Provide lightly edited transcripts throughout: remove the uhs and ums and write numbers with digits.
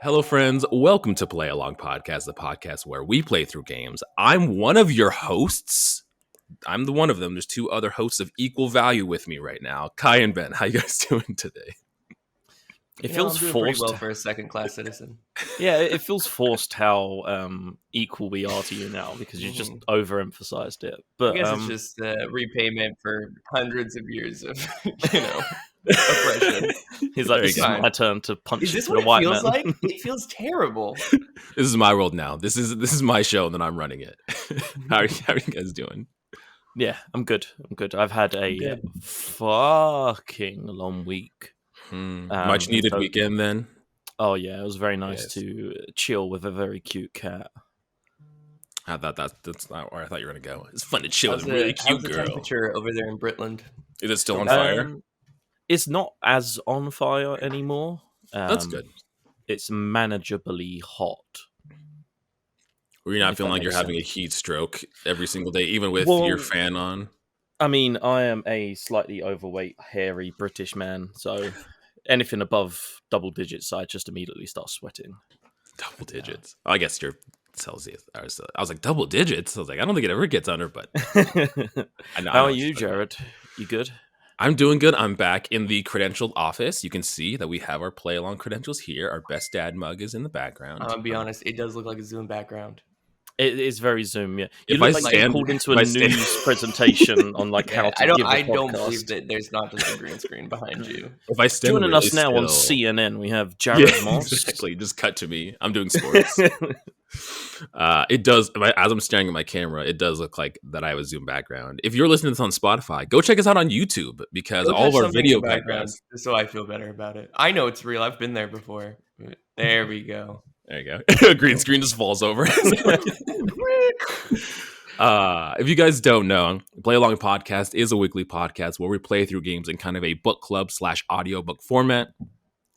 Hello, friends. Welcome to Play Along Podcast, the podcast where we play through games. I'm one of your hosts. I'm the one of them. There's two other hosts of equal value with me right now, Kai and Ben. How you guys doing today? It feels I'm doing forced. pretty well for a second-class citizen. Yeah, it feels forced how equal we are to you now because you just overemphasized it. But I guess it's just repayment for hundreds of years of, oppression. He's like, "This is my turn to punch you for the white man." Like? It feels terrible. This is my world now. This is my show, and then I'm running it. How are you guys doing? Yeah, I'm good. I've had a fucking long week. Much needed weekend then. Oh yeah, it was very nice to chill with a very cute cat. I thought that's not where I thought you were gonna go. It's fun to chill with a really cute girl. How's the temperature over there in Britland? Is it still on fire? It's not as on fire anymore. That's good. It's manageably hot. Were you not feeling like you're having a heat stroke every single day, even with your fan on? I mean, I am a slightly overweight, hairy British man, so anything above double digits, I just immediately start sweating. Double digits? I guess you're Celsius. I was like, double digits? I was like, I don't think it ever gets under, but... How are you, Jared? You good? I'm doing good. I'm back in the credentialed office. You can see that we have our play-along credentials here. Our best dad mug is in the background. I'll be honest, it does look like a Zoom background. It is very Zoom, yeah. You look like you called into a news presentation on like how to give a podcast. I don't believe that there's not just a green screen behind you. If I stand Joining us now on CNN, we have Jared Moss. Exactly. Just cut to me. I'm doing sports. It does, as I'm staring at my camera, it does look like that I have a Zoom background. If you're listening to this on Spotify, go check us out on YouTube because all of our video backgrounds. So I feel better about it. I know it's real. I've been there before. There we go. There you go. Green screen just falls over. If you guys don't know, Play Along Podcast is a weekly podcast where we play through games in kind of a book club / audiobook format.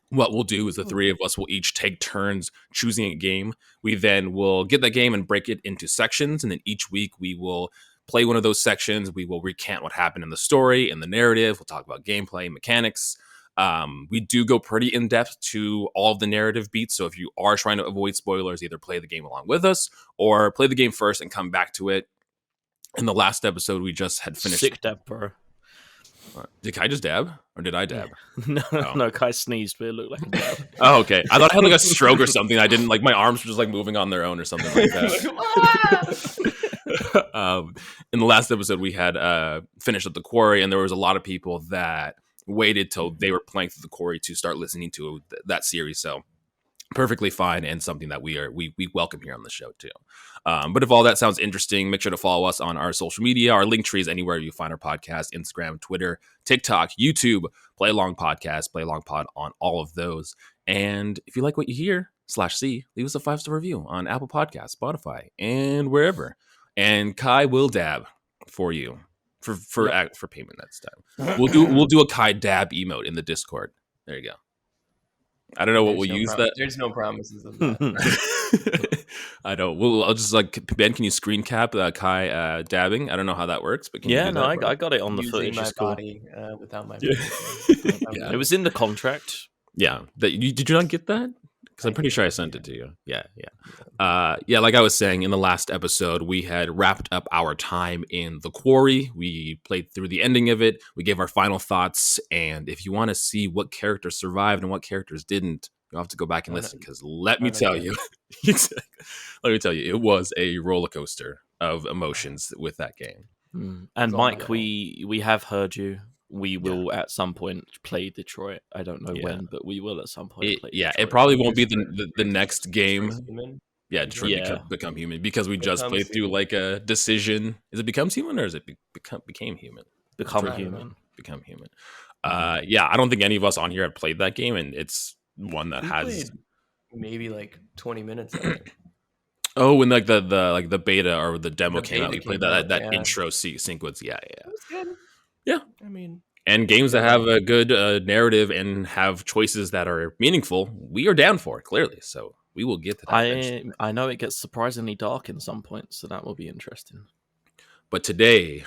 What we'll do is the three of us will each take turns choosing a game. We then will get that game and break it into sections. And then each week we will play one of those sections. We will recant what happened in the story and the narrative. We'll talk about gameplay, mechanics. We do go pretty in depth to all of the narrative beats. So if you are trying to avoid spoilers, either play the game along with us or play the game first and come back to it. In the last episode, we just had finished. Sick dab, bro. Did Kai just dab? Or did I dab? No, Kai sneezed, but it looked like a dab. Oh, okay. I thought I had like a stroke or something. I didn't, like my arms were just like moving on their own or something like that. In the last episode, we had finished up the quarry, and there was a lot of people that waited till they were playing through the quarry to start listening to that series. So perfectly fine, and something that we welcome here on the show too. But if all that sounds interesting, make sure to follow us on our social media. Our link tree is anywhere you find our podcast: Instagram, Twitter, TikTok, YouTube. Play Along Podcast, Play Along Pod on all of those. And if you like what you hear /C, leave us a 5-star review on Apple Podcasts, Spotify, and wherever. And Kai will dab for you for payment next time. We'll do a Kai dab emote in the Discord. There you go. I don't know what we'll use that. There's no promises of that. I don't. I'll just like, Ben, can you screen cap Kai dabbing? I don't know how that works, but can you do that, I got it on the footage. My body without my. Yeah. It was in the contract. Yeah. Did you not get that? Because I'm pretty sure I sent it to you. Yeah. Like I was saying, in the last episode, we had wrapped up our time in the quarry. We played through the ending of it. We gave our final thoughts. And if you want to see what characters survived and what characters didn't, you'll have to go back and listen. Because let me tell you, it was a roller coaster of emotions with that game. And Mike, we have heard you. We will at some point play Detroit. I don't know when, but we will at some point play Detroit. It probably won't be the next game. Detroit become human, because we just played through like a decision. Is it becomes human or is it became human? Become human. I don't think any of us on here have played that game, and it's one that has maybe like 20 minutes. Oh, when like the beta or the demo came out, we played that intro sequence. Yeah. It was good. Yeah, I mean, and games that have a good narrative and have choices that are meaningful, we are down for it, clearly. So we will get to that. I know it gets surprisingly dark in some points, so that will be interesting. But today,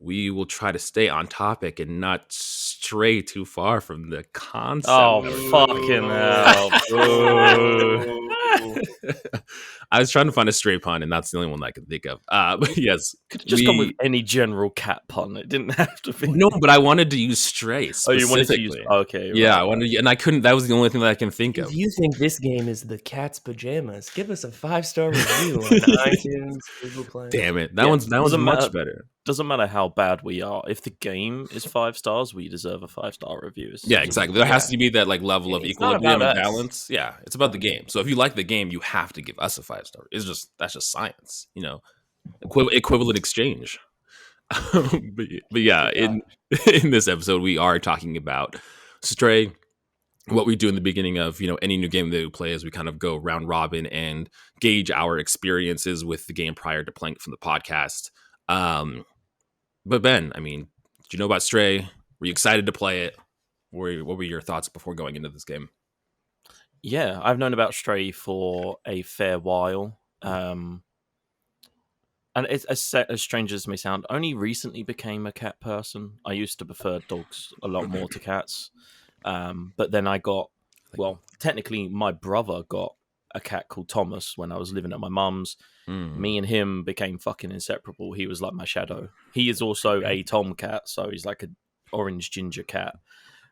we will try to stay on topic and not stray too far from the concept. Oh, fucking hell. Ooh. I was trying to find a stray pun, and that's the only one that I could think of. But yes, Could have just gone with any general cat pun. It didn't have to be. no, but I wanted to use stray. Oh, you wanted to use. Okay. Yeah, right. I wanted, and I couldn't. That was the only thing that I can think of. If you think this game is the cat's pajamas, give us a 5-star review on iTunes, Google Play. Damn it, that one's much better. Doesn't matter how bad we are. If the game is 5 stars, we deserve a 5-star review. Yeah, exactly. There has to be that like level of It's not equilibrium about and us. balance. Yeah, it's about the game. So if you like the game, you have to give us a 5-star. That's just science, equivalent exchange. but yeah, in this episode, we are talking about Stray. What we do in the beginning of any new game that we play is we kind of go round robin and gauge our experiences with the game prior to playing it from the podcast. But Ben, I mean, did you know about Stray? Were you excited to play it? What were your thoughts before going into this game? Yeah, I've known about Stray for a fair while. And it's as strange as it may sound, only recently became a cat person. I used to prefer dogs a lot more to cats. But then technically my brother got a cat called Thomas when I was living at my mum's. Me and him became fucking inseparable. He was like my shadow. He is also a tomcat, so he's like an orange ginger cat.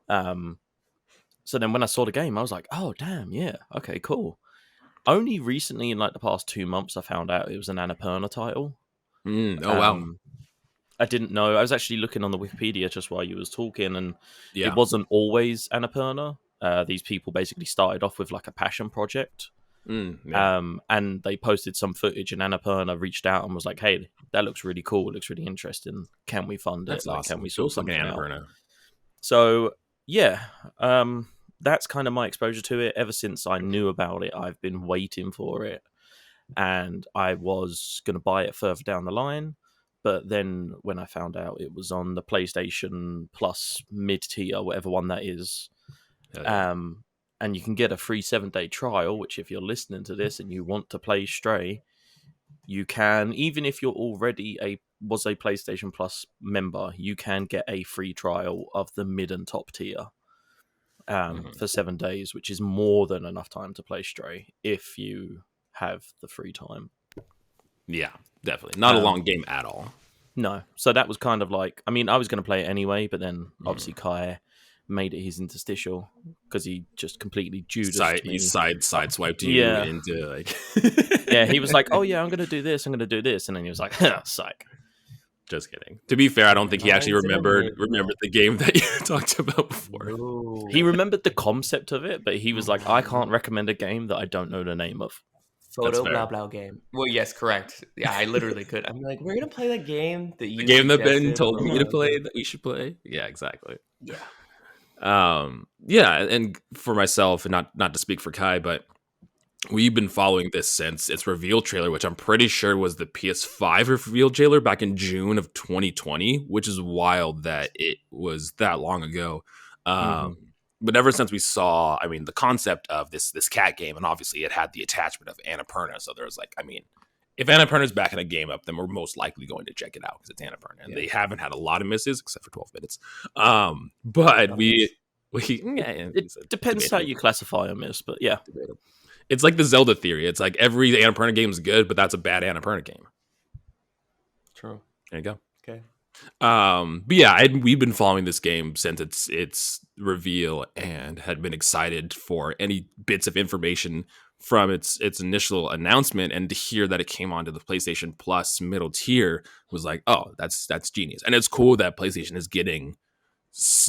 So then when I saw the game, I was like, oh, damn, yeah, okay, cool. Only recently, in like the past 2 months, I found out it was an Annapurna title. Oh, wow. I didn't know. I was actually looking on the Wikipedia just while you was talking, and Yeah. it wasn't always Annapurna. These people basically started off with like a passion project. Yeah. And they posted some footage, and Annapurna reached out and was like, hey, that looks really cool. It looks really interesting. Can we fund That's it? Like, awesome. can we Cool sort fucking something out? Annapurna. So, yeah, that's kind of my exposure to it. Ever since I knew about it, I've been waiting for it. And I was going to buy it further down the line. But then when I found out it was on the PlayStation Plus mid-tier, whatever one that is, and you can get a free 7-day trial, which if you're listening to this and you want to play Stray, you can, even if you're already was a PlayStation Plus member, you can get a free trial of the mid and top tier for 7 days, which is more than enough time to play Stray if you have the free time. Yeah, definitely. Not a long game at all. No. So that was kind of like, I mean, I was going to play it anyway, but then obviously Kai made it his interstitial because he just completely Judased me. He sideswiped you into like yeah, he was like, oh yeah, I'm gonna do this, and then he was like, psych. Just kidding. To be fair, I don't think he actually remembered the game that you talked about before. Ooh. He remembered the concept of it, but he was like, I can't recommend a game that I don't know the name of. Photo blah blah game. Well, yes, correct. Yeah, I literally could. I'm like, we're gonna play that game that you the game that Ben suggested told me to play that we should play. Yeah, exactly. Yeah, and for myself, and not to speak for Kai, but we've been following this since its reveal trailer, which I'm pretty sure was the PS5 reveal trailer back in June of 2020, which is wild that it was that long ago. But ever since we saw, I mean, the concept of this cat game, and obviously it had the attachment of Annapurna, so there was like, I mean, if Annapurna's backing a game up, then we're most likely going to check it out because it's Annapurna, and they haven't had a lot of misses except for 12 minutes. But it depends how you classify a miss, but yeah, it's like the Zelda theory. It's like every Annapurna game is good, but that's a bad Annapurna game. True. There you go. Okay. But yeah, we've been following this game since its reveal and had been excited for any bits of information from its initial announcement, and to hear that it came onto the PlayStation Plus middle tier was like, oh, that's genius. And it's cool that PlayStation is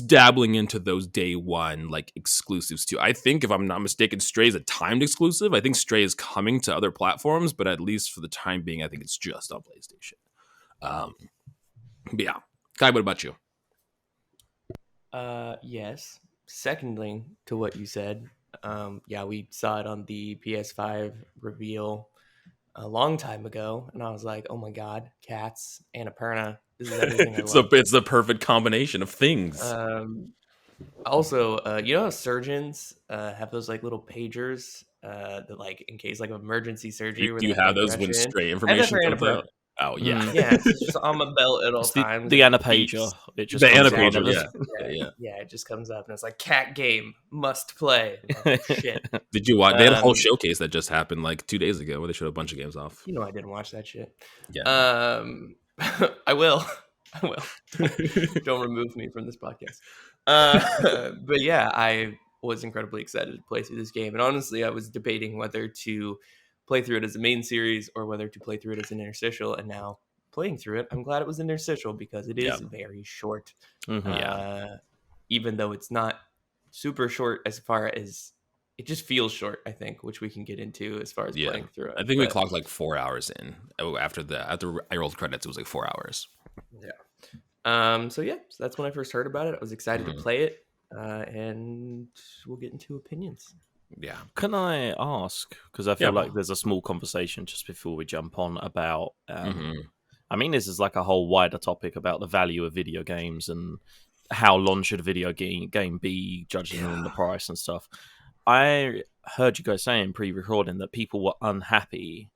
dabbling into those day one like exclusives too. I think, if I'm not mistaken, Stray is a timed exclusive. I think Stray is coming to other platforms, but at least for the time being, I think it's just on PlayStation. But yeah, Kai, what about you? Yes. Secondly to what you said, we saw it on the PS5 reveal a long time ago, and I was like, oh my god, cats, Annapurna. This is everything I love. It's the perfect combination of things. Also, you know how surgeons have those like little pagers that like in case like of emergency surgery. Do you have those when Stray information comes out? Oh yeah, Yeah, it's just on my belt at all It's times. the It Anna beeps. pager. It just the comes Anna up pager. whenever- Yeah. It just comes up and it's like cat game must play. I'm like, oh, shit. Did you watch? They had a whole Um, showcase that just happened like 2 days ago where they showed a bunch of games off. You know I didn't watch that shit. Yeah. I will. I will. Don't remove me from this podcast. But yeah, I was incredibly excited to play through this game. And honestly, I was debating whether to play through it as a main series or whether to play through it as an interstitial. And now playing through it, I'm glad it was interstitial because it is very short. Mhm. Even though it's not super short as far as it just feels short, I think, which we can get into as far as playing through it. I think we clocked like 4 hours in. Oh, after I rolled credits, it was like 4 hours. Yeah. So that's when I first heard about it. I was excited to Mhm. play it, and we'll get into opinions. Yeah. Can I ask? Because I feel like there's a small conversation just before we jump on about. I mean, this is like a whole wider topic about the value of video games and how long should a video game be, judging on the price and stuff. I heard you guys saying pre-recording that people were unhappy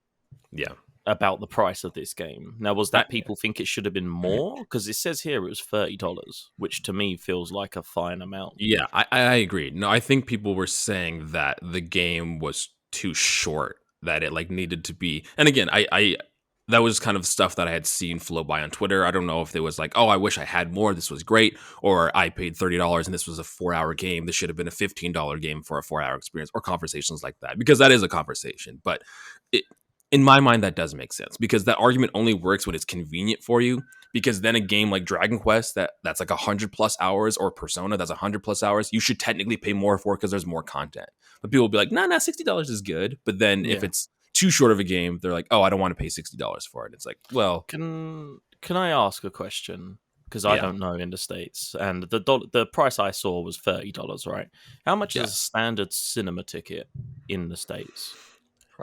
about the price of this game. Now, was that people think it should have been more? Because it says here it was $30, which to me feels like a fine amount. Yeah, I agree. No, I think people were saying that the game was too short, that it like needed to be. And again, I that was kind of stuff that I had seen flow by on Twitter. I don't know if it was like, oh, I wish I had more. This was great. Or I paid $30 and this was a 4-hour game. This should have been a $15 game for a 4-hour experience, or conversations like that, because that is a conversation. But in my mind, that does make sense, because that argument only works when it's convenient for you. Because then a game like Dragon Quest that's like 100+ hours, or Persona that's 100+ hours, you should technically pay more for because there's more content. But people will be like, nah, $60 is good. But then if it's too short of a game, they're like, oh, I don't want to pay $60 for it. It's like, well, can I ask a question? Because I don't know in the States, and the price I saw was $30, right? How much is a standard cinema ticket in the States?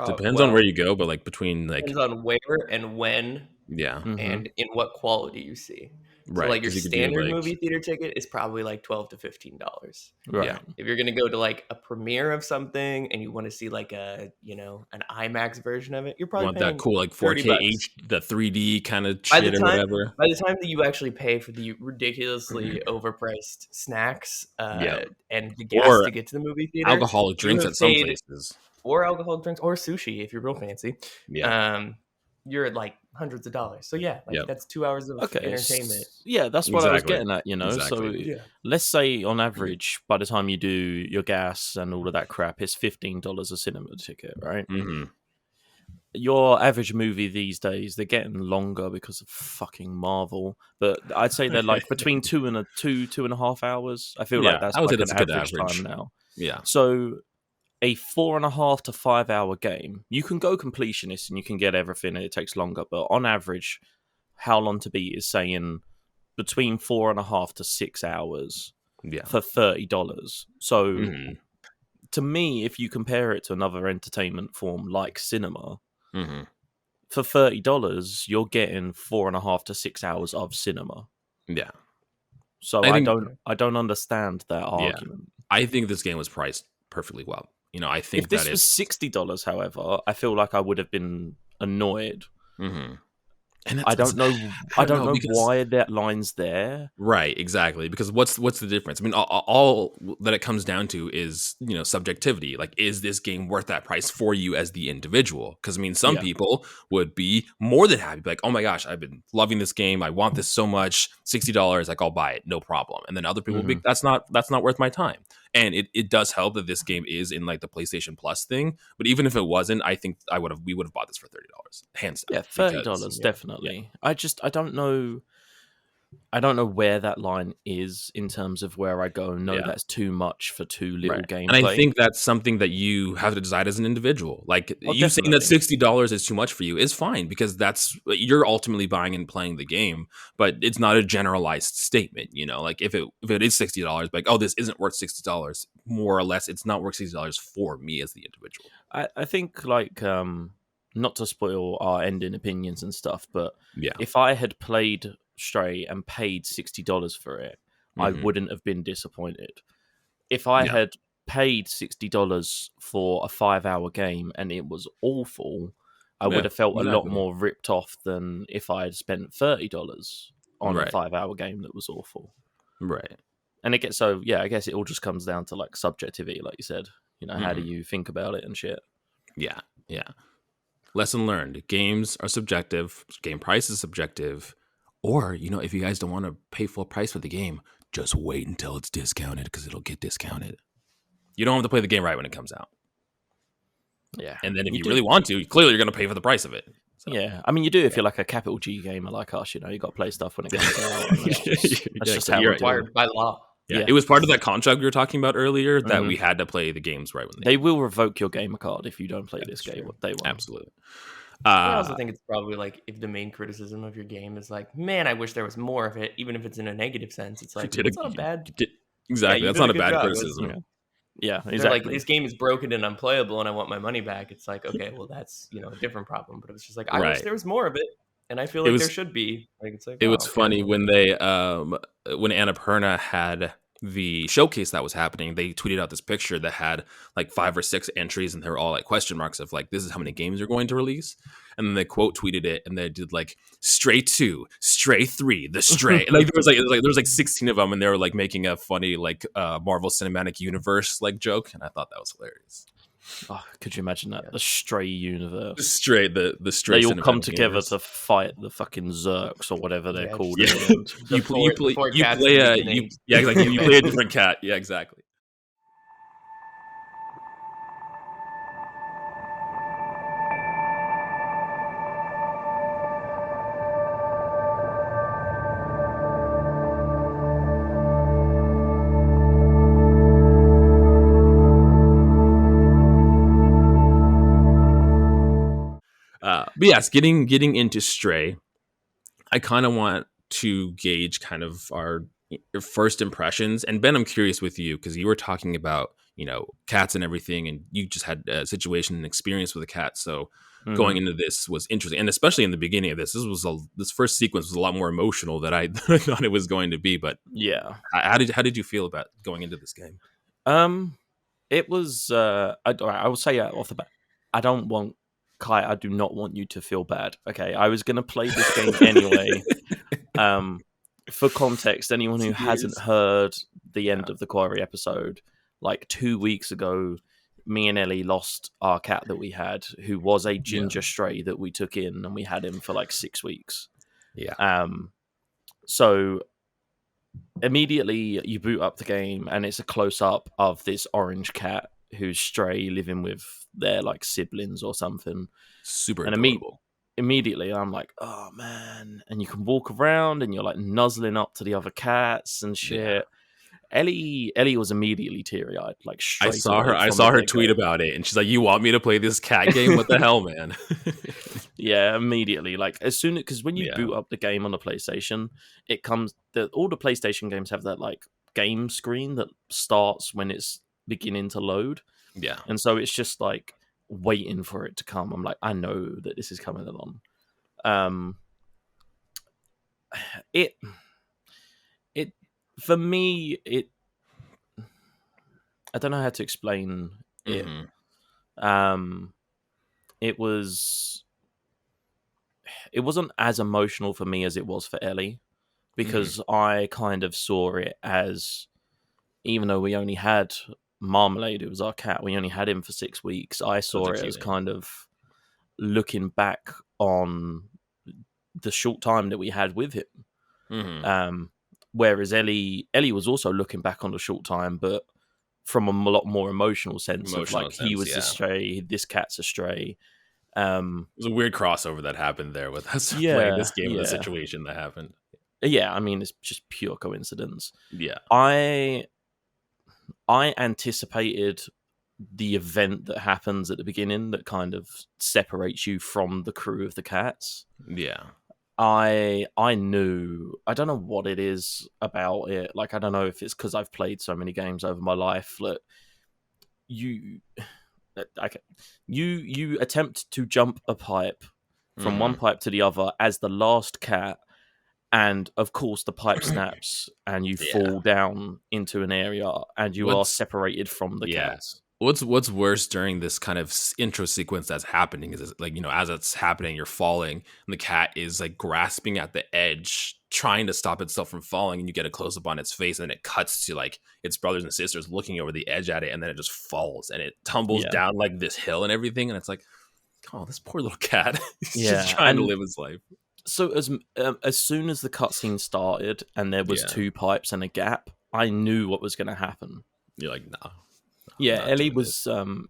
Depends on where you go, but like between like depends on where and when, and in what quality you see. Right, So like your 'cause you could do, standard like- movie theater ticket is probably like $12 to $15. Right. Yeah. If you're gonna go to like a premiere of something and you want to see like an IMAX version of it, you're You probably want paying that cool like 4K $30. the 3D kind of By the shit or time whatever. by the time that you actually pay for the ridiculously overpriced snacks and the gas Or to get to the movie theater, alcoholic drinks have at some paid- places. or alcoholic drinks, or sushi if you're real fancy. Yeah. You're at like hundreds of dollars. So that's 2 hours of entertainment. Yeah, that's what I was Exactly. getting at, you know. Exactly. So let's say on average, by the time you do your gas and all of that crap, it's $15 a cinema ticket, right? Mm-hmm. Your average movie these days, they're getting longer because of fucking Marvel, but I'd say they're like between 2.5 hours. I feel like that's I would like say that's an a good average average. time now. Yeah. So a 4.5 to 5 hour game, you can go completionist and you can get everything, and it takes longer. But on average, how long to beat is saying between 4.5 to 6 hours for $30. So to me, if you compare it to another entertainment form like cinema, for $30, you're getting 4.5 to 6 hours of cinema. Yeah. So I don't understand that argument. I think this game was priced perfectly well. You know, I think if this was $60, however, I feel like I would have been annoyed. And I don't know why that line's there. Right, exactly. Because what's the difference? I mean, all that it comes down to is, you know, subjectivity. Like, is this game worth that price for you as the individual? Because I mean, some people would be more than happy, like, oh my gosh, I've been loving this game. I want this so much. $60, like, I'll buy it, no problem. And then other people will be, that's not worth my time. And it does help that this game is in like the PlayStation Plus thing. But even if it wasn't, I think we would have bought this for $30, hands down. Yeah, $30 definitely. Yeah. I don't know. I don't know where that line is in terms of where I go, no, that's too much for too little gameplay. And I think that's something that you have to decide as an individual. Like, you saying that $60 is too much for you is fine, because you're ultimately buying and playing the game, but it's not a generalized statement, you know? Like, if it is $60, like, oh, this isn't worth $60, more or less, it's not worth $60 for me as the individual. I think, like, not to spoil our ending opinions and stuff, but if I had played Stray and paid $60 for it, I wouldn't have been disappointed. If I had paid $60 for a 5-hour game and it was awful, I would have felt a lot exactly. more ripped off than if I had spent $30 on a Right. 5-hour game that was awful. Right. And it gets so, yeah, I guess it all just comes down to like subjectivity, like you said. You know, how do Mhm. you think about it and shit? Yeah. Yeah. Lesson learned. Games are subjective. Game price is subjective. Or, if you guys don't want to pay full price for the game, just wait until it's discounted because it'll get discounted. You don't have to play the game right when it comes out. Yeah. And then if you do. really want to, clearly you're going to pay for the price of it. So. Yeah. I mean, you do if you're like a capital G gamer like us, you got to play stuff when it comes out. And that's just how you're we do it. Required by law. Yeah, Yeah. it was part of that contract we were talking about earlier that Mhm. we had to play the games right when They will revoke your gamer card if you don't play this That's game true. day one. Absolutely. I also think it's probably like if the main criticism of your game is like, man, I wish there was more of it, even if it's in a negative sense. It's like, that's not a bad. Exactly. you That's did not a a good bad job. criticism. Yeah, They're exactly. like, this game is broken and unplayable, and I want my money back. It's like, okay, well, that's a different problem. But it was just like, I wish Right. there was more of it, and I feel like there should be. Like, it's like, It oh, was okay, funny well. when they when Annapurna had the showcase that was happening, they tweeted out this picture that had like 5 or 6 entries, and they were all like question marks of like, this is how many games you're going to release. And then they quote tweeted it, and they did like Stray 2, Stray 3, The Stray. And like there was like 16 of them, and they were like making a funny like Marvel Cinematic Universe like joke, and I thought that was hilarious. Oh, could you imagine that? The Stray universe. The Stray They all come Cinematic together Universe. to fight the fucking Zerks or whatever they're called. Yeah. in the end. You play a different cat. Yeah, exactly. But yes, getting into Stray, I kind of want to gauge kind of our first impressions. And Ben, I'm curious with you because you were talking about cats and everything, and you just had a situation and experience with a cat. So going into this was interesting, and especially in the beginning of this first sequence was a lot more emotional than I thought it was going to be. But yeah, how did you feel about going into this game? It was. I will say off the bat, I do not want you to feel bad. Okay, I was going to play this game anyway. For context, anyone who hasn't heard the end of the Quarry episode, like 2 weeks ago, me and Ellie lost our cat that we had, who was a ginger stray that we took in, and we had him for like 6 weeks. Yeah. So immediately you boot up the game, and it's a close up of this orange cat who's stray living with their like siblings or something. Super and adorable. Immediately I'm like, oh man. And you can walk around and you're like nuzzling up to the other cats and shit. Ellie was immediately teary-eyed, like straight I saw her tweet about it, and she's like, you want me to play this cat game? What the hell, man? Yeah, immediately. Like as soon as, because when you boot up the game on the PlayStation, it comes all the PlayStation games have that like game screen that starts when it's beginning to load. Yeah. And so it's just like waiting for it to come. I'm like, I know that this is coming along. It for me, I don't know how to explain it. It wasn't as emotional for me as it was for Ellie, because I kind of saw it as, even though we only had Marmalade, it was our cat, we only had him for 6 weeks, I saw it as kind of looking back on the short time that we had with him. Whereas Ellie was also looking back on the short time, but from a lot more emotional sense of like, he was a stray, this cat's a stray. It was a weird crossover that happened there with us playing this game in the situation that happened. Yeah, I mean, it's just pure coincidence. Yeah. I anticipated the event that happens at the beginning that kind of separates you from the crew of the cats. Yeah. I knew, I don't know what it is about it. Like, I don't know if it's because I've played so many games over my life that you attempt to jump a pipe from one pipe to the other as the last cat, and of course the pipe snaps and you fall down into an area and you are separated from the cats. What's worse during this kind of intro sequence that's happening is like, as it's happening, you're falling and the cat is like grasping at the edge, trying to stop itself from falling, and you get a close up on its face, and then it cuts to like its brothers and sisters looking over the edge at it, and then it just falls and it tumbles Yeah. down like this hill and everything, and it's like, oh, this poor little cat. He's Yeah, just trying to and live his life. so as soon as the cutscene started and there was Yeah. 2 pipes and a gap, I knew what was going to happen. You're like, nah. Yeah, not Ellie doing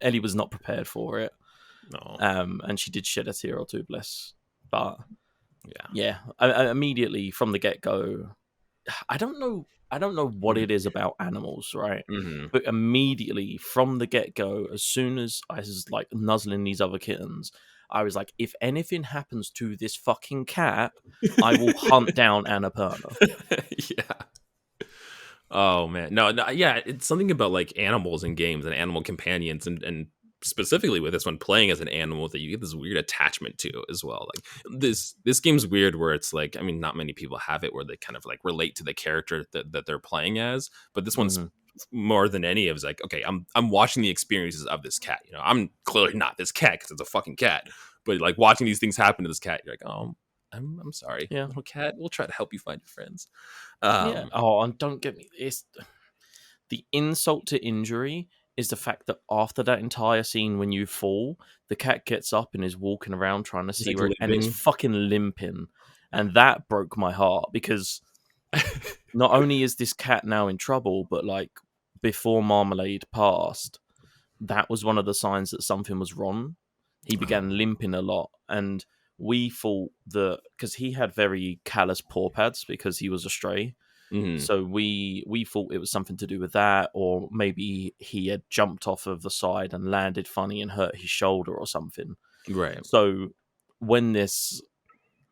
this. was not prepared for it. No. And she did shed a tear or two, bless. But Yeah. yeah, I immediately from the get go, I don't know what it is about animals, right? Mm-hmm. But immediately from the get go, as soon as I was like nuzzling these other kittens, I was like, if anything happens to this fucking cat, I will hunt down Annapurna. Yeah. Oh man, no, yeah, it's something about like animals in games and animal companions, and specifically with this one, playing as an animal that you get this weird attachment to as well. Like this game's weird where it's like, I mean, not many people have it where they kind of like relate to the character that they're playing as, but this one's more than any of is like, okay, I'm watching the experiences of this cat. I'm clearly not this cat because it's a fucking cat, but like watching these things happen to this cat, you're like, oh, I'm sorry, Yeah. little cat. We'll try to help you find your friends. Yeah. Oh, and don't get me. It's the insult to injury is the fact that after that entire scene, when you fall, the cat gets up and is walking around trying to see like where, and it's limping. fucking limping, and that broke my heart because not only is this cat now in trouble, but like before Marmalade passed, that was one of the signs that something was wrong. He began limping a lot, and we thought that because he had very callous paw pads because he was a stray. Mhm. So we thought it was something to do with that, or maybe he had jumped off of the side and landed funny and hurt his shoulder or something. Right. So when this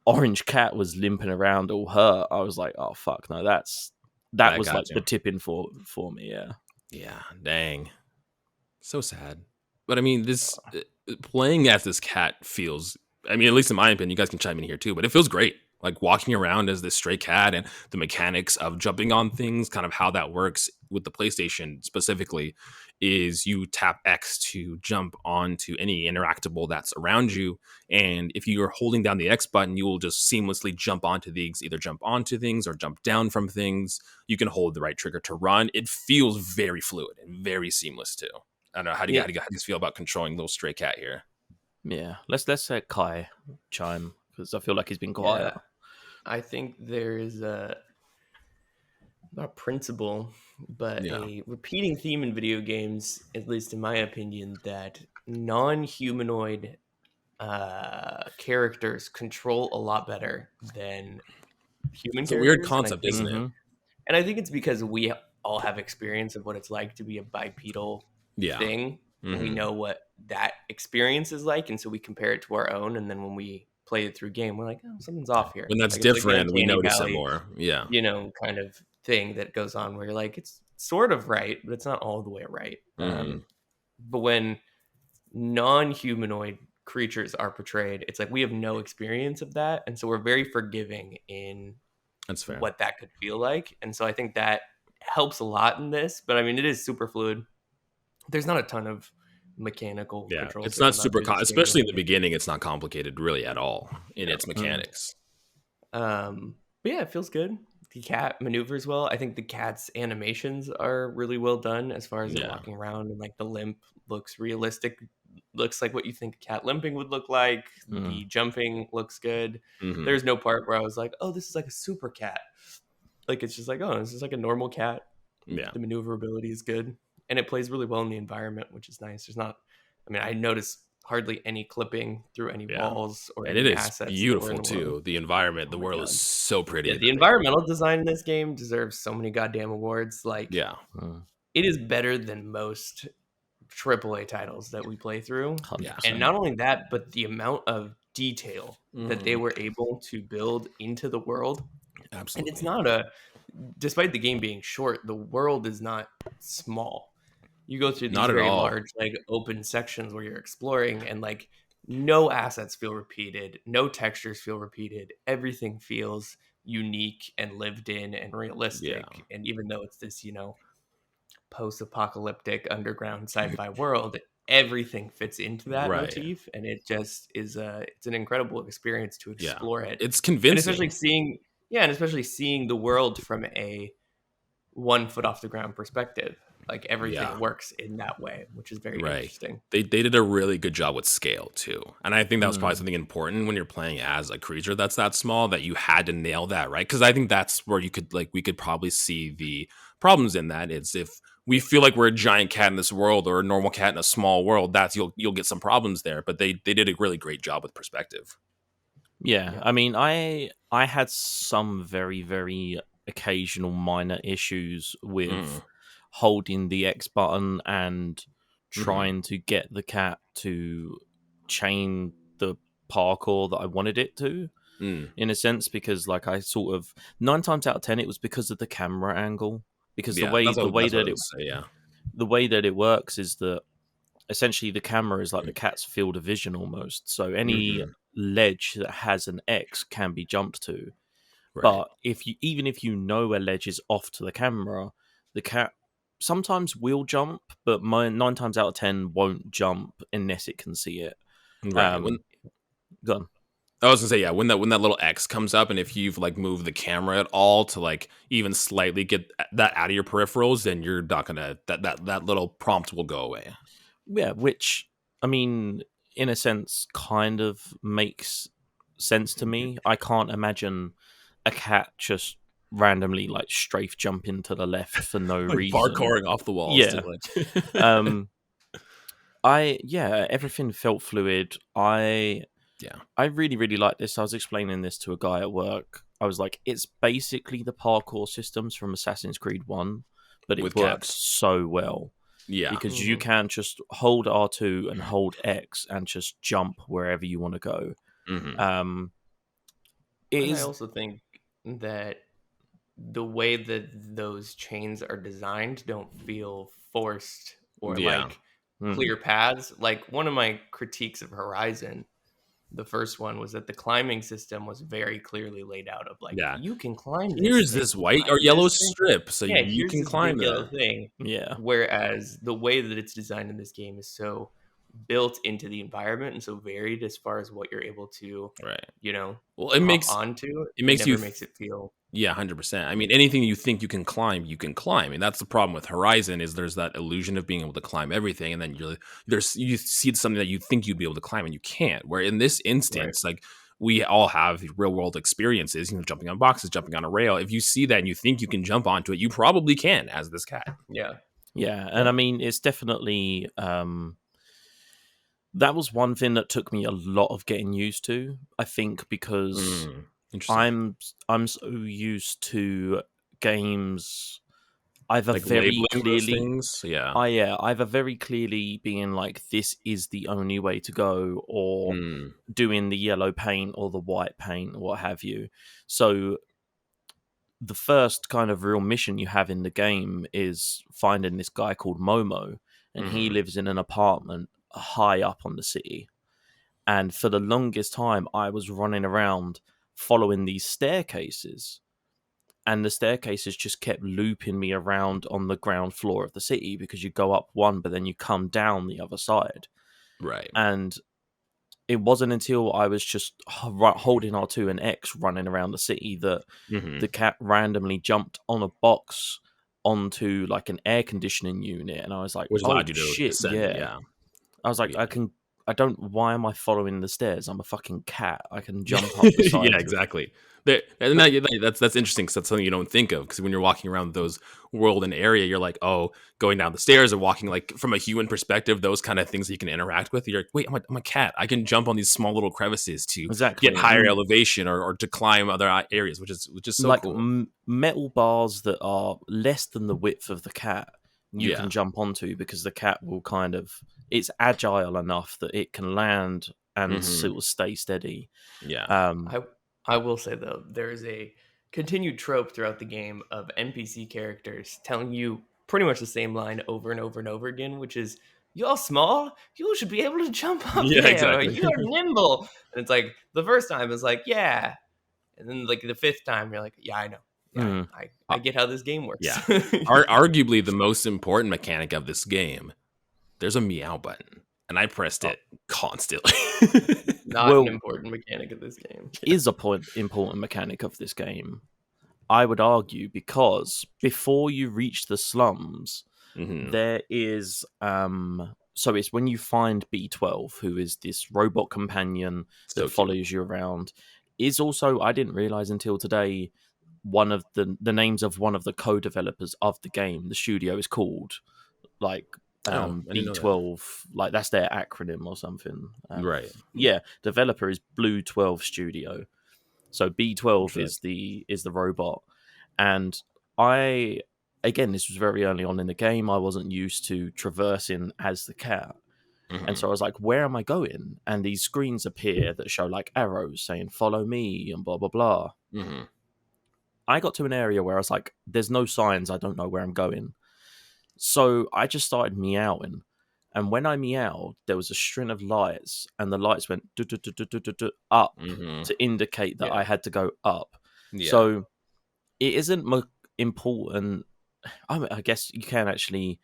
orange cat was limping around all hurt, I was like, oh fuck no, that was got like you. the tipping for me. Yeah. Yeah, dang. So sad. But I mean, this playing as this cat feels, I mean, at least in my opinion, you guys can chime in here too, but it feels great. Like walking around as this stray cat and the mechanics of jumping on things, kind of how that works with the PlayStation specifically, is you tap X to jump onto any interactable that's around you. And if you're holding down the X button, you will just seamlessly jump onto things, either jump onto things or jump down from things. You can hold the right trigger to run. It feels very fluid and very seamless too. I don't know. How do you guys feel about controlling little stray cat here? Yeah. Let's let Kai chime because I feel like he's been quiet. Yeah. I think there is not a principle, but a repeating theme in video games, at least in my opinion, that non-humanoid characters control a lot better than human It's a characters. weird concept, isn't it? And I think it's because we all have experience of what it's like to be a bipedal thing. Mm-hmm. We know what that experience is like, and so we compare it to our own, and then when we play it through game, we're like, oh, something's off here. When that's like, different, like we notice it more. Yeah. Kind of thing that goes on where you're like, it's sort of right, but it's not all the way right. But when non-humanoid creatures are portrayed, it's like we have no experience of that, and so we're very forgiving in what that could feel like. And so I think that helps a lot in this. But I mean, it is super fluid. There's not a ton of mechanical controls. It's not super especially in the beginning. It's not complicated really at all in its mechanics. But yeah, it feels good. The cat maneuvers well. I think the cat's animations are really well done as far as walking around, and like the limp looks realistic. Looks like what you think a cat limping would look like. The jumping looks good. There's no part where I was like, oh, this is like a super cat. Like, it's just like, oh, this is like a normal cat. Yeah. The maneuverability is good. And it plays really well in the environment, which is nice. There's not, I mean, I notice hardly any clipping through any walls or any assets. And it is beautiful too. The environment, the world is so pretty. Yeah, the environmental design in this game deserves so many goddamn awards. Like, it is better than most AAA titles that we play through. 100%. And not only that, but the amount of detail that they were able to build into the world. Absolutely. And it's not despite the game being short, the world is not small. You go through these very large, like, open sections where you're exploring, and like no assets feel repeated, no textures feel repeated. Everything feels unique and lived in and realistic. And even though it's this, post-apocalyptic underground sci-fi world, everything fits into that Right. motif, and it just is it's an incredible experience to Yeah. explore it. It's And convincing. especially seeing the world from a 1 foot off the ground perspective. Like everything Yeah. works in that way, which is very Right. interesting. They did a really good job with scale too. And I think that was probably Mm. something important when you're playing as a creature that's that small, that you had to nail that, right? Because I think that's where you could we could probably see the problems in that. Is if we feel like we're a giant cat in this world or a normal cat in a small world, that's you'll get some problems there. But they did a really great job with perspective. Yeah, Yeah. I mean, I had some very, very occasional minor issues with holding the X button and trying to get the cat to chain the parkour that I wanted it to, Mm. in a sense, because like I sort of 9 times out of 10 it was because of the camera angle, because Yeah, that's the what way that's what I that it was say. Yeah. the way that it works is that essentially the camera is like the cat's field of vision almost. So any Mhm. ledge that has an X can be jumped to. Right. But even if you know a ledge is off to the camera, the cat sometimes will jump, but 9 times out of 10 won't jump unless it can see it. Right. When Gone. I was gonna say, yeah, when that little X comes up, and if you've moved the camera at all to even slightly get that out of your peripherals, then you're not gonna that little prompt will go away. Yeah, which I mean, in a sense, kind of makes sense to me. I can't imagine a cat just randomly strafe jumping to the left for no reason. Parkouring off the walls Yeah. to Um, everything felt fluid. yeah, I really, really like this. I was explaining this to a guy at work. I was like, it's basically the parkour systems from Assassin's Creed 1, but it with works cats. so well Yeah. because you can just hold R2 and hold X and just jump wherever you want to go. Mhm. It And I is also think that the way that those chains are designed don't feel forced or Yeah. clear paths. Like one of my critiques of Horizon, the first one, was that the climbing system was very clearly laid out of Yeah. you can climb this Here's thing, this white or climb yellow this thing. strip, so Yeah, you here's can this climb big yellow that. thing. yeah. Whereas the way that it's designed in this game is so built into the environment and so varied as far as what you're able to, Right. Well, hop onto. it makes you never makes it feel. Yeah, 100%. I mean, anything you think you can climb, you can climb. And that's the problem with Horizon is there's that illusion of being able to climb everything, and then you see something that you think you'd be able to climb and you can't. Where in this Right. instance, we all have real world experiences, jumping on boxes, jumping on a rail. If you see that and you think you can jump onto it, you probably can as this cat. Yeah. Yeah, and I mean, it's definitely that was one thing that took me a lot of getting used to. I think because Interesting. I'm so used to games either very Labeling those clearly. things. Yeah. Either very clearly being like this is the only way to go, or doing the yellow paint or the white paint or what have you. So the first kind of real mission you have in the game is finding this guy called Momo, and he lives in an apartment high up on the city. And for the longest time, I was running around following these staircases, and the staircases just kept looping me around on the ground floor of the city because you go up one, but then you come down the other side. Right. And it wasn't until I was just holding R2 and X running around the city that the cat randomly jumped on a box onto an air conditioning unit, and I was like, Which "Oh allowed you to shit, ascend. yeah!" I was like, Yeah. Why am I following the stairs? I'm a fucking cat. I can jump up the sides. Yeah, exactly. That's interesting because that's something you don't think of. Because when you're walking around those world and area, you're like, oh, going down the stairs or walking from a human perspective, those kind of things that you can interact with. You're like, wait, I'm a cat. I can jump on these small little crevices to get higher elevation or to climb other areas, which is so cool. Metal bars that are less than the width of the cat. You can jump onto because the cat will it's agile enough that it can land and sort of stay steady. Yeah. I will say though, there is a continued trope throughout the game of NPC characters telling you pretty much the same line over and over and over again, which is, "You're small. You should be able to jump up there. Exactly. Or you're nimble." And it's like the first time is like, "Yeah," and then the fifth time you're like, "Yeah, I know. Mm. I get how this game works. Yeah. Arguably the most important mechanic of this game, there's a meow button, and I pressed it constantly. Not an important mechanic of this game. Is a important mechanic of this game, I would argue, because before you reach the slums, there is so it's when you find B12, who is this robot companion that follows you around, is also, I didn't realize until today, one of the names of one of the co-developers of the game. The studio is called like B12, like that's their acronym or something. Right. Yeah, developer is Blue 12 Studio. So B12 is the robot. And again, this was very early on in the game. I wasn't used to traversing as the cat. And so I was like, where am I going? And these screens appear that show like arrows saying, follow me and blah, blah, blah. I got to an area where I was like, there's no signs. I don't know where I'm going. So I just started meowing. And when I meowed, there was a string of lights, and the lights went up to indicate that I had to go up. Yeah. So it isn't important. I guess you can actually,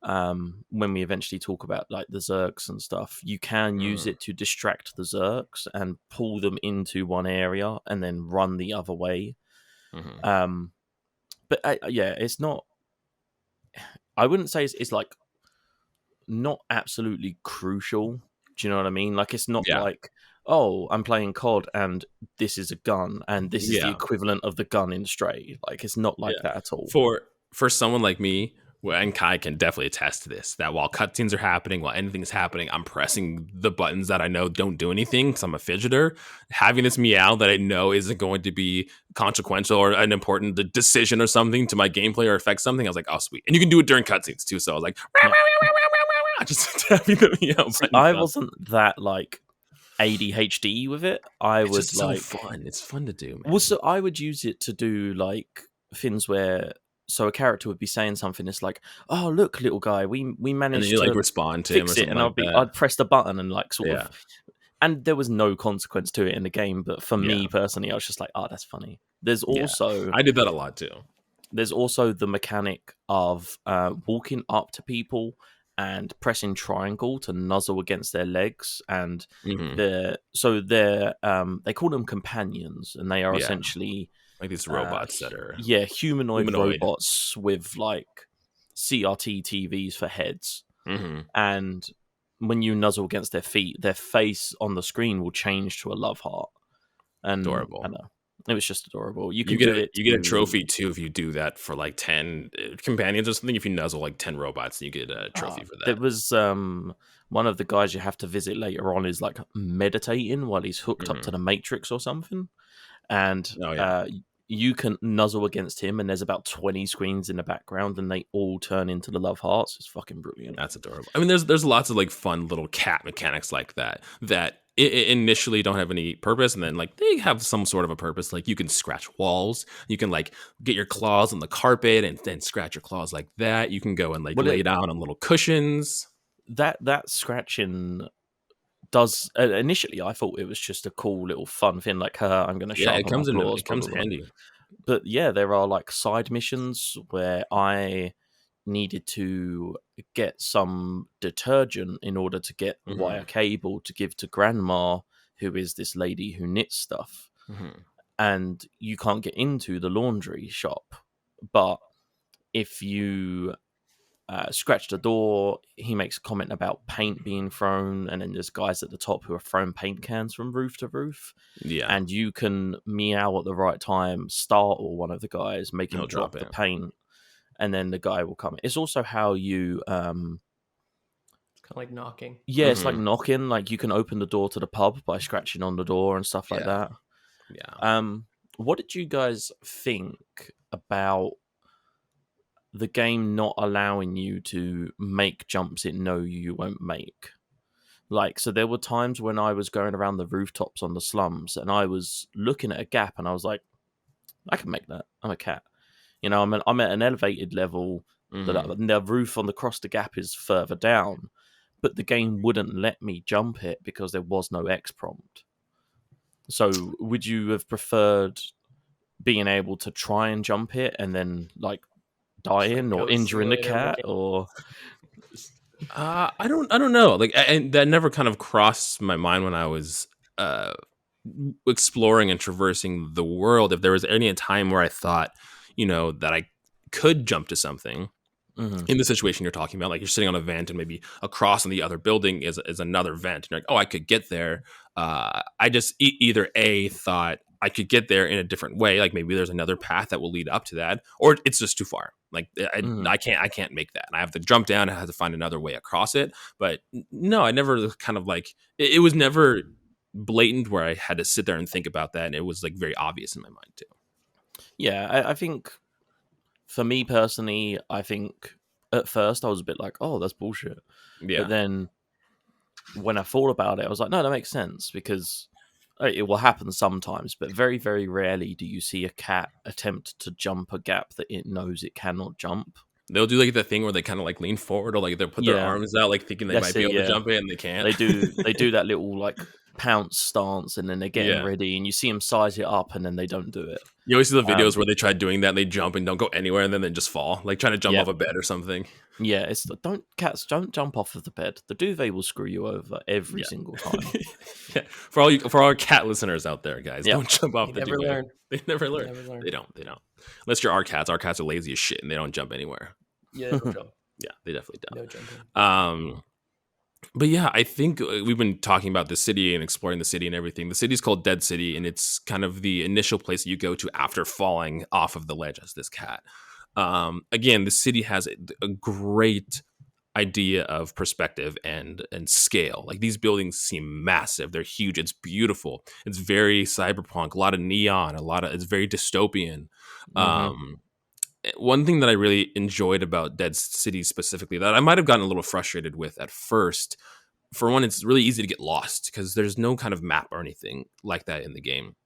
when we eventually talk about like the Zergs and stuff, you can use it to distract the Zergs and pull them into one area and then run the other way. But it's not. I wouldn't say it's like not absolutely crucial. Do you know what I mean? Like, it's not like, oh, I'm playing COD and this is a gun and this is the equivalent of the gun in Stray. Like, it's not like that at all. For someone like me, and Kai can definitely attest to this, that while cutscenes are happening, while anything's happening, I'm pressing the buttons that I know don't do anything because I'm a fidgeter. Having this meow that I know isn't going to be consequential or an important decision or something to my gameplay or affect something, I was like, oh, sweet. And you can do it during cutscenes too, so I was like, just having the meow button. I wasn't that like ADHD with it. It's just like so fun. It's fun to do, man. Well, so I would use it to do like things where, so a character would be saying something. It's like, "Oh, look, little guy, we managed to like respond to him, or it," and I'd press the button and like sort of, and there was no consequence to it in the game. But for me personally, I was just like, "Oh, that's funny." There's also I did that a lot too. There's also the mechanic of walking up to people and pressing triangle to nuzzle against their legs, and they call them companions, and they are essentially like these robots that are humanoid robots with like CRT TVs for heads. And when you nuzzle against their feet, their face on the screen will change to a love heart. And adorable. I know. It was just adorable. You get a trophy too if you do that for like 10 companions or something. If you nuzzle like 10 robots, you get a trophy for that. There was one of the guys you have to visit later on is like meditating while he's hooked up to the Matrix or something, and you can nuzzle against him, and there's about 20 screens in the background, and they all turn into the love hearts. It's fucking brilliant. That's adorable. I mean, there's lots of like fun little cat mechanics like that it initially don't have any purpose, and then like they have some sort of a purpose. Like you can scratch walls, you can like get your claws on the carpet and then scratch your claws like that. You can go and like lay down on little cushions. That scratching does initially I thought it was just a cool little fun thing, like I'm gonna it comes handy. But yeah, there are like side missions where I needed to get some detergent in order to get wire cable to give to grandma, who is this lady who knits stuff. And you can't get into the laundry shop, but if you scratch the door, he makes a comment about paint being thrown, and then there's guys at the top who are throwing paint cans from roof to roof. And you can meow at the right time, startle one of the guys, make him drop the paint, and then the guy will come. It's also how you it's kind of like knocking. It's like knocking. Like you can open the door to the pub by scratching on the door and stuff like that. What did you guys think about the game not allowing you to make jumps it know you won't make? Like, so there were times when I was going around the rooftops on the slums and I was looking at a gap and I was like, I can make that. I'm a cat. You know, I'm at an elevated level. The roof across the gap is further down, but the game wouldn't let me jump it because there was no X prompt. So would you have preferred being able to try and jump it and then like dying or Goat injuring the Simulator cat, looking. or I don't know. Like, and that never kind of crossed my mind when I was exploring and traversing the world. If there was any time where I thought, that I could jump to something Mhm. in the situation you're talking about, like you're sitting on a vent and maybe across on the other building is another vent, and you're like, oh, I could get there. I just either thought I could get there in a different way, like maybe there's another path that will lead up to that, or it's just too far. Like Mhm. I can't make that, and I have to jump down and I have to find another way across it. But no, I never kind of like it was never blatant where I had to sit there and think about that, and it was like very obvious in my mind too. Yeah, I think for me personally, I think at first I was a bit like, oh, that's bullshit. Yeah, But then when I thought about it, I was like, no, that makes sense, because it will happen sometimes, but very, very rarely do you see a cat attempt to jump a gap that it knows it cannot jump. they'll do like the thing where they kind of like lean forward, or like they'll put their Yeah, arms out, like thinking they that's might be it. able to Yeah, jump it, and they can't. they do that little like pounce stance, and then they're getting Yeah. ready, and you see them size it up, and then they don't do it. You always see the videos Um, where they try doing that, and they jump and don't go anywhere, and then they just fall, like trying to jump yeah, off a bed or something. yeah. It's cats don't jump off of the bed. The duvet will screw you over every Yeah. single time. Yeah. For all cat listeners out there, guys, Yeah. don't jump off They the never duvet. learn. They never learn. Never learn. They don't. Unless you're our cats. Our cats are lazy as shit, and they don't jump anywhere. Yeah, no jump. Yeah, they definitely don't. No jumping. But yeah, I think we've been talking about the city and exploring the city and everything. The city's called Dead City, and it's kind of the initial place that you go to after falling off of the ledge as this cat. Again, the city has a great idea of perspective and scale. Like, these buildings seem massive. They're huge. It's beautiful. It's very cyberpunk. A lot of neon. It's very dystopian. Mhm. One thing that I really enjoyed about Dead City specifically, that I might have gotten a little frustrated with at first, for one, it's really easy to get lost because there's no kind of map or anything like that in the game.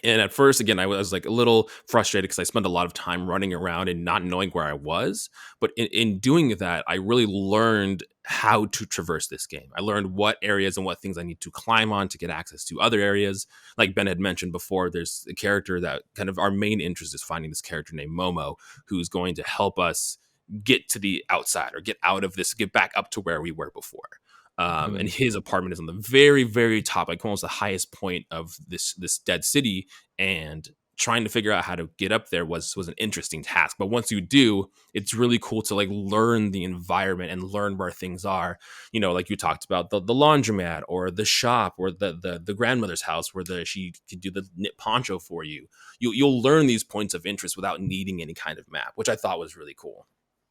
And at first, again, I was like a little frustrated because I spent a lot of time running around and not knowing where I was. But in doing that, I really learned how to traverse this game. I learned what areas and what things I need to climb on to get access to other areas. Like Ben had mentioned before, there's a character that kind of our main interest is finding this character named Momo, who's going to help us get to the outside or get out of this, get back up to where we were before. And his apartment is on the very, very top, like almost the highest point of this dead city. And trying to figure out how to get up there was an interesting task. But once you do, it's really cool to like learn the environment and learn where things are. Like you talked about the laundromat or the shop or the grandmother's house where she could do the knit poncho for you. You'll learn these points of interest without needing any kind of map, which I thought was really cool.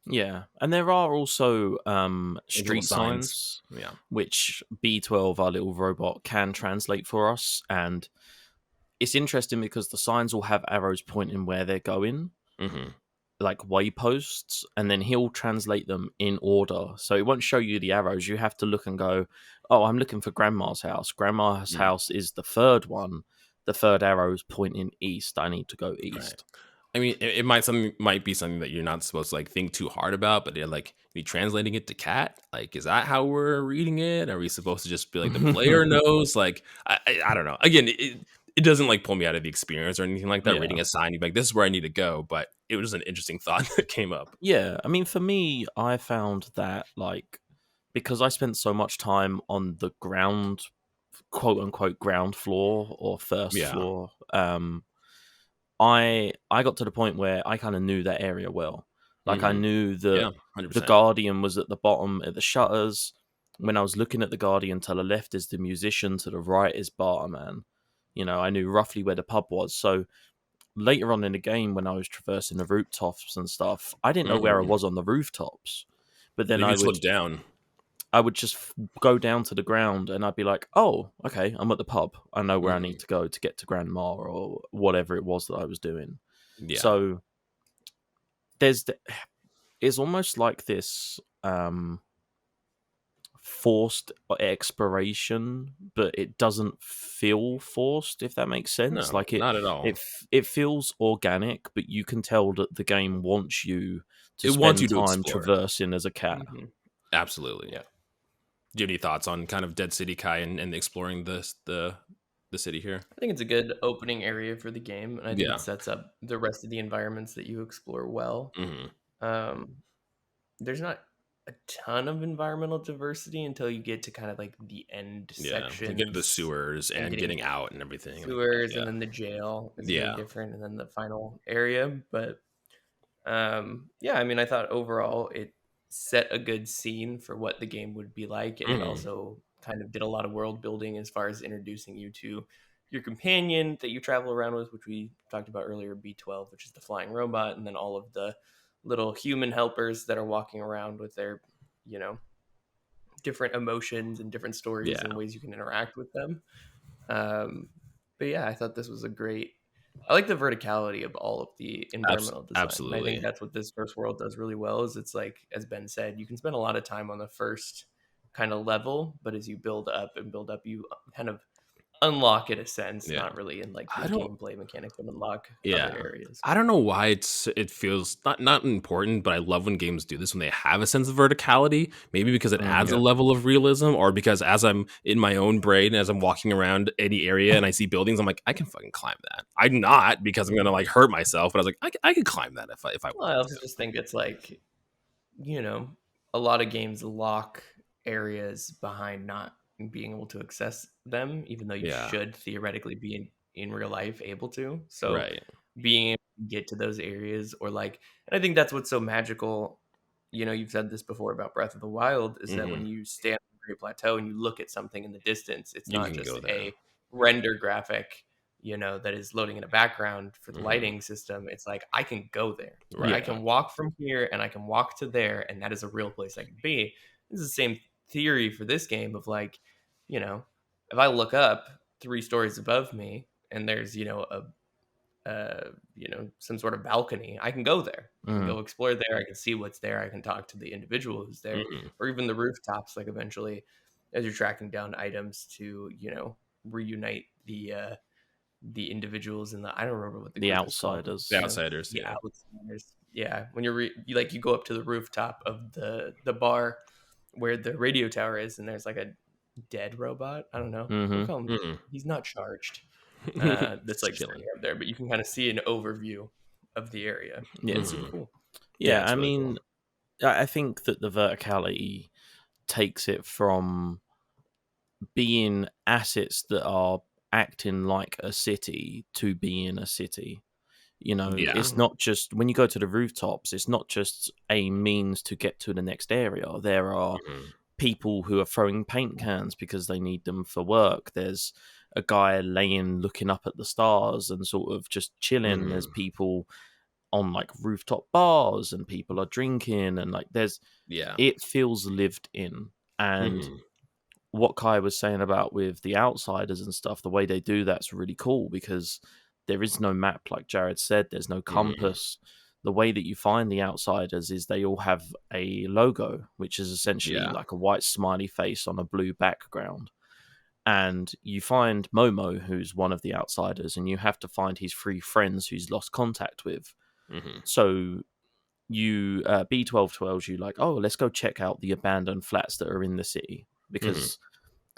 Yeah, and there are also Little street signs, Yeah. which B12, our little robot, can translate for us. And it's interesting because the signs will have arrows pointing where they're going, Mm-hmm. like wayposts, and then he'll translate them in order. So it won't show you the arrows. You have to look and go, oh, I'm looking for Grandma's house. Grandma's house is the third one. The third arrow's pointing east. I need to go east. Right. I mean, it might be something that you're not supposed to like think too hard about, but like, be translating it to cat. Like, is that how we're reading it? Are we supposed to just be like the player knows? Like, I don't know. Again, it doesn't like pull me out of the experience or anything like that. Yeah. Reading a sign, you'd be like, this is where I need to go. But it was an interesting thought that came up. Yeah, I mean, for me, I found that, like, because I spent so much time on the ground, quote unquote, ground floor or first Yeah. floor, I got to the point where I kind of knew that area well. Like, I knew that Yeah, 100%. the Guardian was at the bottom at the shutters. When I was looking at the Guardian, to the left is the musician, to the right is Barterman. I knew roughly where the pub was. So later on in the game, when I was traversing the rooftops and stuff, I didn't know where I was on the rooftops. But then I would look down. I would just go down to the ground and I'd be like, oh, okay, I'm at the pub. I know where I need to go to get to Grandma or whatever it was that I was doing. Yeah. So it's almost like this forced exploration, but it doesn't feel forced, if that makes sense. No, Like, not at all. It feels organic, but you can tell that the game wants you to It spend wants you to time explore it. traversing as a cat. Mhm. Absolutely. Yeah. Do you have any thoughts on kind of Dead City, Kai, and exploring the the city here. I think it's a good opening area for the game, and I think Yeah. it sets up the rest of the environments that you explore well. Hmm. Um, there's not a ton of environmental diversity until you get to kind of like the end Yeah, to get to the sections sewers and and getting out and everything. sewers, and Yeah, then the jail is very yeah. different, and then the final area. But yeah, I mean, I thought overall it set a good scene for what the game would be like, and it Hmm. also kind of did a lot of world building as far as introducing you to your companion that you travel around with, which we talked about earlier, B12, which is the flying robot, and then all of the little human helpers that are walking around with their, you know, different emotions and different stories Yeah, and ways you can interact with them. Um, but yeah, I thought this was a great. I like the verticality of all of the environmental design, and I think absolutely. that's what this first world does really well. Is it's like, as Ben said, you can spend a lot of time on the first kind of level, but as you build up and build up, you kind of unlock in a sense, Yeah. not really in like the I don't. gameplay mechanic, but unlock other Yeah. areas. I don't know why it feels not important, but I love when games do this when they have a sense of verticality. Maybe because it adds a Mhm. Yeah. level of realism, or because as I'm in my own brain, as I'm walking around any area and I see buildings, I'm like, I can fucking climb that. I'm not because I'm gonna like hurt myself, but I was like, I could climb that if I Well, I wanted also to. just think it's like, you know, a lot of games lock areas behind not being able to access them, even though you Yeah. should theoretically be in real life able to. So Right. being able to get to those areas, or like, and I think that's what's so magical. You know, you've said this before about Breath of the Wild, is that Hmm. when you stand on the Great Plateau and you look at something in the distance, it's You not can go just there. a render graphic, you know, that is loading in a background for the Hmm. lighting system. It's like, I can go there. Like, I Right. Yeah. can walk from here and I can walk to there, and that is a real place I can be. This is the same theory for this game of like, you know, if I look up 3 stories above me and there's, you know, you know, some sort of balcony, I can go there. I can Mm. go explore there. I can see what's there. I can talk to the individual who's there, Hmm. or even the rooftops. Like eventually, as you're tracking down items to, you know, reunite the individuals in the, I don't remember what the The group is called. The outsiders. You know, outsiders. the Yeah. outsiders. Yeah, when you like you go up to the rooftop of the bar where the radio tower is, and there's like a dead robot. I don't know. We'll Hmm. call him. Hmm. He's not charged. That's Just like chilling. standing up there, but you can kind of see an overview of the area. Yeah. It's super Hmm. cool. Yeah, Yeah. it's I really mean, cool. I think that the verticality takes it from being assets that are acting like a city to being a city. You know, Yeah. it's Mhm. not just when you go to the rooftops, it's not just a means to get to the next area. There are Hmm. people who are throwing paint cans because they need them for work. There's a guy laying looking up at the stars and sort of just chilling. There's Hmm. people on like rooftop bars and people are drinking and like there's Yeah. it feels lived in. And Hmm. what Kai was saying about with the outsiders and stuff, the way they do that's really cool because there is no map, like Jared said, there's no Hmm. compass. The way that you find the outsiders is they all have a logo, which is essentially Yeah. like a white smiley face on a blue background. And you find Momo, who's one of the outsiders, and you have to find his 3 friends who's lost contact with. Hmm. So you B12 tells you like, oh, let's go check out the abandoned flats that are in the city Hmm. because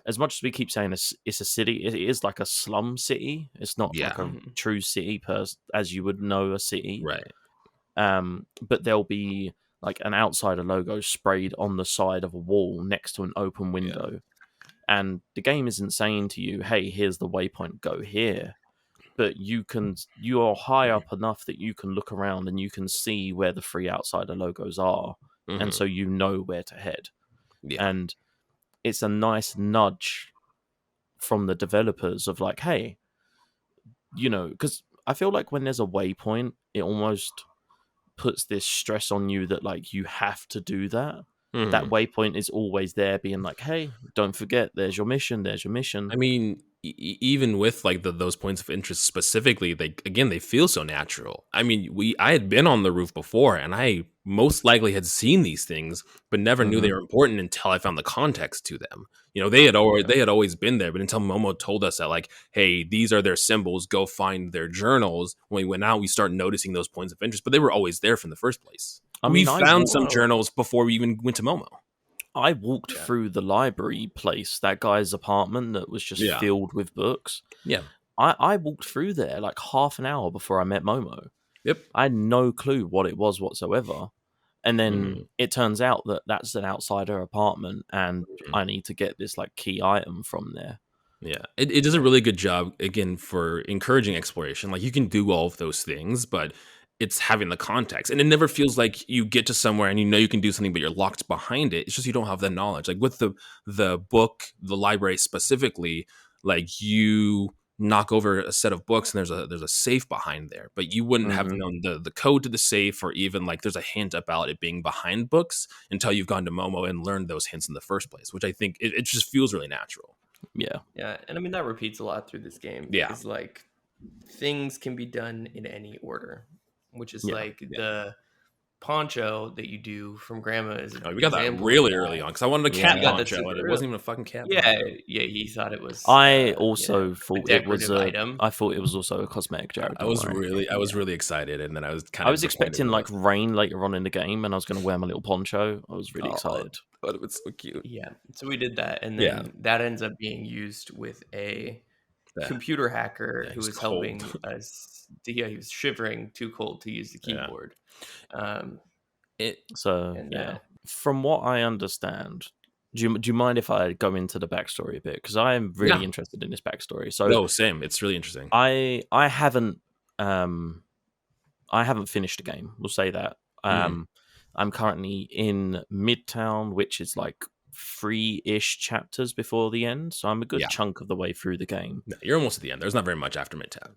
as much as we keep saying it's a city, it is like a slum city. It's not like Yeah. a Mhm. true city as you would know a city. Right. But there'll be like an outsider logo sprayed on the side of a wall next to an open Yeah. window. And the game isn't saying to you, hey, here's the waypoint, go here. But you are high up enough that you can look around and you can see where the 3 outsider logos are. And Hmm. so you know where to head. Yeah. And it's a nice nudge from the developers of like, hey, you know, because I feel like when there's a waypoint, it almost puts this stress on you that like you have to do that. That Hmm. waypoint is always there, being like, hey, don't forget, there's your mission, there's your mission. I mean, even with like those points of interest specifically, they feel so natural. I mean, I had been on the roof before, and I most likely had seen these things, but never knew they Hmm. were important until I found the context to them. You know, Yeah. they had always been there, but until Momo told us that, like, hey, these are their symbols. Go find their journals. When we went out, we start noticing those points of interest, but they were always there from the first place. I We mean, found some Whoa. journals before we even went to Momo. I walked through the library place, that guy's apartment that was just filled with books. Yeah. I walked through there like half an hour before I met Momo. Yep. I had no clue what it was whatsoever. And then it turns out that that's an outsider apartment, and I need to get this like key item from there. Yeah, it does a really good job, again, for encouraging exploration. Like, you can do all of those things, but it's having the context. And it never feels like you get to somewhere and you know you can do something, but you're locked behind it. It's just you don't have the knowledge. Like, with the book, the library specifically, like, you knock over a set of books and there's a safe behind there, but you wouldn't have known the code to the safe, or even like there's a hint about it being behind books until you've gone to Momo and learned those hints in the first place, which I think it just feels really natural. Yeah. And I mean, that repeats a lot through this game. Yeah. It's like things can be done in any order, which is like the poncho that you do from Grandma is we got that really early on because I wanted a cat poncho and it wasn't even a fucking cat poncho. He thought it was. I also thought it was a item. I thought it was also a cosmetic, Jared. I was really excited, and then I was expecting like rain later on in the game, and I was going to wear my little poncho. I was really excited. But it was so cute. Yeah, so we did that, and then that ends up being used with a computer hacker who was helping us. He was shivering, too cold to use the keyboard. From what I understand, do you mind if I go into the backstory a bit, because I am really interested in this backstory? So no, same. It's really interesting. I haven't finished the game. We'll say that. I'm currently in Midtown, which is like 3-ish chapters before the end, so I'm a good chunk of the way through the game. No, you're almost at the end. There's not very much after Midtown.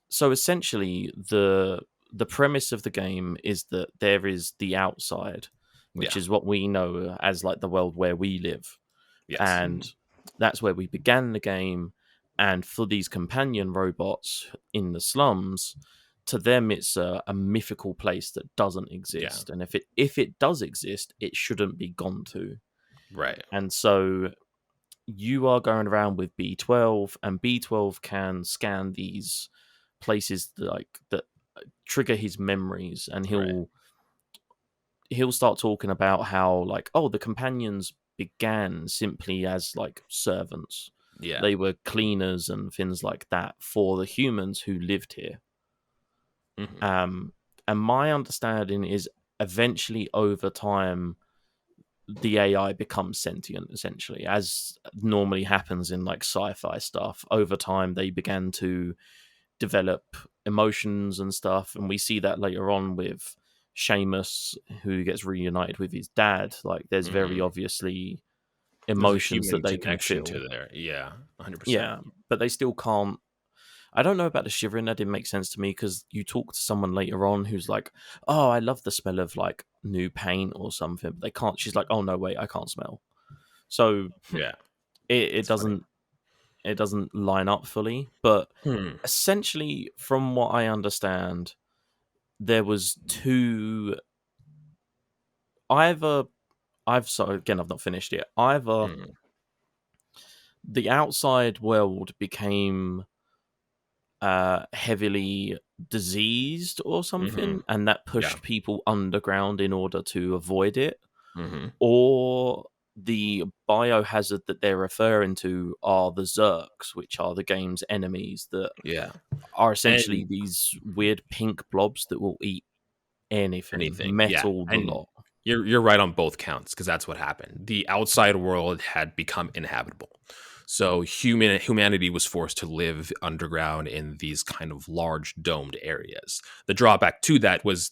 So essentially, the premise of the game is that there is the outside, which is what we know as like the world where we live. Yes. And that's where we began the game. And for these companion robots in the slums, to them it's a mythical place that doesn't exist. And if it does exist, it shouldn't be gone to. Right. And so you are going around with B12, and B12 can scan these places that trigger his memories, and he'll start talking about how like, oh, the companions began simply as like servants. Yeah, they were cleaners and things like that for the humans who lived here. And my understanding is eventually over time the AI becomes sentient, essentially, as normally happens in like sci-fi stuff. Over time they began to develop emotions and stuff, and we see that later on with Seamus, who gets reunited with his dad. Like, there's very obviously emotions that they can feel to there. 100%. Yeah, but they still can't. I don't know about the shivering. That didn't make sense to me, because you talk to someone later on who's like, oh, I love the smell of like new paint or something, but they can't. She's like, oh no, wait, I can't smell. So it doesn't line up fully, but essentially, from what I understand, there was two. I've not finished it. Either the outside world became heavily diseased or something, and that pushed people underground in order to avoid it, or the biohazard that they're referring to are the Zerks, which are the game's enemies that are essentially these weird pink blobs that will eat anything. Metal, the lot. You're right on both counts, because that's what happened. The outside world had become inhabitable. So humanity was forced to live underground in these kind of large domed areas. The drawback to that was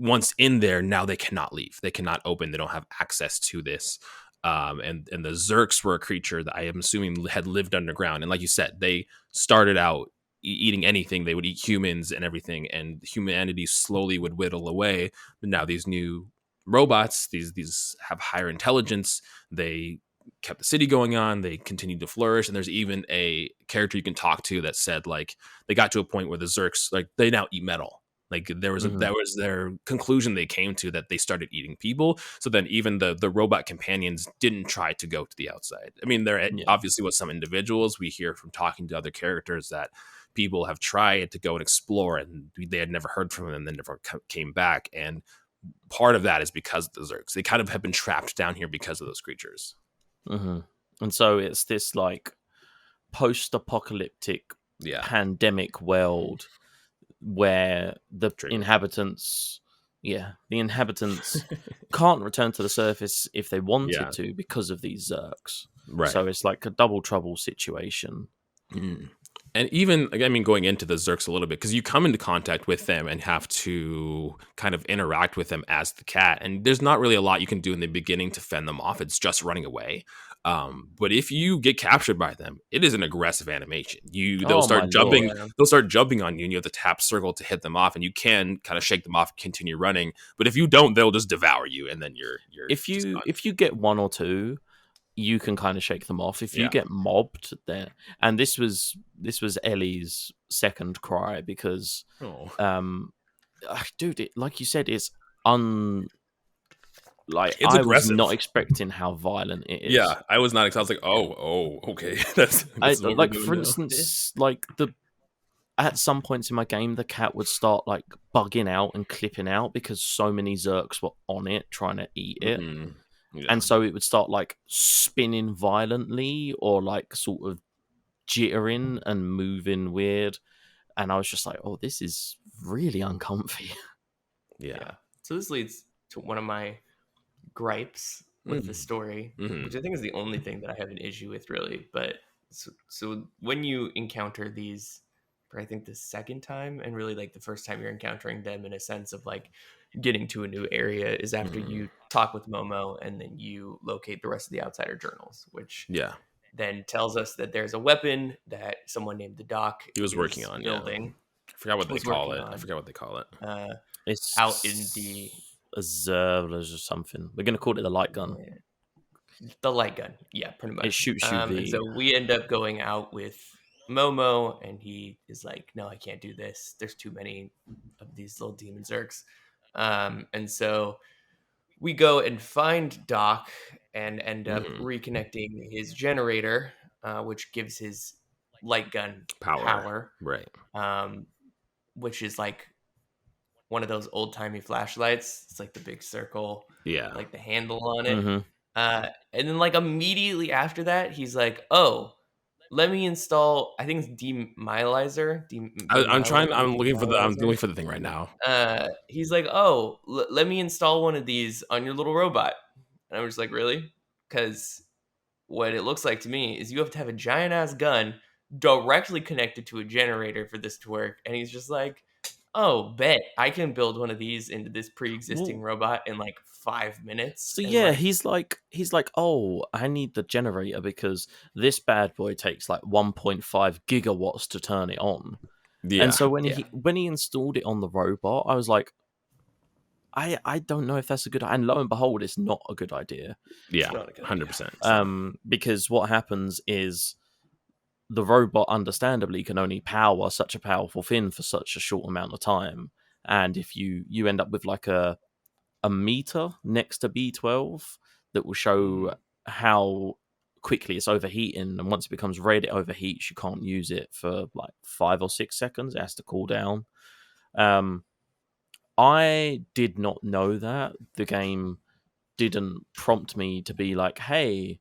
once in there, now they cannot leave. They cannot open. They don't have access to this. And the Zerks were a creature that I am assuming had lived underground. And like you said, they started out eating anything. They would eat humans and everything, and humanity slowly would whittle away. But now these new robots, these have higher intelligence. They kept the city going on. They continued to flourish. And there's even a character you can talk to that said, like, they got to a point where the Zerks, like, they now eat metal. Like, that was their conclusion they came to, that they started eating people. So then even the robot companions didn't try to go to the outside. I mean, there obviously was some individuals. We hear from talking to other characters that people have tried to go and explore, and they had never heard from them and then never came back. And part of that is because of the Zergs. They kind of have been trapped down here because of those creatures. Mm-hmm. And so it's this like post-apocalyptic pandemic world where the inhabitants can't return to the surface if they wanted to because of these Zergs. Right. So it's like a double trouble situation. Mm. And even, I mean, going into the Zergs a little bit, because you come into contact with them and have to kind of interact with them as the cat. And there's not really a lot you can do in the beginning to fend them off. It's just running away. But if you get captured by them, it is an aggressive animation. They'll start jumping. They'll start jumping on you, and you have to tap circle to hit them off. And you can kind of shake them off, and continue running. But if you don't, they'll just devour you, and then you're. If you get one or two, you can kind of shake them off. If you get mobbed there, and this was Ellie's second cry because, dude, like you said, it's it's I aggressive. Was not expecting how violent it is. Yeah, I was not excited. I was like, okay, that's like for instance, like at some points in my game, the cat would start like bugging out and clipping out because so many Zerks were on it trying to eat it. Mm-hmm. Yeah. And so it would start like spinning violently or like sort of jittering and moving weird. And I was just like, oh, this is really uncomfy. Yeah. So this leads to one of my gripes with the story, which I think is the only thing that I have an issue with, really. But so when you encounter these, for I think the second time, and really like the first time you're encountering them in a sense of like getting to a new area is after you talk with Momo and then you locate the rest of the outsider journals, which then tells us that there's a weapon that someone named the Doc was working on building. I forgot what they call it. It's out in the Observers or something. We're gonna call it the light gun. The light gun, yeah, pretty much. It shoots you. And so we end up going out with Momo, and he is like, "No, I can't do this. There's too many of these little demon Zergs." And so we go and find Doc and end up reconnecting his generator, which gives his light gun power. Right. Which is like one of those old-timey flashlights. It's like the big circle, like the handle on it. And then like immediately after that, he's like, "Oh, let me install." I think it's demyelizer. I'm looking for the thing right now. He's like, "Oh, let me install one of these on your little robot." And I was like, "Really?" Because what it looks like to me is you have to have a giant ass gun directly connected to a generator for this to work. And he's just like, "Oh, bet I can build one of these into this pre-existing robot in like 5 minutes." So yeah, he's like, "Oh, I need the generator because this bad boy takes like 1.5 gigawatts to turn it on." Yeah. And so when he installed it on the robot, I was like, I don't know if that's a good idea. And lo and behold, it's not a good idea. Yeah, 100%. Because what happens is the robot understandably can only power such a powerful thing for such a short amount of time. And if you end up with like a meter next to B12 that will show how quickly it's overheating, and once it becomes red, it overheats. You can't use it for like 5 or 6 seconds. It has to cool down. I did not know that. The game didn't prompt me to be like, "Hey,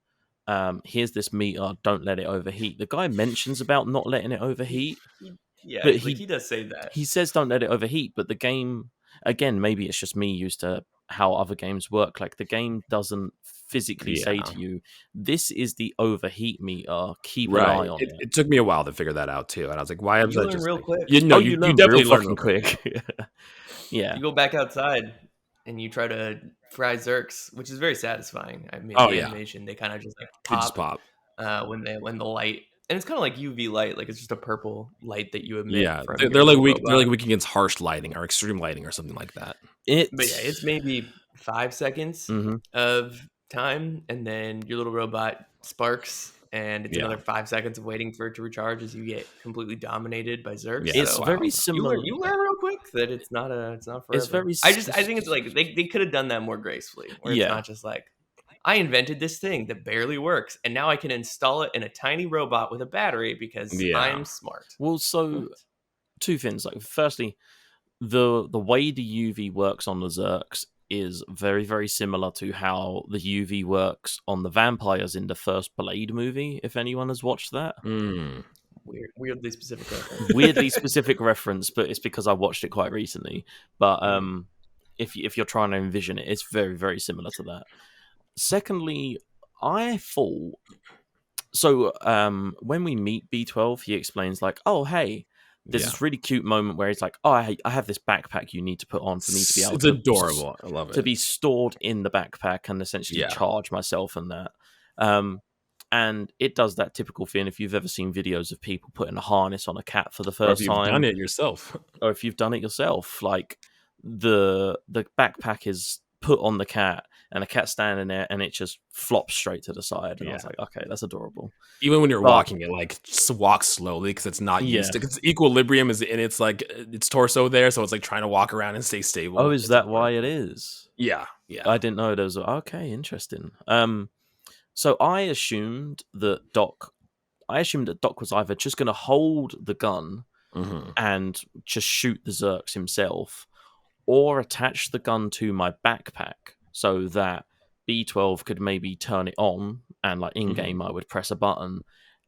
here's this meter, don't let it overheat." The guy mentions about not letting it overheat. Yeah, but he does say that. He says don't let it overheat, but the game, again, maybe it's just me used to how other games work. Like the game doesn't physically say to you, "This is the overheat meter, keep an eye on it." It took me a while to figure that out too. And I was like, why am I just real quick? You definitely learn real quick. Yeah. You go back outside and you try to fry Zerks, which is very satisfying. I mean, the animation, they kind of just like pop. When the light, and it's kind of like UV light, like it's just a purple light that you emit. Yeah, they're like weak against harsh lighting or extreme lighting or something like that. But yeah, it's maybe 5 seconds of time, and then your little robot sparks, and it's another 5 seconds of waiting for it to recharge as you get completely dominated by Zerks. Yeah, it's very similar. You learn real quick that it's not forever. It's very. I think it's like they could have done that more gracefully, where it's not just like, I invented this thing that barely works, and now I can install it in a tiny robot with a battery because I'm smart. Well, so 2 things. Like, firstly, the way the UV works on the Zerks is very, very similar to how the UV works on the vampires in the first Blade movie, if anyone has watched that. Weirdly specific reference. Weirdly specific reference, but it's because I watched it quite recently. But if you're trying to envision it, it's very, very similar to that. Secondly, I thought... So when we meet B12, he explains like, oh, hey, there's this really cute moment where he's like, oh, I have this backpack you need to put on for me to be able It's to... adorable. I love it. To be stored in the backpack and essentially charge myself and that. And it does that typical thing. If you've ever seen videos of people putting a harness on a cat for the first time. Or if you've done it yourself. Or if you've done it yourself, like the backpack is put on the cat and the cat's standing there and it just flops straight to the side. And I was like, okay, that's adorable. Even when you're walking, it like just walks slowly because it's not used to. Because equilibrium is in its like its torso there, so it's like trying to walk around and stay stable. Oh, is that why it is? Yeah. I didn't know there was... Okay, interesting. So I assumed that Doc was either just going to hold the gun and just shoot the Zerks himself, or attach the gun to my backpack so that B12 could maybe turn it on, and like in game I would press a button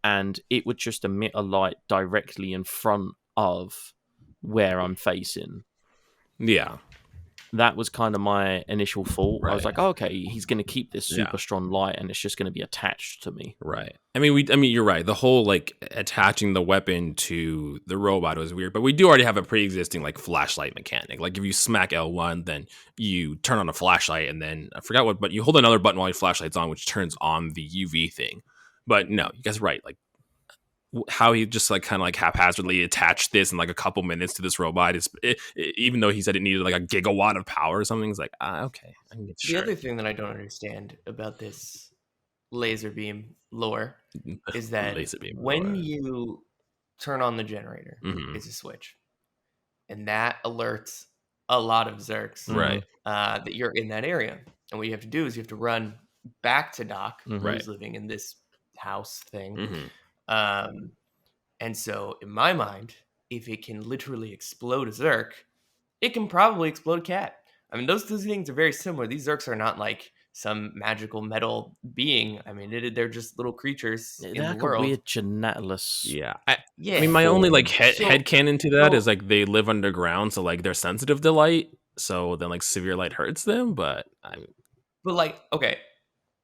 and it would just emit a light directly in front of where I'm facing. Yeah. That was kind of my initial thought. Right. I was like, oh, okay, he's going to keep this super strong light and it's just going to be attached to me. Right. I mean, you're right. The whole like attaching the weapon to the robot was weird, but we do already have a pre-existing like flashlight mechanic. Like if you smack L1, then you turn on a flashlight, and then I forgot what, but you hold another button while your flashlight's on, which turns on the UV thing. But no, you guys are right. Like how he just like kind of like haphazardly attached this in like a couple minutes to this robot is, even though he said it needed like a gigawatt of power or something, it's like, okay, I can get the other thing that I don't understand about this laser beam lore is that when you turn on the generator, it's a switch, and that alerts a lot of Zerks, right? That you're in that area, and what you have to do is you have to run back to Doc, who's living in this house thing. And so in my mind, if it can literally explode a Zerk, it can probably explode a cat. I mean, those two things are very similar. These Zerks are not like some magical metal being. I mean, they're just little creatures in the world. A weird genetless. Yeah. I mean, my only like headcanon to that is like they live underground, so like they're sensitive to light. So then like severe light hurts them. But like, okay,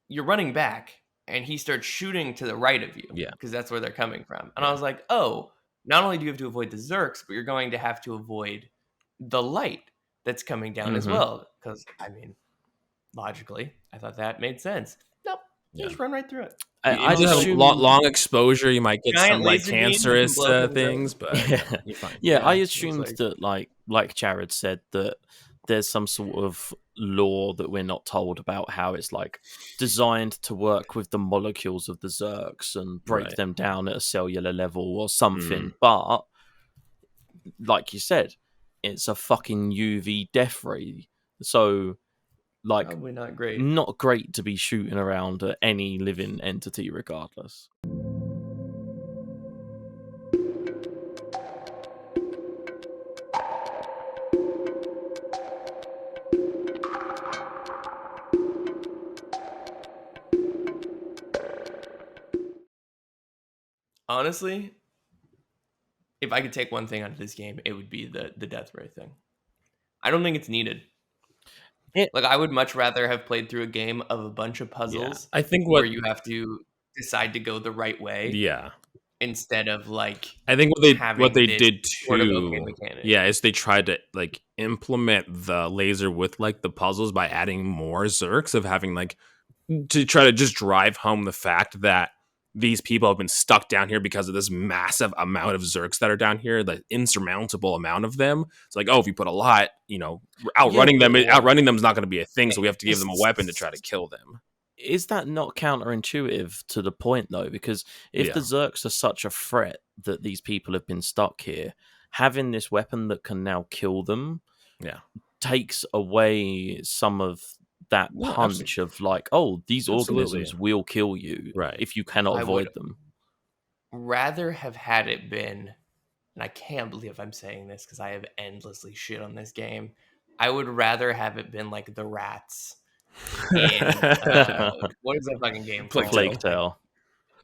you're running back and he starts shooting to the right of you. Yeah. Because that's where they're coming from. And I was like, oh, not only do you have to avoid the Zerks, but you're going to have to avoid the light that's coming down as well. Because, I mean, logically, I thought that made sense. Nope. You just run right through it. I just have long exposure. You might get some like cancerous things, but you're fine. I assumed that, like Jared said, that there's some sort of lore that we're not told about how it's like designed to work with the molecules of the Zerks and break them down at a cellular level or something. But like you said, it's a fucking UV death ray. So like probably not great. Not great to be shooting around at any living entity regardless. Honestly, if I could take one thing out of this game, it would be the death ray thing. I don't think it's needed. Like, I would much rather have played through a game of a bunch of puzzles. I think where you have to decide to go the right way. Yeah. Instead of like, I think what they did too. Is they tried to like implement the laser with like the puzzles by adding more Zerks, of having like to try to just drive home the fact that these people have been stuck down here because of this massive amount of Zerks that are down here, the insurmountable amount of them. It's like, oh, if you put a lot, outrunning them is not going to be a thing. So we have to give them a weapon to try to kill them. Is that not counterintuitive to the point, though? Because if the Zerks are such a threat that these people have been stuck here, having this weapon that can now kill them takes away some of that punch of like, oh, these organisms will kill you if you cannot avoid them. Rather have had it been, and I can't believe I'm saying this because I have endlessly shit on this game, I would rather have it been like the rats in what is that fucking game Plague called? Plague Tale.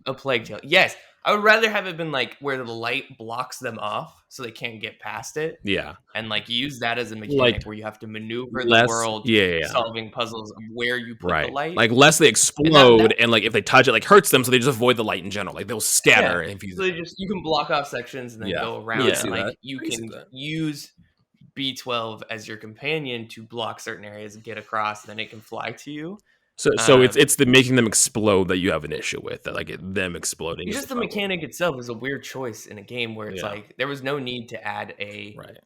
A Plague Tale. Yes, I would rather have it been like where the light blocks them off so they can't get past it, Yeah, and like use that as a mechanic like where you have to maneuver the less. world, Yeah. solving puzzles of where you put the Right. light. Like less they explode, and like if they touch it, like hurts them, so they just avoid the light in general. Like they'll scatter. Yeah, And if you, so you can block off sections and then go around. Yeah. And, like that. you I can can see that. use B12 as your companion to block certain areas and get across, and then it can fly to you. So it's the making them explode that you have an issue with. That like them exploding. It's is just the problem. mechanic itself is a weird choice in a game where it's Yeah. like there was no need to add a Right.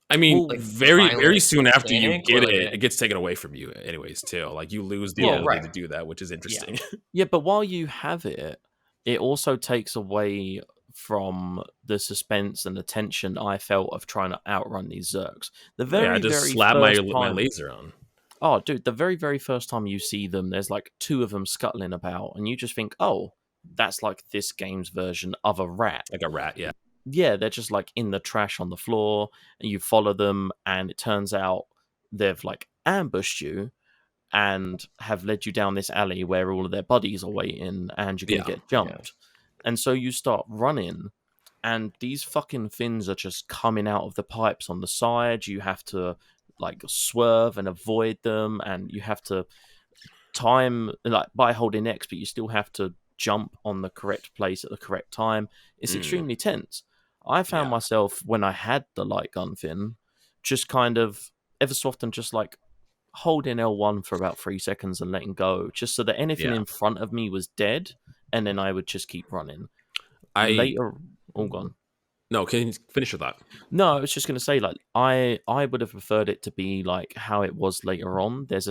I mean, like, very violent soon after you mechanic get or, like, it, it gets taken away from you, anyways. Too like you lose the Yeah. ability Right. to do that, which is interesting. Yeah, but while you have it, it also takes away from the suspense and the tension I felt of trying to outrun these Zergs. The very, I just very slap my first time, laser on. oh, dude, the very, very first time you see them, there's like 2 of them scuttling about, and you just think, oh, that's like this game's version of a rat. Like a rat, yeah. Yeah, they're just like in the trash on the floor, and you follow them, and it turns out they've like ambushed you and have led you down this alley where all of their buddies are waiting, and you're gonna get jumped. And so you start running, and these fucking fins are just coming out of the pipes on the side. You have to like swerve and avoid them, and you have to time like by holding X, but you still have to jump on the correct place at the correct time. It's extremely tense. I found myself when I had the light gun fin, just kind of ever so often just like holding L1 for about 3 seconds and letting go, just so that anything in front of me was dead, and then I would just keep running. Later, all gone. No, can you finish with that? No, I was just going to say, like, I would have preferred it to be like how it was later on. There's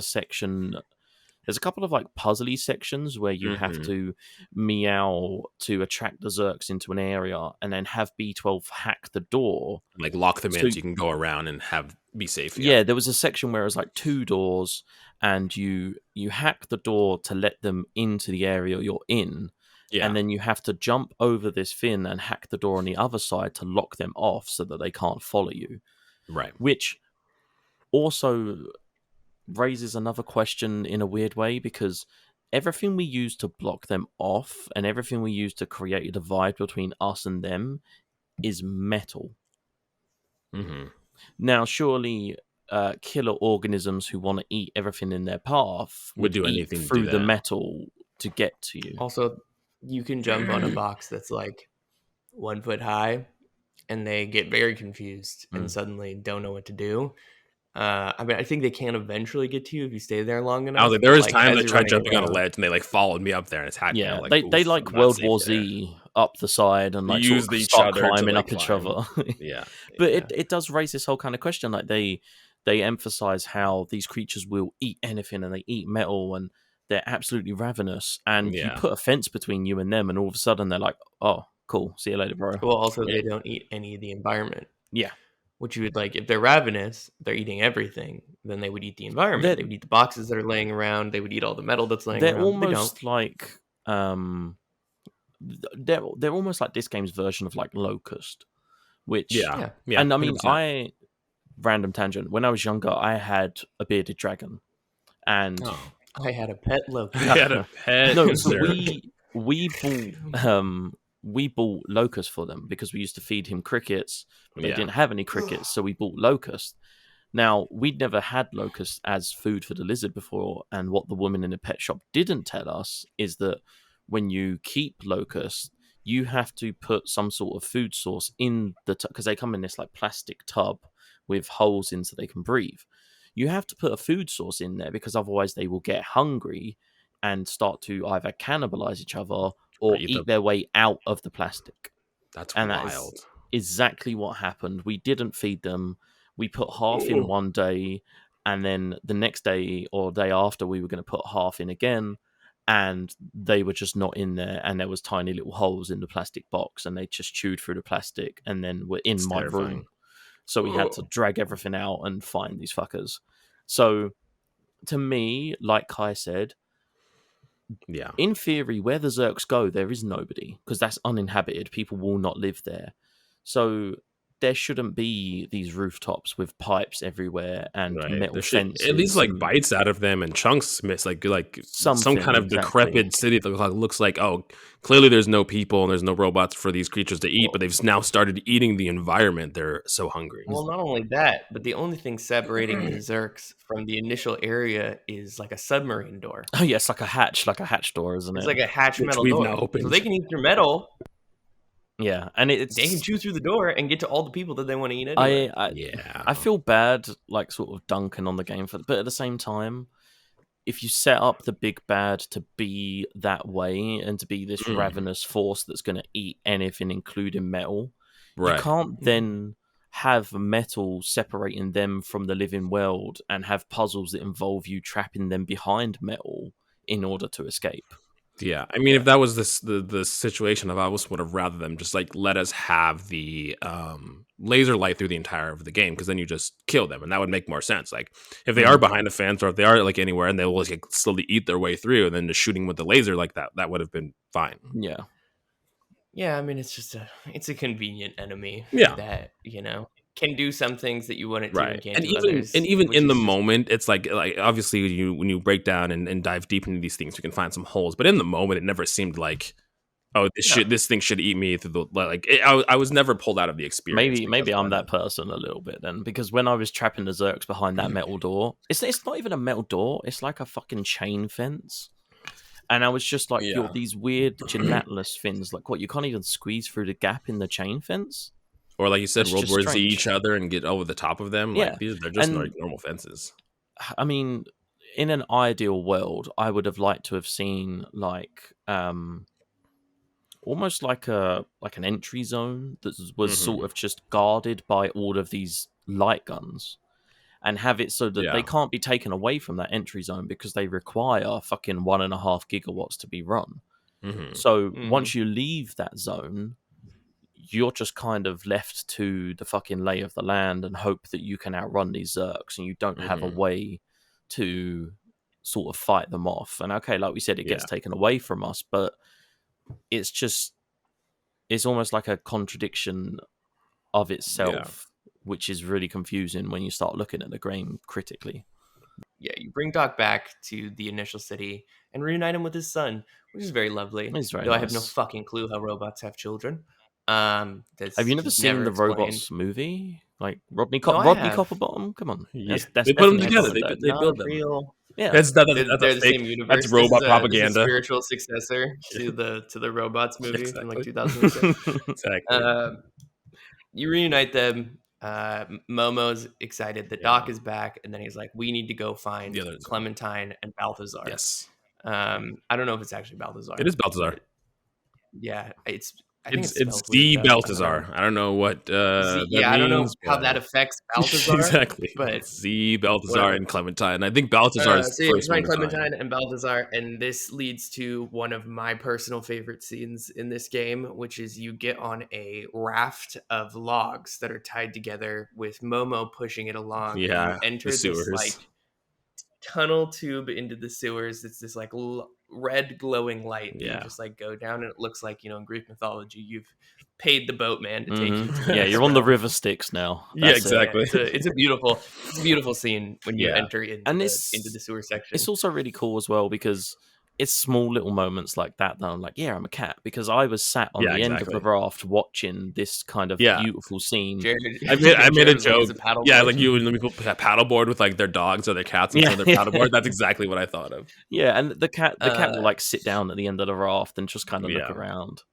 a couple of like puzzly sections where you have to meow to attract the Zerks into an area, and then have B12 hack the door, like lock them in so you can go around and be safe. Yeah, there was a section where it was like 2 doors, and you hack the door to let them into the area you're in. Yeah. And then you have to jump over this fin and hack the door on the other side to lock them off so that they can't follow you. Right. Which also raises another question in a weird way, because everything we use to block them off and everything we use to create a divide between us and them is metal. Mm-hmm. Now, surely killer organisms who want to eat everything in their path would do eat anything through to the that. metal to get to you. Also, you can jump on a box that's like 1 foot high, and they get very confused and suddenly don't know what to do. I mean, I think they can eventually get to you if you stay there long enough. I was like, there was but, times as I you're tried running jumping on a around- ledge and they like followed me up there and attacked me. Yeah, I'm like, they "Oof, like I'm not World safe War there." Z up the side and like Use sort of each start other to, climbing like, up each climb. other. Yeah. But it does raise this whole kind of question. Like they emphasize how these creatures will eat anything, and they eat metal, and they're absolutely ravenous. And you put a fence between you and them, and all of a sudden they're like, "Oh, cool, see you later, bro." Well, also they don't eat any of the environment. Yeah. Which you would like, if they're ravenous, they're eating everything, then they would eat the environment. They would eat the boxes that are laying around. They would eat all the metal that's laying They're around. almost like they're almost like this game's version of like Locust, which Yeah. And I mean, 100%. random tangent. When I was younger, I had a bearded dragon, and I had a pet locust. I had a pet. no, so we bought locust for them because we used to feed him crickets. But they didn't have any crickets, so we bought locust. Now, we'd never had locust as food for the lizard before, and what the woman in the pet shop didn't tell us is that when you keep locust, you have to put some sort of food source in the tub, because they come in this like plastic tub with holes in so they can breathe. You have to put a food source in there, because otherwise they will get hungry and start to either cannibalize each other or eat their way out of the plastic. That's and wild. That is exactly what happened. We didn't feed them. We put half in one day, and then the next day or day after we were going to put half in again, and they were just not in there, and there was tiny little holes in the plastic box, and they just chewed through the plastic and then were in my room. So we had to drag everything out and find these fuckers. So to me, like Kai said, in theory, where the Zerks go, there is nobody, because that's uninhabited. People will not live there. So there shouldn't be these rooftops with pipes everywhere and Right. metal There should fences. at least like and bites out of them and chunks miss, like some something, kind of exactly. decrepit city that looks like, oh, clearly there's no people and there's no robots for these creatures to eat, but they've now started eating the environment. They're so hungry. Well, not only that, but the only thing separating the Zerks from the initial area is like a submarine door. Oh yeah, it's like a hatch door, isn't It's it? like a hatch Which metal we've door. now opened. So they can eat through metal. Yeah, and it's They can chew through the door and get to all the people that they want to eat anyway. I feel bad, like sort of dunking on the game but at the same time, if you set up the big bad to be that way and to be this ravenous force that's going to eat anything, including metal, Right. you can't then have metal separating them from the living world and have puzzles that involve you trapping them behind metal in order to escape. Yeah, I mean, if that was the situation, I almost would have rather them just like let us have the laser light through the entire of the game, because then you just kill them, and that would make more sense. Like if they are behind a fence or if they are like anywhere, and they will like, slowly eat their way through, and then just shooting with the laser like that would have been fine. Yeah. Yeah, I mean, it's a convenient enemy. Yeah. That can do some things that you wouldn't do and can't And do even others. and even in the moment, it's like obviously when you break down and dive deep into these things, you can find some holes. But in the moment, it never seemed like, oh, this thing should eat me through the like. I was never pulled out of the experience. Maybe I'm that person a little bit then, because when I was trapping the Zerks behind that metal door, it's not even a metal door. It's like a fucking chain fence. And I was just like, you're these weird gelatinous things. Like, what, you can't even squeeze through the gap in the chain fence? Or like you said, That's World just War Z strange. each other and get over the top of them. Yeah. Like they're just And- like normal fences. I mean, in an ideal world, I would have liked to have seen like almost like an entry zone that was sort of just guarded by all of these light guns, and have it so that they can't be taken away from that entry zone because they require fucking 1.5 gigawatts to be run. So once you leave that zone, you're just kind of left to the fucking lay of the land and hope that you can outrun these Zerks, and you don't have a way to sort of fight them off. And okay, like we said, it gets taken away from us, but it's almost like a contradiction of itself, which is really confusing when you start looking at the game critically. Yeah, you bring Doc back to the initial city and reunite him with his son, which is very lovely. It's very Though nice. I have no fucking clue how robots have children. Have you never seen the explained. Robots movie? Like Rodney No, I Rodney have. Copperbottom? Come on. Yeah. That's They put them definitely together. not They that. build them. Real. Yeah. That's They're a the fake. same universe. That's robot This is propaganda. a spiritual successor to the Robots movie from like Exactly. 2006. Exactly. You reunite them. Momo's excited that Doc is back, and then he's like, "We need to go find The others. Clementine and Balthazar." Yes. I don't know if it's actually Balthazar. It is Balthazar. Yeah, I think It's spelled the weird, though. Balthazar. I don't know what that I don't know means, how but- that affects Balthazar. Exactly. but It's the Balthazar whatever. and Clementine. I think Balthazar is so the you first one find to find. Clementine and Balthazar, and this leads to one of my personal favorite scenes in this game, which is you get on a raft of logs that are tied together with Momo pushing it along. Yeah, and you enter the this sewers. like tunnel tube into the sewers. It's this like red glowing light. That Yeah. you just like go down, and it looks like, in Greek mythology, you've paid the boatman to take you. To Yeah, this you're on the realm. river Styx now. Yeah, That's it. exactly. It's a beautiful scene when you Yeah. enter into And the it's- sewer section. It's also really cool as well because it's small little moments like that I'm like, yeah, I'm a cat, because I was sat on Yeah, the end of exactly. the raft watching this kind of Yeah. beautiful scene. Jared, I made a Jared was like, joke. "Is it paddle Yeah, board?" like you and people put a paddleboard with like their dogs or their cats Yeah. and their paddleboard. That's exactly what I thought of. Yeah, and the cat will like sit down at the end of the raft and just kind of Yeah. look around.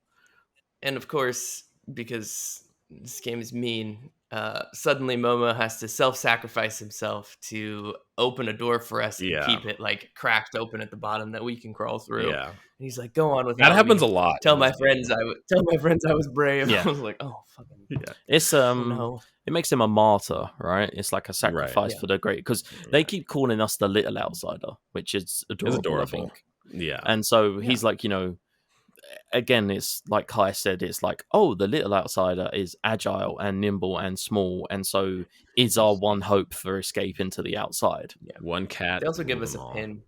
And of course, because this game is mean, suddenly Momo has to self-sacrifice himself to open a door for us Yeah. and keep it like cracked open at the bottom that we can crawl through. Yeah, And he's like, "Go on without that happens me. a lot. Tell my friends I was brave." Yeah. I was like, "Oh fucking It's no." it makes him a martyr, right? It's like a sacrifice yeah. for the great, because they keep calling us the little outsider, which is adorable, adorable. I think. Yeah, And so he's like, again, it's like Kai said, it's like, oh, the little outsider is agile and nimble and small, and so is our one hope for escape into the outside. one cat. They also give rule us a them all. pin.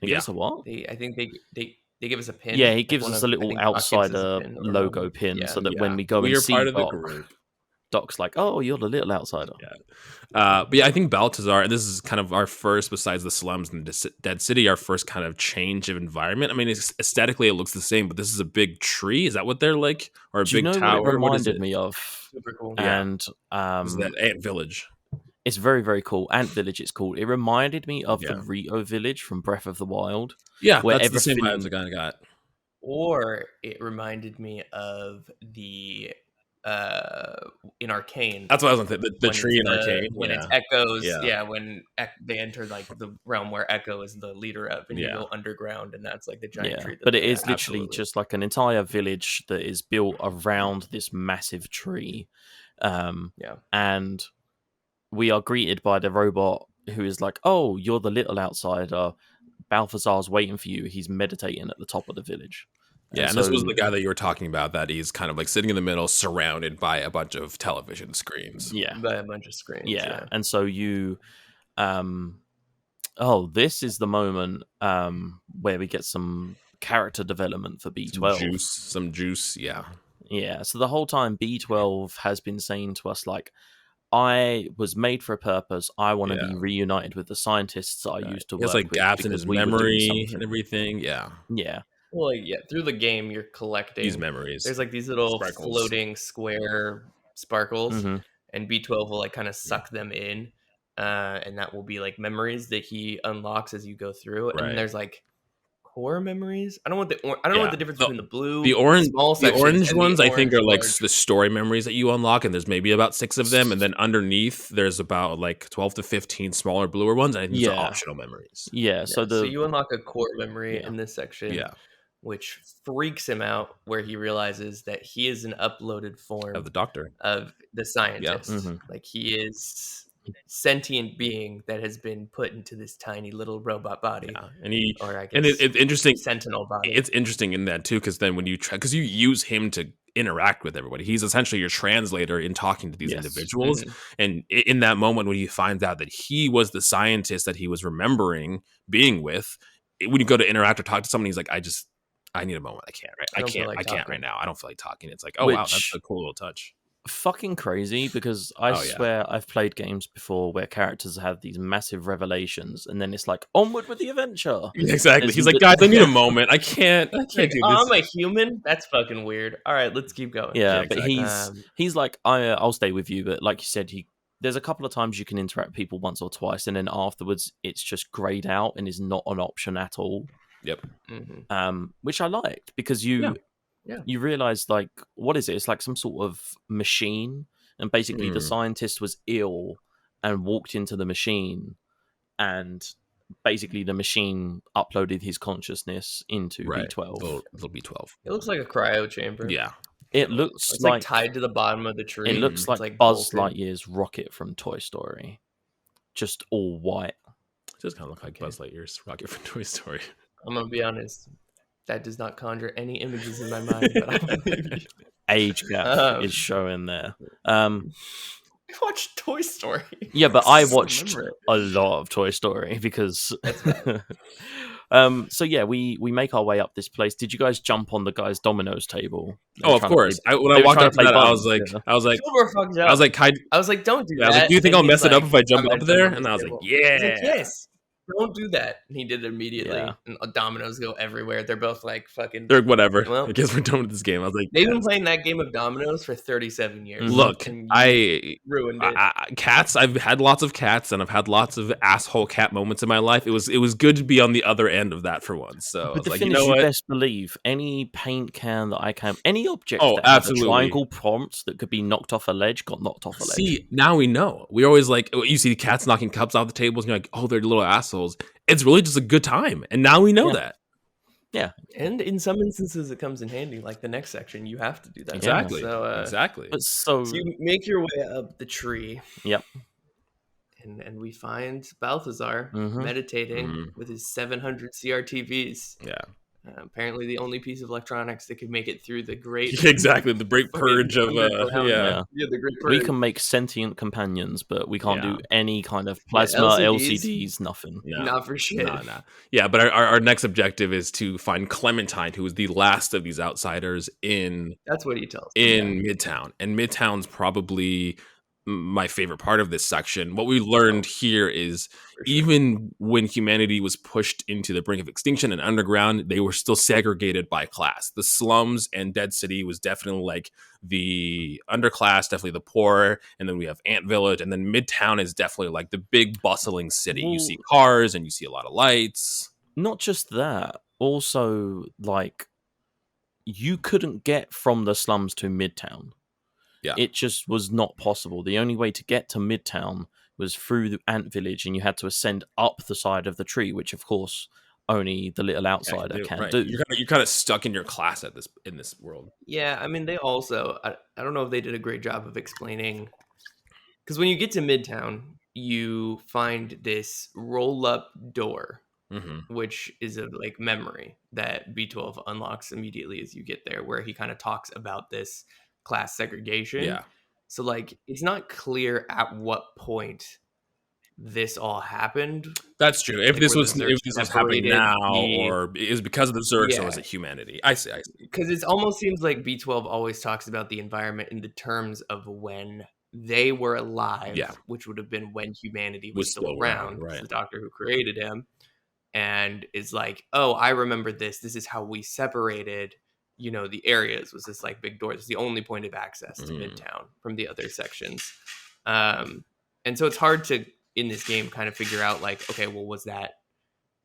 He gives us a what? I think they give us a pin. Yeah, he Like gives one us of- a I little think Doc gives us a outsider pin or logo Momo. pin, Yeah. so that Yeah. when we go We and are see part of the Doc, group. Doc's like, "Oh, you're the little outsider." Yeah. But yeah, I think Baltazar, and this is kind of our first, besides the slums and the Dead City, our first kind of change of environment. I mean, aesthetically, it looks the same, but this is a big tree. Is that what they're like? Or a Do you big know what it tower? What is reminded it? me of? Super cool. Yeah. And This is that ant village. it's very, very cool. Ant Village, it's called. It reminded me of Yeah. the Rio Village from Breath of the Wild. Yeah, where that's the same vibes I everything- kind of got. Or it reminded me of the in Arcane. That's what I was going to think. The when tree it's in Arcane. when yeah. it's Echoes, Yeah. when they enter like the realm where Echo is the leader of, and you Yeah. go underground, and that's like the giant Yeah, tree. that but it they is have. literally absolutely. just like an entire village that is built around this massive tree. Yeah. And we are greeted by the robot who is like, "Oh, you're the little outsider. Balthazar's waiting for you. He's meditating at the top of the village." Yeah, and so, this was the guy that you were talking about, that he's kind of like sitting in the middle, surrounded by a bunch of television screens. yeah, By a bunch of screens. yeah. And so you, this is the moment where we get some character development for B12. Some juice, yeah. Yeah, so the whole time B12 has been saying to us, like, I was made for a purpose. I want to be reunited with the scientists I used to He has work like with. gaps in because his we were doing memory something. and everything. Yeah, Yeah. Well, through the game, you're collecting these memories. There's like these little Sparkles. floating square sparkles, Mhm. and B12 will like kind of suck them in, and that will be like memories that he unlocks as you go through. Right. And there's like core memories. I don't know what the difference between the blue, the orange, small the sections orange and ones, the I think, are like large. the story memories that you unlock, and there's maybe about 6 of them, and then underneath there's about like 12 to 15 smaller, bluer ones. And I think these are Yeah. optional memories. Yeah, so So you unlock a core memory Yeah. in this section, Yeah, which freaks him out, where he realizes that he is an uploaded form of the doctor. of the scientist. Mhm. Like he is sentient being that has been put into this tiny little robot body. Yeah, and he Or I guess and it's interesting. sentinel body. It's interesting in that too, because then when you try, because you use him to interact with everybody, he's essentially your translator in talking to these Yes. individuals. Mhm. And in that moment when he finds out that he was the scientist that he was remembering being with, when you go to interact or talk to someone, he's like, I need a moment. I can't. Right? I don't feel like I can't talking. right now. I don't feel like talking. It's like, oh wow, that's Which- a cool little touch. fucking crazy, because I Oh, yeah. swear I've played games before where characters have these massive revelations, and then it's like, onward with the adventure. Exactly. There's He's like, li- guys, I need a moment. I can't Like, do this. I'm a human? That's fucking weird. All right, let's keep going. Yeah, Yeah, but exactly. he's like, I'll stay with you, but like you said, there's a couple of times you can interact with people once or twice, and then afterwards it's just grayed out and is not an option at all. Yep. Mhm. Which I liked, because you Yeah. you realize, like, what is it? It's like some sort of machine, and basically the scientist was ill and walked into the machine, and basically the machine uploaded his consciousness into Right. B12. Little B12. It looks like a cryo chamber. Yeah. It looks It's like, like tied to the bottom of the tree. it looks It's like Buzz bolted. Lightyear's rocket from Toy Story, just all white. It does kind of look like Buzz Lightyear's rocket from Toy Story. I'm gonna be honest. That does not conjure any images in my mind, but I believe you. Age gap is showing there. I watched Toy Story. Yeah, but I just watched remember it. a lot of Toy Story because. So yeah, we make our way up this place. Did you guys jump on the guy's Domino's table? They Oh, were of trying to course. play- When they I were walked trying up to to play that, I bugs, was like, yeah. Silver fucked up. I was like, I was like, don't do yeah, I was that. like, do you think And I'll he's mess it up like, if I jump "I'm gonna up there? on And this I was like, table." yeah. I was like, yes. Don't do that. And he did it immediately. Yeah. And dominoes go everywhere. They're both like fucking. They're whatever. Well, I guess we're done with this game. I was like, They've been yes. playing that game of dominoes for 37 years. Look, and you I ruined it. cats. I've had lots of cats, and I've had lots of asshole cat moments in my life. It was good to be on the other end of that for once. So I With was the like, you finish, know you what? best believe any paint can that I can, any object Oh, that has absolutely. a triangle prompt that could be knocked off a ledge got knocked off a ledge. See, now we know. We always like, you see cats knocking cups off the tables, and you're like, oh, they're little assholes. It's really just a good time, and now we know that. And in some instances, it comes in handy. Like the next section, you have to do that. Exactly. So, Exactly. But so you make your way up the tree. Yep. And we find Balthazar Mhm. meditating with his 700 CRTVs. Yeah. Apparently, the only piece of electronics that could make it through the great Exactly, the great fucking purge of underground. yeah. The great We purge. can make sentient companions, but we can't Yeah. do any kind of plasma, LCDs, nothing. No, Not for shit. no. Yeah, but our next objective is to find Clementine, who is the last of these outsiders in That's what he tells me. Midtown. And Midtown's probably my favorite part of this section. What we learned here is even when humanity was pushed into the brink of extinction and underground, they were still segregated by class. The slums and Dead City was definitely like the underclass, definitely the poor, and then we have Ant Village, and then Midtown is definitely like the big bustling city. You see cars and you see a lot of lights. Not just that, also like you couldn't get from the slums to Midtown. Yeah. It just was not possible. The only way to get to Midtown was through the Ant Village, and you had to ascend up the side of the tree, which of course only the little outsider can do. You're kind of stuck in your class in this world. Yeah, I mean, they also, I don't know if they did a great job of explaining, because when you get to Midtown, you find this roll-up door, which is a like memory that B12 unlocks immediately as you get there, where he kind of talks about this class segregation. Yeah. So like, it's not clear at what point this all happened. That's true. If this was happening now, or is because of the Zergs, or is it humanity? I see. Because it almost seems like B12 always talks about the environment in the terms of when they were alive, which would have been when humanity was still around. Right. The doctor who created him, and is like, oh, I remember this. This is how we separated. You know, the areas was this like big door. It's the only point of access to Midtown from the other sections. And so it's hard to, in this game, kind of figure out like, okay, well, was that,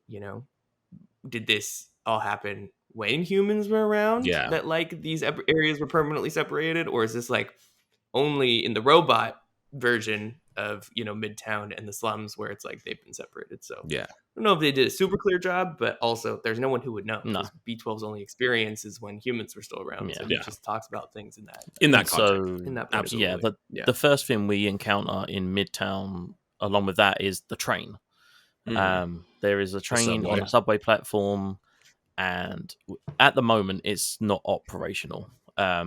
you know, did this all happen when humans were around? Yeah. That like these areas were permanently separated? Or is this like only in the robot version of, you know, Midtown and the slums where it's like they've been separated? So yeah. I don't know if they did a super clear job, but also there's no one who would know. No. B12's only experience is when humans were still around. So he just talks about things in that context. So, in that absolutely. The first thing we encounter in Midtown along with that is the train. There is a train on a subway platform, and at the moment it's not operational. I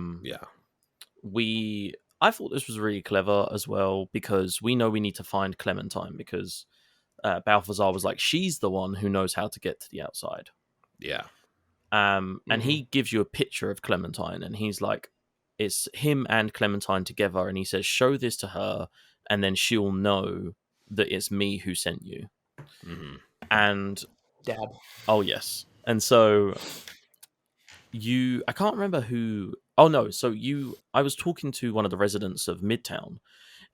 thought this was really clever as well, because we know we need to find Clementine, because Balthazar was like, she's the one who knows how to get to the outside. And he gives you a picture of Clementine, and he's like, it's him and Clementine together, and he says, show this to her, and then she'll know that it's me who sent you. And Dad. Oh yes. And so I can't remember who. Oh no, I was talking to one of the residents of Midtown,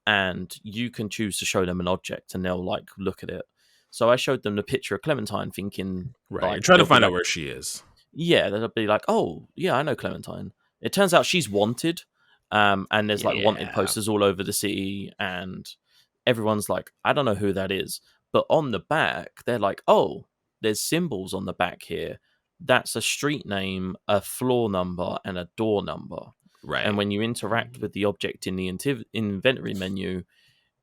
and you can choose to show them an object and they'll like look at it. So I showed them the picture of Clementine, thinking, right, like, trying to find out where she is. Yeah, they'll be like, oh yeah, I know Clementine. It turns out she's wanted, and there's like wanted posters all over the city, and everyone's like, I don't know who that is. But on the back, they're like, oh, there's symbols on the back here. That's a street name, a floor number, and a door number. Right. And when you interact with the object in the inventory menu,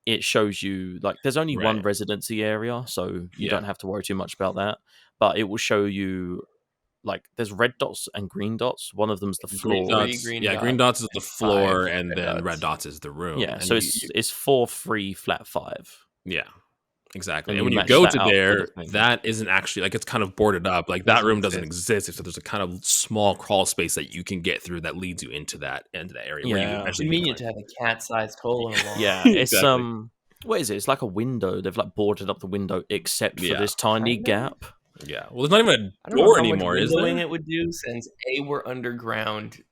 it shows you, like, there's only one residency area, so you don't have to worry too much about that. But it will show you, like, there's red dots and green dots. One of them's the floor. Green dots is the floor, and then red dots is the room. Yeah, and so it's 4, 3, flat 5. Yeah. Exactly. And when you go to there, that isn't actually, like, it's kind of boarded up. Like, that room doesn't exist. So there's a kind of small crawl space that you can get through that leads you into that area. Yeah. Where you it's convenient to have a cat-sized hole in a wall. Yeah. It's, what is it? It's like a window. They've, like, boarded up the window except for this tiny gap. Yeah. Well, there's not even a door anymore, is there? It would do, since A, we're underground,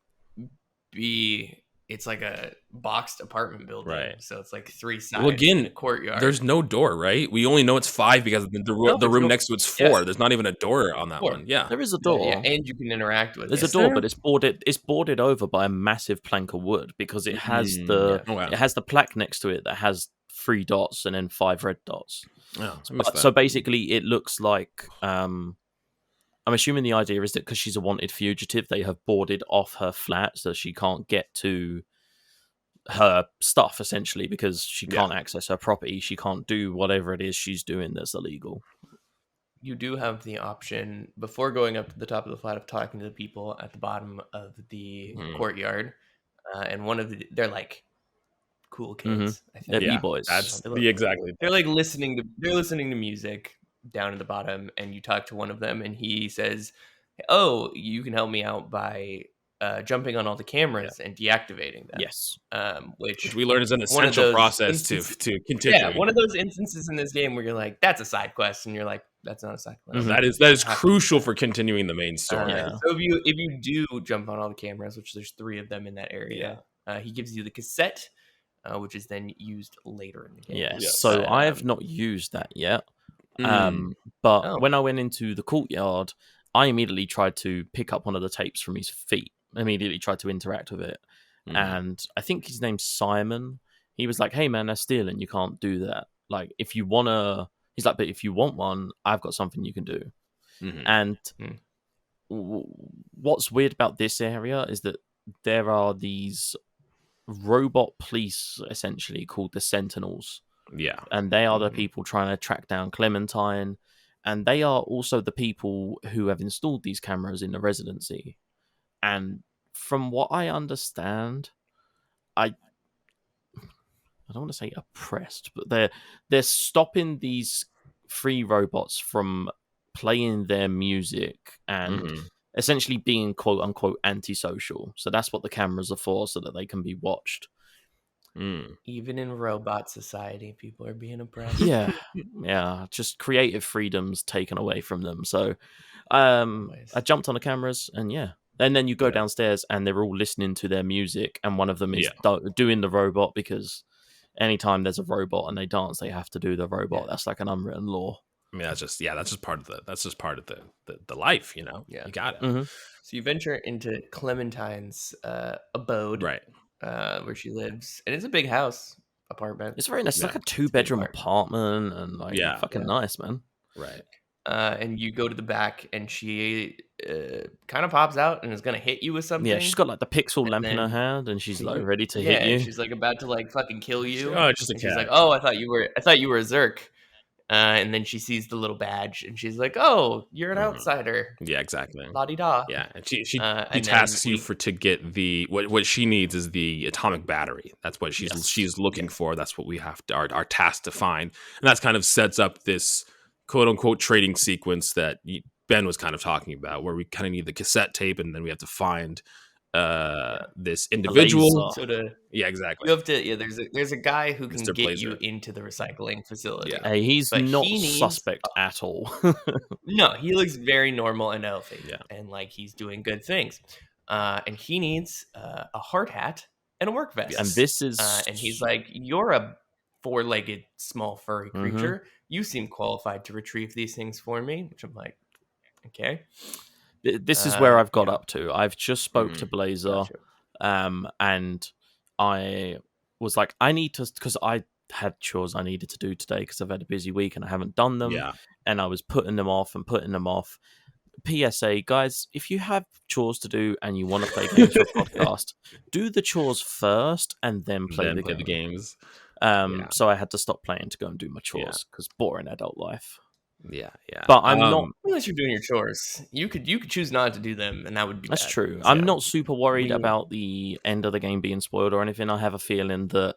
B, it's like a boxed apartment building, right? So it's like 3 sides. Well, again, in a courtyard. There's no door, right? We only know it's 5 because the room next to it's 4. Yeah. There's not even a door on that one. Yeah, there is a door, and you can interact with it. There's a door, but it's boarded. It's boarded over by a massive plank of wood, because it has it has the plaque next to it that has 3 dots and then 5 red dots. Oh, so basically, it looks like. I'm assuming the idea is that because she's a wanted fugitive, they have boarded off her flat so she can't get to her stuff, essentially, because she can't access her property. She can't do whatever it is she's doing that's illegal. you do have the option before going up to the top of the flat of talking to the people at the bottom of the courtyard, and they're like cool kids. I They're think. b-boys. That's They look- exactly. They're like listening to music down at the bottom, and you talk to one of them, and he says, "Oh, you can help me out by jumping on all the cameras and deactivating them." Yes. Which we learned is an one of essential those process to continue. Yeah, one of those instances in this game where you're like, "That's a side quest," and you're like, "That's not a side quest." That is crucial for continuing the main story. So if you do jump on all the cameras, which there's 3 of them in that area, he gives you the cassette, which is then used later in the game. Yes. So I have not used that yet. Mm. But when I went into the courtyard, I immediately tried to pick up one of the tapes from his feet. Immediately tried to interact with it. And I think his name's Simon. He was like, "Hey man, that's stealing. You can't do that. Like, if you wanna," he's like, "but if you want one, I've got something you can do." And what's weird about this area is that there are these robot police, essentially called the Sentinels. Yeah, and they are the people trying to track down Clementine, and they are also the people who have installed these cameras in the residency. And from what I understand, I don't want to say oppressed, but they're stopping these 3 robots from playing their music and essentially being quote unquote antisocial. So that's what the cameras are for, so that they can be watched. Even in robot society, people are being oppressed. Yeah, just creative freedoms taken away from them. So I jumped on the cameras, and and then you go downstairs and they're all listening to their music, and one of them is doing the robot, because anytime there's a robot and they dance, they have to do the robot. That's like an unwritten law. I mean, that's just part of the life, you know. You got it. So you venture into Clementine's abode, right? Where she lives, and it's a big house apartment. It's very nice. It's like a 2-bedroom apartment, and like fucking nice, man. Right. And you go to the back, and she kind of pops out and is gonna hit you with something. Yeah, she's got like the pixel lamp in her hand, and she's like ready to hit you. She's like about to like fucking kill you. Oh, just a cat. She's like, "Oh, I thought you were a Zerk." And then she sees the little badge, and she's like, "Oh, you're an outsider." Yeah, exactly. La-di-da. Yeah, and she tasks you to get the what she needs is the atomic battery. That's what she's looking for. That's what we have to our task to find, and that kind of sets up this quote unquote trading sequence that Ben was kind of talking about, where we kind of need the cassette tape, and then we have to find this individual. Exactly. You have to. There's a guy who can get you into the recycling facility. Hey, he's not suspect at all. No, he looks very normal and healthy, and like he's doing good things. And he needs a hard hat and a work vest. And this is, and he's like, "You're a 4-legged small furry creature. You seem qualified to retrieve these things for me." Which I'm like, okay. This is where I've got up to. I've just spoke to Blazer, and I was like, I need to, because I had chores I needed to do today because I've had a busy week and I haven't done them. And I was putting them off. PSA, guys, if you have chores to do and you want to play games for a podcast, do the chores first and then play the games. So I had to stop playing to go and do my chores because boring adult life. Yeah. But I'm not. Unless you're doing your chores, you could choose not to do them, and that would be. That's bad. true. I'm not super worried about the end of the game being spoiled or anything. I have a feeling that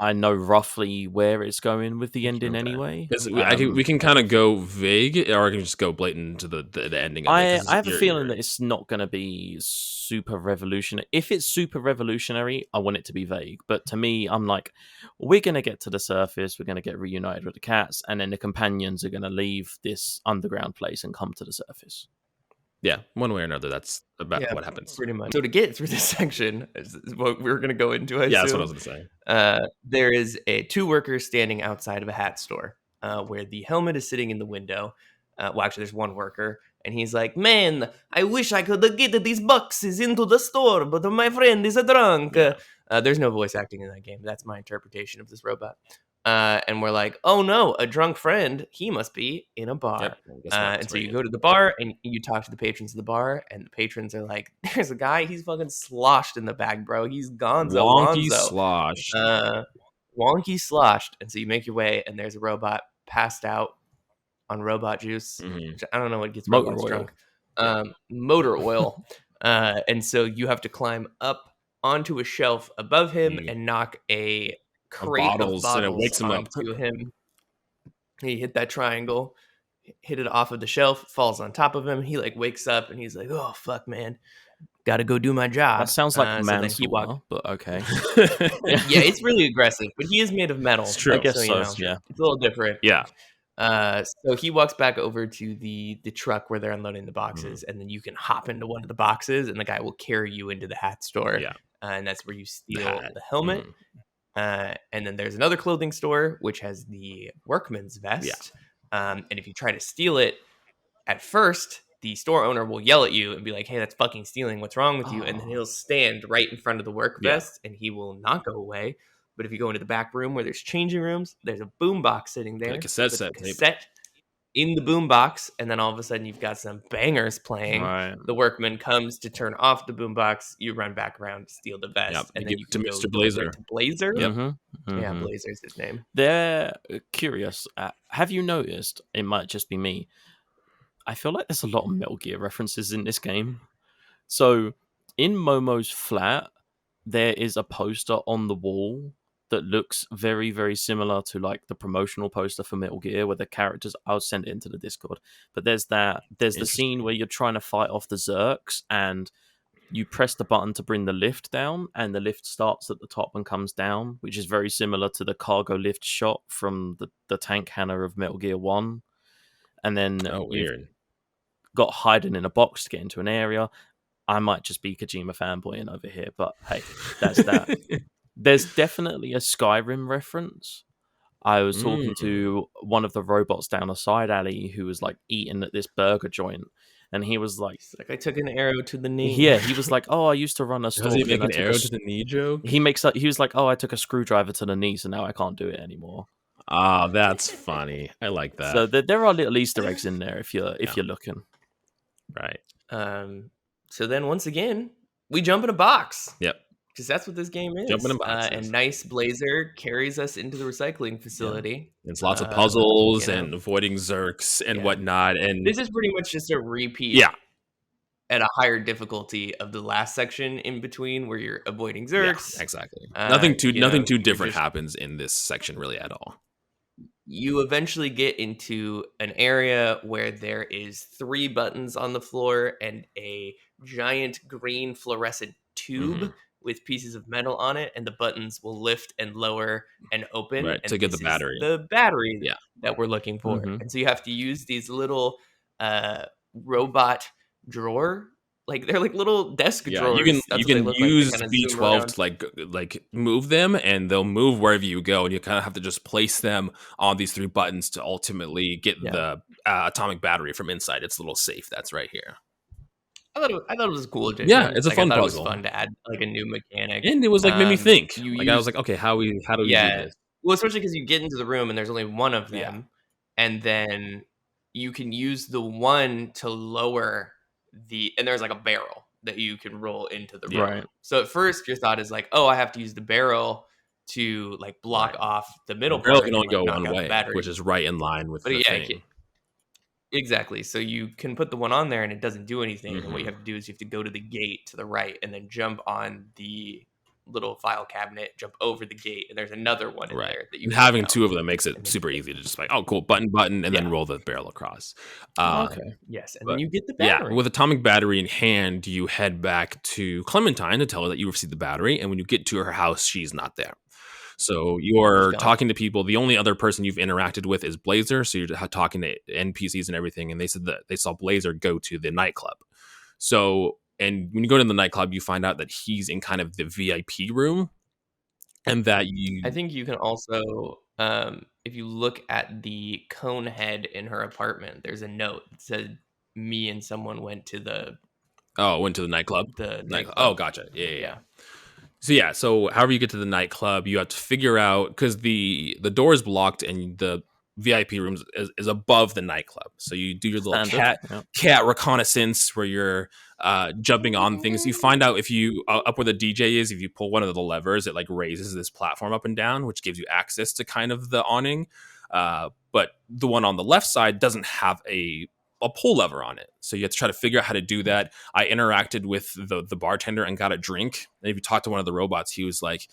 I know roughly where it's going with the ending anyway. We can kind of go vague, or I can just go blatant to the ending. Of it, I have a feeling that it's not going to be super revolutionary. If it's super revolutionary, I want it to be vague. But to me, I'm like, we're going to get to the surface. We're going to get reunited with the cats, and then the companions are going to leave this underground place and come to the surface. Yeah, one way or another, that's about what happens. Pretty much. So to get through this section, is what we're going to go into. I assume. That's what I was going to say. There is 2 workers standing outside of a hat store where the helmet is sitting in the window. Well, actually, there's one worker, and he's like, "Man, I wish I could get these boxes into the store, but my friend is a drunk." There's no voice acting in that game. That's my interpretation of this robot. And we're like, "Oh no, a drunk friend. He must be in a bar." And so you go to the bar and you talk to the patrons of the bar, and the patrons are like, "There's a guy. He's fucking sloshed in the bag, bro. He's gonzo, wonky sloshed, wonky sloshed." And so you make your way, and there's a robot passed out on robot juice. Mhm. Which I don't know what gets Motor robots oil. drunk. Motor oil. And so you have to climb up onto a shelf above him and knock a crate of bottles, and it wakes him up. onto him. He hit that triangle, hit it off of the shelf, falls on top of him. He like wakes up and he's like, "Oh fuck, man, got to go do my job." That sounds like so then he manslaughter, but okay. Yeah, it's really aggressive, but he is made of metal. It's true. I guess you so, know, yeah. it's a little different. Yeah. So he walks back over to the truck where they're unloading the boxes, and then you can hop into one of the boxes, and the guy will carry you into the hat store. Yeah. And that's where you steal Hat. the helmet. And then there's another clothing store which has the workman's vest. And if you try to steal it, at first the store owner will yell at you and be like, "Hey, that's fucking stealing. What's wrong with you?" And then he'll stand right in front of the work vest, and he will not go away. But if you go into the back room where there's changing rooms, there's a boom box sitting there. A cassette with set, the cassette in the boom box, and then all of a sudden you've got some bangers playing. Right. The workman comes to turn off the boom box. You run back around to steal the vest, Yep. and You then give you it to can go Mr. deliver Blazer. it to Blazer. Yep. Yeah, Mhm. Blazer's his name. They're curious. Have you noticed? It might just be me. I feel like there's a lot of Metal Gear references in this game. So in Momo's flat, there is a poster on the wall that looks very, very similar to like the promotional poster for Metal Gear, where the characters. I'll send it into the Discord. But there's that. There's the scene where you're trying to fight off the Zerks, and you press the button to bring the lift down, and the lift starts at the top and comes down, which is very similar to the cargo lift shot from the tank hangar of Metal Gear 1. And then Oh, weird. got hiding in a box to get into an area. I might just be Kojima fanboying over here, but hey, that's that. There's definitely a Skyrim reference. I was talking to one of the robots down a side alley who was like eating at this burger joint, and he was like, "I took an arrow to the knee." Yeah, he was like, "Oh, I used to run a store." Does he make an arrow to the knee joke? He was like, "Oh, I took a screwdriver to the knee, so now I can't do it anymore." Ah, that's funny. I like that. So there are little Easter eggs in there if you're looking. Right. So then once again, we jump in a box. Yep. Because that's what this game is. Jumping in boxes. And nice Blazer carries us into the recycling facility. It's lots of puzzles you know. and avoiding Zerks and whatnot. And This is pretty much just a repeat at a higher difficulty of the last section in between where you're avoiding Zerks. Yeah, exactly. Nothing too different happens in this section really at all. You eventually get into an area where there is 3 buttons on the floor and a giant green fluorescent tube with pieces of metal on it, and the buttons will lift and lower and open and to get the battery. The battery that we're looking for. And so you have to use these little robot drawer. Like they're like little desk drawers. You can use B12 to like move them, and they'll move wherever you go, and you kind of have to just place them on these 3 buttons to ultimately get the atomic battery from inside its little safe that's right here. I thought it was a cool addition. Yeah, it's a fun puzzle. It puzzle. was fun to add like a new mechanic, and it was like made me think. I was like, okay, how do we do this? Well, especially because you get into the room and there's only one of them, and then you can use the one to lower and there's like a barrel that you can roll into the room. Right. So at first your thought is like, oh, I have to use the barrel to like block off the middle barrel part. Can only go knock one out the way, battery. which is right in line with the thing. Exactly. So you can put the one on there and it doesn't do anything. And what you have to do is you have to go to the gate to the right and then jump on the little file cabinet, jump over the gate, and there's another one in there that you can having 2 of them makes it super easy to just like, oh, cool, button, and then roll the barrel across. Okay. Yes, and then you get the battery. Yeah, with atomic battery in hand, you head back to Clementine to tell her that you received the battery, and when you get to her house, she's not there. So you're talking to people. The only other person you've interacted with is Blazer. So you're talking to NPCs and everything, and they said that they saw Blazer go to the nightclub. So, and when you go to the nightclub, you find out that he's in kind of the VIP room, and that I think you can also, if you look at the cone head in her apartment, there's a note that said, "Me and someone went to the." Went to the nightclub. Nightclub. Oh, gotcha. Yeah. So however you get to the nightclub, you have to figure out, because the door is blocked and the VIP room is above the nightclub. So you do your little cat reconnaissance where you're jumping on things. You find out if you up where the DJ is, if you pull one of the levers, it like raises this platform up and down, which gives you access to kind of the awning. But the one on the left side doesn't have a pull lever on it. So you have to try to figure out how to do that. I interacted with the bartender and got a drink. And if you talk to one of the robots, he was like,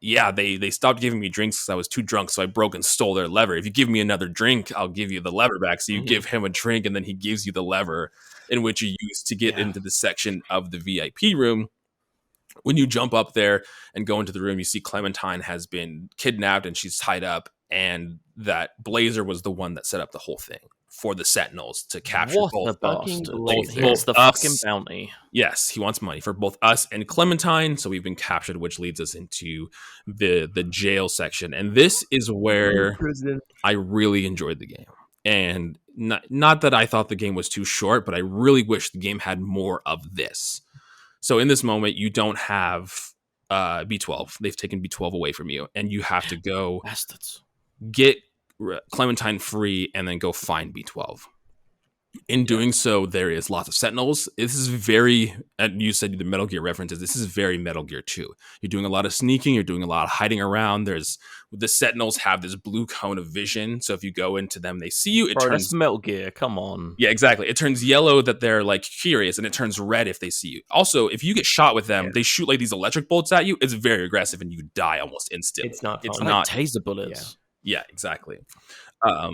yeah, they stopped giving me drinks because I was too drunk, so I broke and stole their lever. If you give me another drink, I'll give you the lever back. So you give him a drink, and then he gives you the lever in which you use to get into the section of the VIP room. When you jump up there and go into the room, you see Clementine has been kidnapped and she's tied up, and that Blazer was the one that set up the whole thing for the Sentinels to capture What both. the bastard. both He wants the us- fucking bounty. Yes, he wants money for both us and Clementine. So we've been captured, which leads us into the jail section. And this is where I really enjoyed the game. And not that I thought the game was too short, but I really wish the game had more of this. So in this moment, you don't have B12. They've taken B12 away from you, and you have to go Bastards. get Clementine free and then go find B12. In doing so, there is lots of Sentinels. This is very, and you said the Metal Gear references, this is very Metal Gear 2. You're doing a lot of sneaking, you're doing a lot of hiding around. The Sentinels have this blue cone of vision, so if you go into them, they see you. Bro, that's Metal Gear, come on. Yeah, exactly. It turns yellow that they're like curious, and it turns red if they see you. Also, if you get shot with them, they shoot like these electric bolts at you. It's very aggressive, and you die almost instantly. It's not fun. It's Like not taser bullets. Yeah, exactly.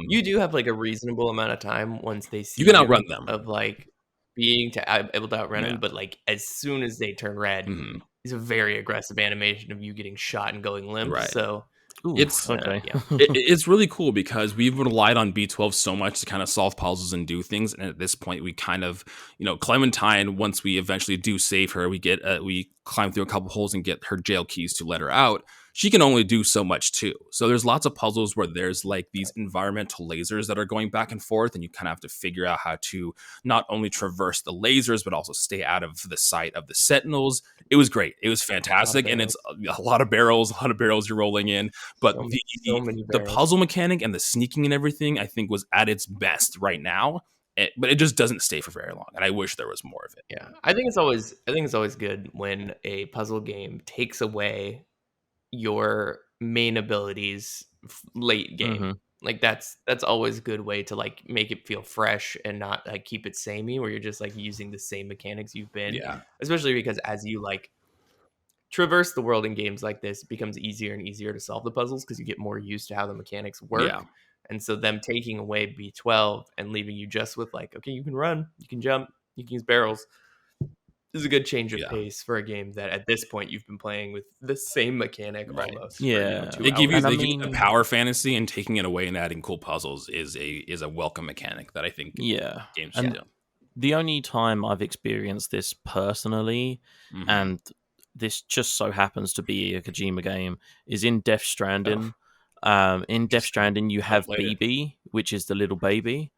You do have like a reasonable amount of time once they see You can outrun them. of like being able to outrun them, but like as soon as they turn red, it's a very aggressive animation of you getting shot and going limp. Right. So Ooh, it's okay. It's really cool because we've relied on B12 so much to kind of solve puzzles and do things, and at this point we kind of, Clementine, once we eventually do save her, we climb through a couple holes and get her jail keys to let her out. She can only do so much too. So there's lots of puzzles where there's like these environmental lasers that are going back and forth, and you kind of have to figure out how to not only traverse the lasers but also stay out of the sight of the Sentinels. It was great. It was fantastic, and it's a lot of barrels you're rolling in. But the puzzle mechanic and the sneaking and everything, I think, was at its best right now. But it just doesn't stay for very long, and I wish there was more of it. Yeah, I think it's always good when a puzzle game takes away your main abilities late game. Like that's always a good way to like make it feel fresh and not like keep it samey, where you're just like using the same mechanics you've been. Yeah, especially because as you like traverse the world in games like this, it becomes easier and easier to solve the puzzles because you get more used to how the mechanics work. Yeah. And so them taking away B12 and leaving you just with like, okay, you can run, you can jump, you can use barrels, is a good change of pace for a game that at this point you've been playing with the same mechanic almost. Yeah, for, they give you the power fantasy, and taking it away and adding cool puzzles is a welcome mechanic that I think games should do. The only time I've experienced this personally, and this just so happens to be a Kojima game, is in Death Stranding. In Death Stranding, you have BB, which is the little baby.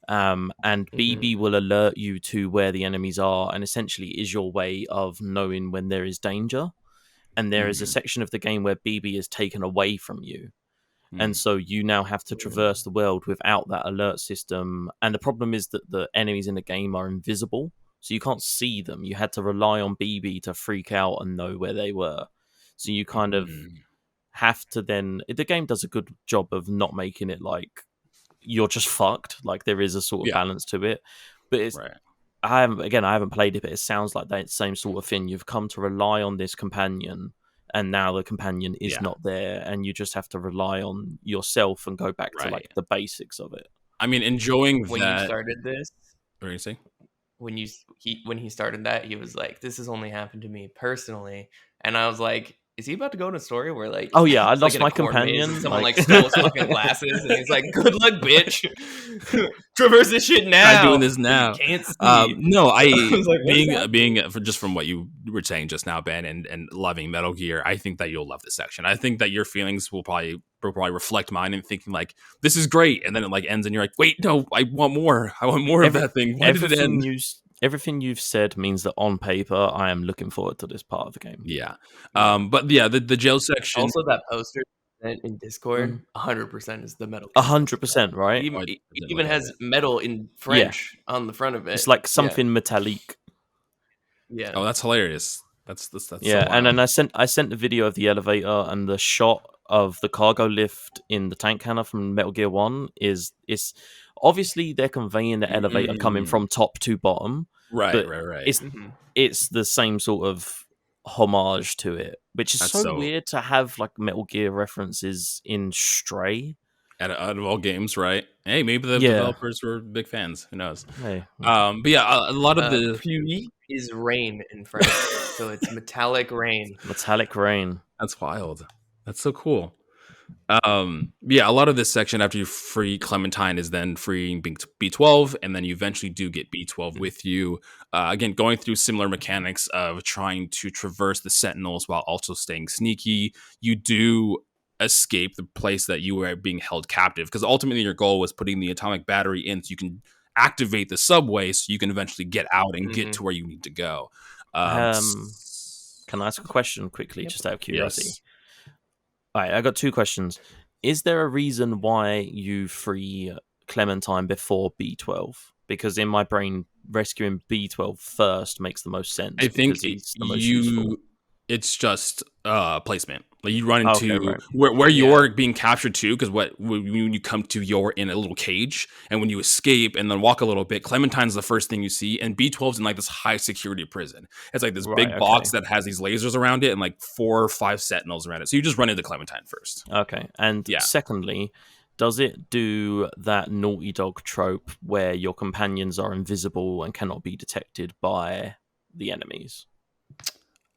And BB will alert you to where the enemies are, and essentially is your way of knowing when there is danger. And there is a section of the game where BB is taken away from you. And so you now have to traverse the world without that alert system. And the problem is that the enemies in the game are invisible, so you can't see them. You had to rely on BB to freak out and know where they were. So you kind of have to then... The game does a good job of not making it like you're just fucked. Like there is a sort of balance to it. But it's... I haven't played it, but it sounds like that same sort of thing. You've come to rely on this companion, and now the companion is not there, and you just have to rely on yourself and go back to like the basics of it. I mean, enjoying when that... you started this. What are you saying? When he started that, he was like, "This has only happened to me personally," and I was like, "Is he about to go in a story where like, oh yeah, I lost like my companion, someone like stole his fucking glasses, and he's like, good luck, bitch, traverse this shit now. I'm doing this now. You can't see." No, I was like, being just from what you were saying just now, Ben, and loving Metal Gear, I think that you'll love this section. I think that your feelings will probably reflect mine, and thinking like, this is great, and then it like ends, and you're like, wait, no, I want more. I want more of that thing. Why did it end? Everything you've said means that on paper, I am looking forward to this part of the game. Yeah. But yeah, the jail section. Also, that poster in Discord, 100% is the Metal. 100%, right? It even has metal in French on the front of it. It's like something metallic. Yeah. Oh, that's hilarious. That's yeah. so and then I sent the video of the elevator, and the shot of the cargo lift in the tank cannon from Metal Gear 1 is it's obviously they're conveying the elevator coming from top to bottom, Right, but right. it's the same sort of homage to it, which is That's so so weird to have like Metal Gear references in Stray. out of all games, right? Hey, maybe the Yeah. developers were big fans. Who knows? Hey. But yeah, a lot of the Puit is rain in French, so it's metallic rain. Metallic Rain. that's wild. That's so cool. Yeah, a lot of this section after you free Clementine is then freeing B12, and then you eventually do get B12 with you. Again, going through similar mechanics of trying to traverse the Sentinels while also staying sneaky. You do escape the place that you were being held captive, because ultimately your goal was putting the atomic battery in so you can activate the subway so you can eventually get out and get to where you need to go. Can I ask a question quickly, just out of curiosity? Yes. All right, I got two questions. Is there a reason why you free Clementine before B12? Because in my brain, rescuing B12 first makes the most sense. I think because he's the most useful. it's just placement. Like you run into right. where you're being captured too, because when you come to, you're in a little cage, and when you escape and then walk a little bit, Clementine's the first thing you see, and B12's in like this high security prison. It's like this big box that has these lasers around it and like 4 or 5 sentinels around it. So you just run into Clementine first. Okay, and secondly, does it do that Naughty Dog trope where your companions are invisible and cannot be detected by the enemies?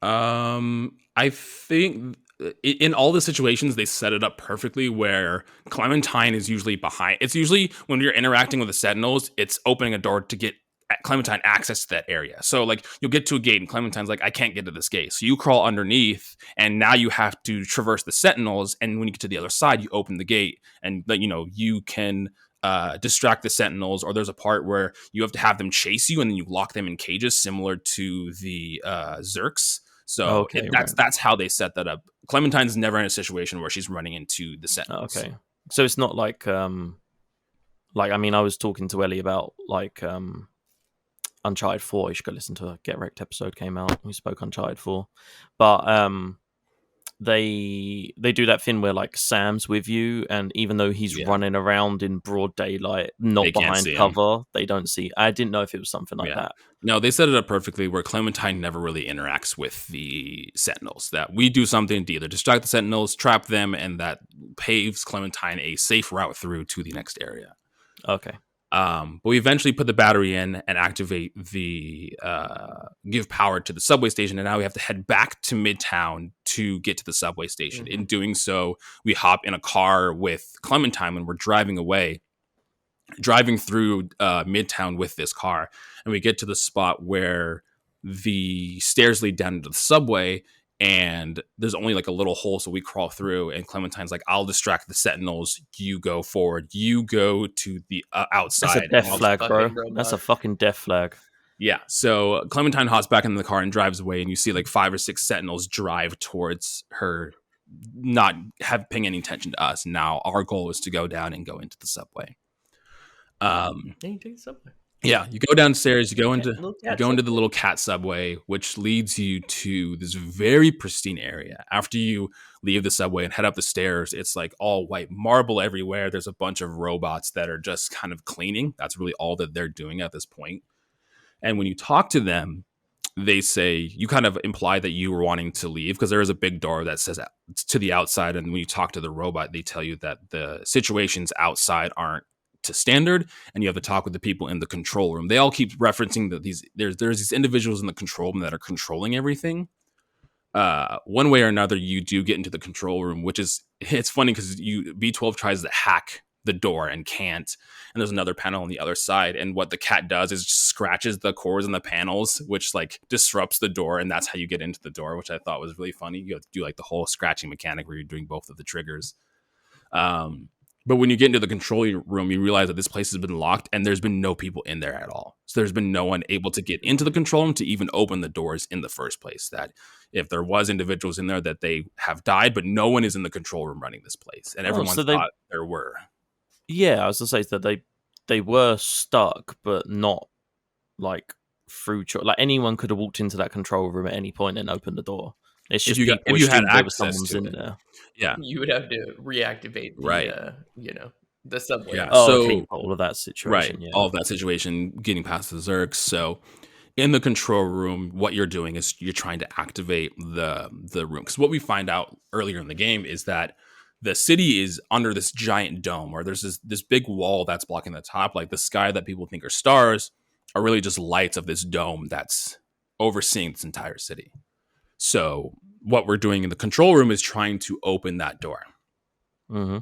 I think in all the situations they set it up perfectly where Clementine is usually behind. It's usually when you're interacting with the Sentinels, it's opening a door to get Clementine access to that area. So like you'll get to a gate and Clementine's like, I can't get to this gate. So you crawl underneath, and now you have to traverse the Sentinels. And when you get to the other side, you open the gate, and you can distract the Sentinels. Or there's a part where you have to have them chase you, and then you lock them in cages similar to the Zerks. So that's how they set that up. Clementine's never in a situation where she's running into the Sentinels. Okay, so it's not like I mean, I was talking to Ellie about like Uncharted 4. You should go listen to a Get Wrecked episode came out. We spoke Uncharted 4, but they do that thing where like Sam's with you, and even though he's running around in broad daylight, not behind cover, they don't see. I didn't know if it was something like that. No, they set it up perfectly where Clementine never really interacts with the Sentinels. That we do something to either distract the Sentinels, trap them, and that paves Clementine a safe route through to the next area. Okay. But we eventually put the battery in and activate the give power to the subway station, and now we have to head back to Midtown to get to the subway station. In doing so, we hop in a car with Clementine when we're driving through Midtown with this car, and we get to the spot where the stairs lead down into the subway, and there's only like a little hole, so we crawl through, and Clementine's like, I'll distract the Sentinels, you go forward, you go to the outside. That's a death flag, bro. That's a fucking death flag. Yeah, so Clementine hops back into the car and drives away, and you see like 5 or 6 Sentinels drive towards her, not paying any attention to us. Now our goal is to go down and go into the subway. You take the subway. Yeah, you go downstairs, you go into the little cat subway, which leads you to this very pristine area. After you leave the subway and head up the stairs, it's like all white marble everywhere. There's a bunch of robots that are just kind of cleaning. That's really all that they're doing at this point. And when you talk to them, they say, you kind of imply that you were wanting to leave because there is a big door that says it's to the outside. And when you talk to the robot, they tell you that the situations outside aren't to standard, and you have to talk with the people in the control room. They all keep referencing that there's these individuals in the control room that are controlling everything. One way or another, you do get into the control room, it's funny because B12 tries to hack the door and can't, and there's another panel on the other side, and what the cat does is just scratches the cores in the panels, which like disrupts the door, and that's how you get into the door, which I thought was really funny. You have to do like the whole scratching mechanic where you're doing both of the triggers. But when you get into the control room, you realize that this place has been locked and there's been no people in there at all. So there's been no one able to get into the control room to even open the doors in the first place. That if there was individuals in there, that they have died, but no one is in the control room running this place. And everyone thought there were. Yeah, I was going to say that they were stuck, but not like through... like anyone could have walked into that control room at any point and opened the door. It's if just you got people if you had assumed there was access someone's to in it. there. Yeah, You would have to reactivate right. the subway. Yeah, Oh, okay, so all of that right, situation. Yeah. all of that situation, getting past the Zergs. So in the control room, what you're doing is you're trying to activate the room. Because what we find out earlier in the game is that the city is under this giant dome, or there's this big wall that's blocking the top. Like the sky that people think are stars are really just lights of this dome that's overseeing this entire city. So what we're doing in the control room is trying to open that door, Mm-hmm.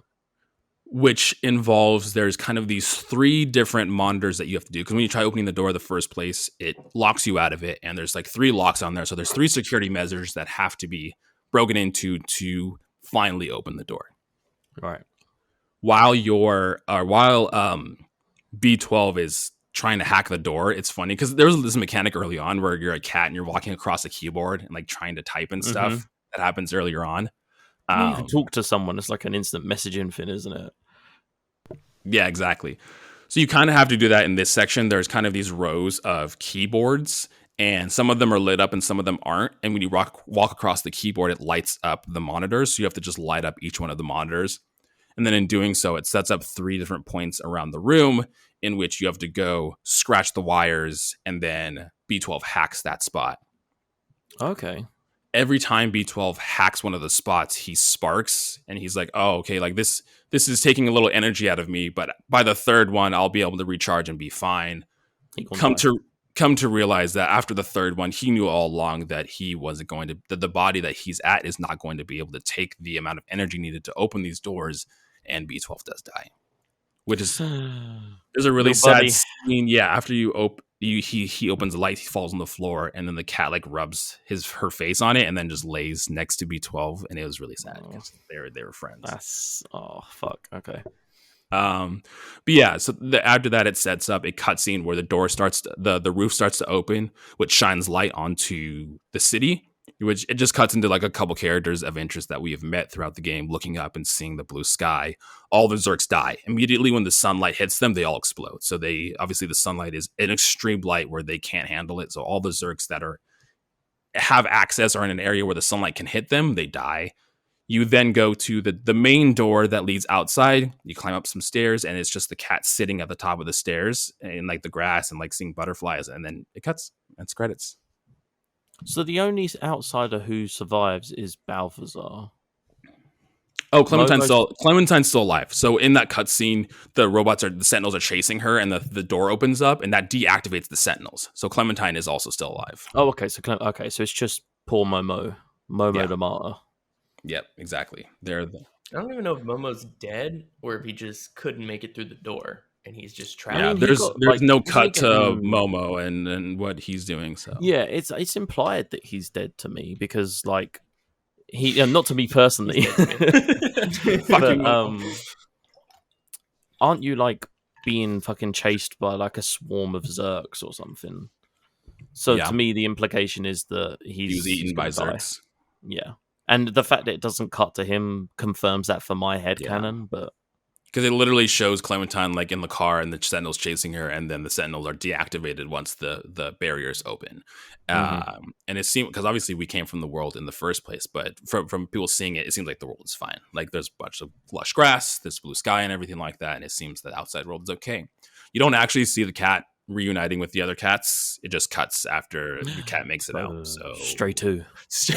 which involves there's kind of these three different monitors that you have to do. Because when you try opening the door the first place, it locks you out of it. And there's like 3 locks on there. So there's 3 security measures that have to be broken into to finally open the door. Right. While B12 is trying to hack the door, it's funny because there was this mechanic early on where you're a cat and you're walking across a keyboard and like trying to type and stuff. That happens earlier on. I mean, you can talk to someone. It's like an instant messaging thing, isn't it? Yeah, exactly. So you kind of have to do that in this section. There's kind of these rows of keyboards, and some of them are lit up and some of them aren't. And when you walk across the keyboard, it lights up the monitors. So you have to just light up each one of the monitors. And then in doing so, it sets up 3 different points around the room in which you have to go scratch the wires, and then B12 hacks that spot. Okay. Every time B12 hacks one of the spots, he sparks, and he's like, oh, okay, like this is taking a little energy out of me, but by the 3rd one, I'll be able to recharge and be fine. Come to realize that after the 3rd one, he knew all along that he wasn't going to, that the body that he's at is not going to be able to take the amount of energy needed to open these doors, and B12 does die. Which is, there's a really sad scene. Yeah, after you he opens the light, he falls on the floor, and then the cat like rubs her face on it, and then just lays next to B12, and it was really sad because they were friends. Fuck. Okay. But yeah, so after that, it sets up a cutscene where the door starts, the roof starts to open, which shines light onto the city. Which it just cuts into like a couple characters of interest that we have met throughout the game, looking up and seeing the blue sky. All the Zergs die immediately when the sunlight hits them. They all explode. So they obviously the sunlight is an extreme light where they can't handle it. So all the Zergs that have access or in an area where the sunlight can hit them, they die. You then go to the main door that leads outside. You climb up some stairs, and it's just the cat sitting at the top of the stairs in like the grass and like seeing butterflies. And then it cuts. It's credits. So the only outsider who survives is Balthazar. Oh, Clementine's still alive. So in that cutscene, the Sentinels are chasing her, and the door opens up, and that deactivates the Sentinels. So Clementine is also still alive. Oh, okay. So it's just poor Momo the martyr. Yep, exactly. I don't even know if Momo's dead or if he just couldn't make it through the door. And he's just trapped. Yeah, there's no cut to Momo and what he's doing. So yeah, it's implied that he's dead to me because like not to me personally. But, aren't you like being fucking chased by like a swarm of Zerks or something? So to me, the implication is that he was eaten by Zerks. Yeah, and the fact that it doesn't cut to him confirms that for my headcanon, but. Because it literally shows Clementine like in the car and the Sentinels chasing her, and then the Sentinels are deactivated once the barriers open. And it seemed, because obviously we came from the world in the first place, but from people seeing it, it seems like the world is fine. Like there's a bunch of lush grass, there's blue sky and everything like that, and it seems the outside world is okay. You don't actually see the cat reuniting with the other cats. It just cuts after the cat makes it out. So Stray 2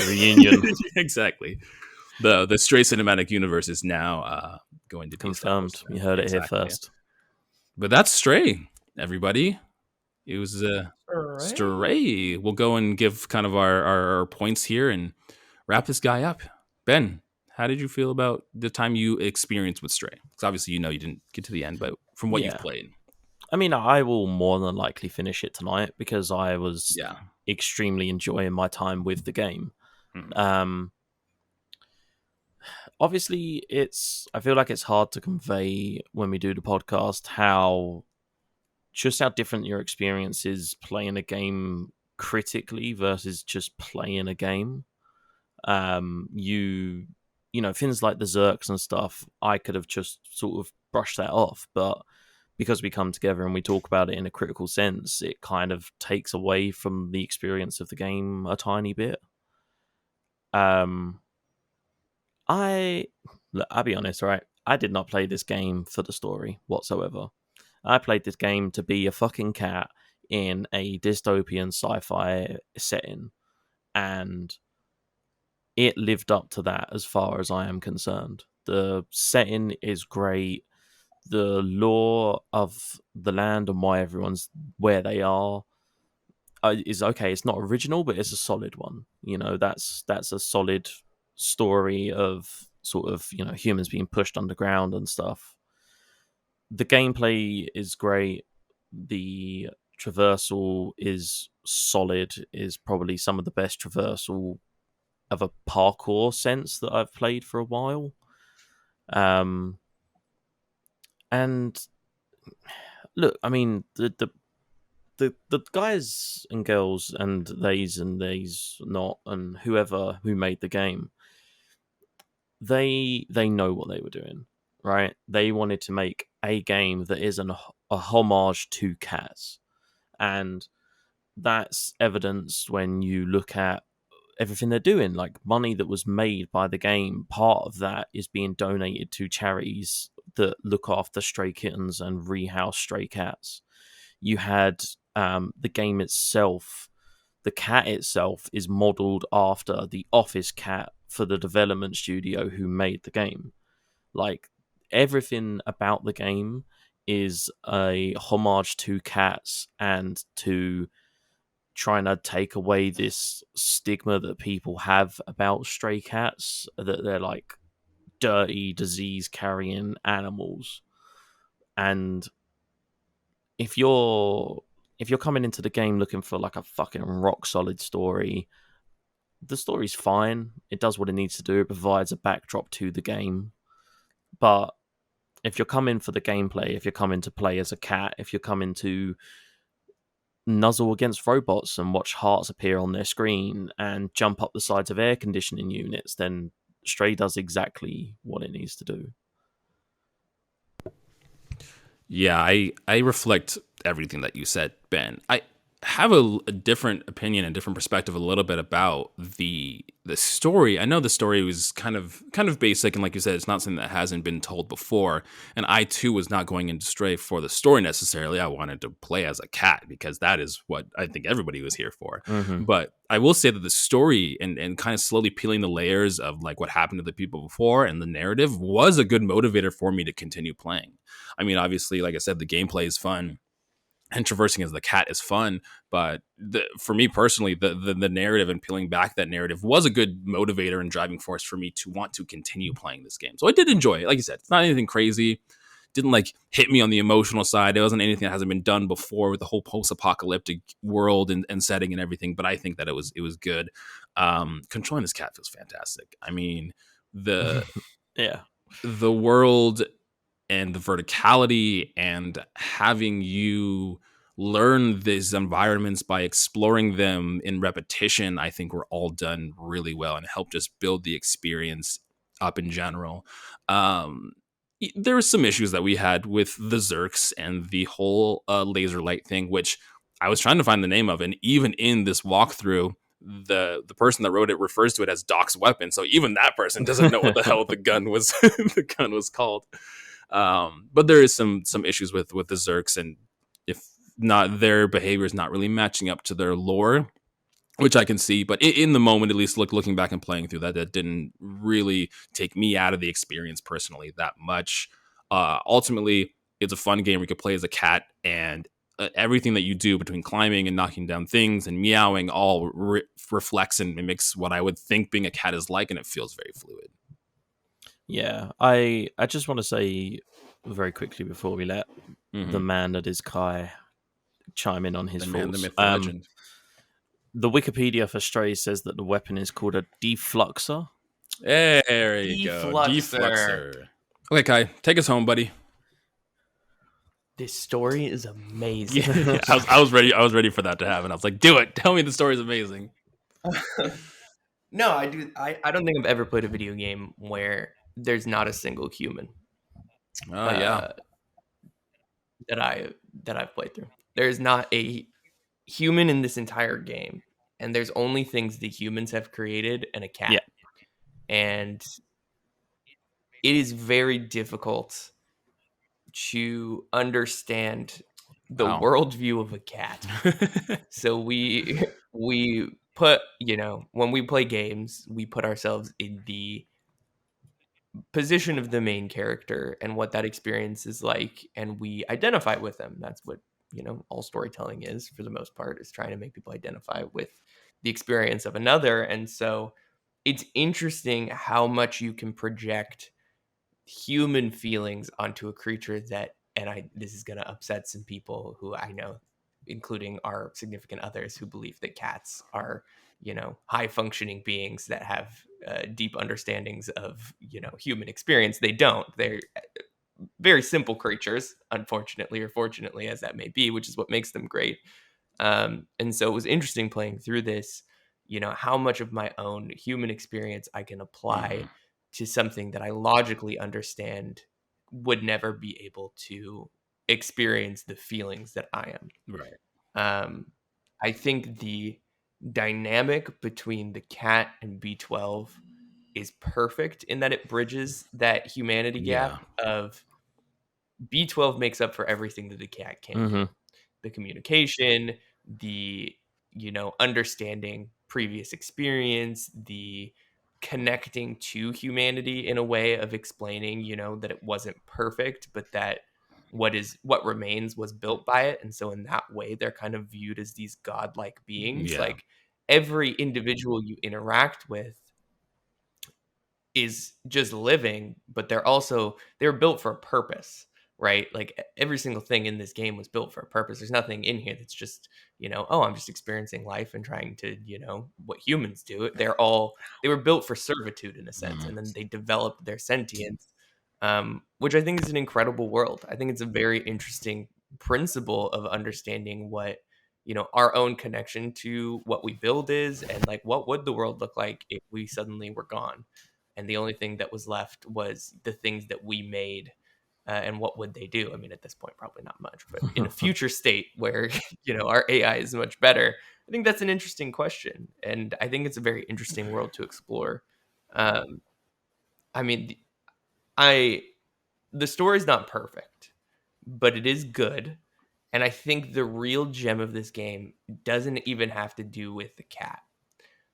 reunion. Exactly. The Stray cinematic universe is now going to be confirmed. You heard it here first. But that's Stray, everybody. It was Stray. We'll go and give kind of our points here and wrap this guy up. Ben, how did you feel about the time you experienced with Stray? Because obviously you didn't get to the end, but from what you've played. I mean, I will more than likely finish it tonight because I was extremely enjoying my time with the game. Obviously, I feel like it's hard to convey when we do the podcast how different your experience is playing a game critically versus just playing a game. You know, things like the Zerks and stuff, I could have just sort of brushed that off, but because we come together and we talk about it in a critical sense, it kind of takes away from the experience of the game a tiny bit. I'll be honest, right? I did not play this game for the story whatsoever. I played this game to be a fucking cat in a dystopian sci-fi setting, and it lived up to that as far as I am concerned. The setting is great. The lore of the land and why everyone's where they are is okay. It's not original, but it's a solid one. That's a solid story of sort of humans being pushed underground and stuff. The gameplay is great. The traversal is solid. Is probably some of the best traversal of a parkour sense that I've played for a while. And look, I mean, the guys and girls and they's not and whoever who made the game, they know what they were doing, right? They wanted to make a game that is a homage to cats, and that's evidenced when you look at everything they're doing. Like, money that was made by the game, part of that is being donated to charities that look after stray kittens and rehouse stray cats. You had the game itself, the cat itself is modeled after the office cat for the development studio who made the game. Like, everything about the game is a homage to cats and to trying to take away this stigma that people have about stray cats, that they're like dirty, disease carrying animals. And if you're coming into the game looking for like a fucking rock solid story, the story's fine. It does what it needs to do. It provides a backdrop to the game. But if you're coming for the gameplay, if you're coming to play as a cat, if you're coming to nuzzle against robots and watch hearts appear on their screen and jump up the sides of air conditioning units, then Stray does exactly what it needs to do. Yeah, I reflect everything that you said, Ben. I have a different opinion and different perspective a little bit about the story. I know the story was kind of basic, and like you said, it's not something that hasn't been told before. And I too was not going into Stray for the story necessarily. I wanted to play as a cat because that is what I think everybody was here for. Mm-hmm. But I will say that the story and kind of slowly peeling the layers of like what happened to the people before and the narrative was a good motivator for me to continue playing. I mean, obviously, like I said, the gameplay is fun and traversing as the cat is fun, but for me personally, the narrative and peeling back that narrative was a good motivator and driving force for me to want to continue playing this game. So I did enjoy it. Like you said, it's not anything crazy. Didn't like hit me on the emotional side. It wasn't anything that hasn't been done before with the whole post-apocalyptic world and setting and everything. But I think that it was good. Controlling this cat feels fantastic. I mean, the world and the verticality and having you learn these environments by exploring them in repetition, I think were all done really well and helped just build the experience up in general. There were some issues that we had with the Zerks and the whole laser light thing, which I was trying to find the name of, and even in this walkthrough, the person that wrote it refers to it as Doc's weapon. So even that person doesn't know what the hell the gun was called. But there is some issues with the Zerks, and if not, their behavior is not really matching up to their lore, which I can see. But in the moment, at least looking back and playing through that didn't really take me out of the experience personally that much. Ultimately, it's a fun game where you could play as a cat, and everything that you do between climbing and knocking down things and meowing all reflects and mimics what I would think being a cat is like, and it feels very fluid. Yeah, I just want to say very quickly before we let the man that is Kai chime in on his thoughts. Man, the myth, the legend. The Wikipedia for Stray says that the weapon is called a defluxer. There you go. Defluxer. Okay, Kai, take us home, buddy. This story is amazing. Yeah, I was ready. I was ready for that to happen. I was like, "Do it! Tell me the story is amazing." No, I do. I don't think I've ever played a video game where there's not a single human. Yeah. That I've played through. There's not a human in this entire game, and there's only things the humans have created and a cat. Yeah. and it is very difficult to understand the Wow. worldview of a cat. So we put, when we play games, we put ourselves in the position of the main character and what that experience is like, and we identify with them. That's what, all storytelling is, for the most part, is trying to make people identify with the experience of another. And so it's interesting how much you can project human feelings onto a creature that, and this is going to upset some people who I know, including our significant others, who believe that cats are, high functioning beings that have deep understandings of, human experience. They don't. They're very simple creatures, unfortunately or fortunately, as that may be, which is what makes them great. And so it was interesting playing through this, how much of my own human experience I can apply to something that I logically understand would never be able to experience the feelings that I am. Right. I think the dynamic between the cat and B12 is perfect in that it bridges that humanity gap of B12 makes up for everything that the cat can't do. The communication, the, understanding previous experience, the connecting to humanity in a way of explaining, that it wasn't perfect, but that what remains was built by it. And so in that way, they're kind of viewed as these godlike beings. Yeah. Like every individual you interact with is just living, but they're built for a purpose, right? Like every single thing in this game was built for a purpose. There's nothing in here that's just, oh, I'm just experiencing life and trying to, what humans do. They were built for servitude in a sense, and then they developed their sentience, which I think is an incredible world. I think it's a very interesting principle of understanding what, our own connection to what we build is, and like what would the world look like if we suddenly were gone and the only thing that was left was the things that we made, and what would they do? I mean, at this point, probably not much, but in a future state where, our AI is much better, I think that's an interesting question. And I think it's a very interesting world to explore. I mean, the story's not perfect, but it is good. And I think the real gem of this game doesn't even have to do with the cat,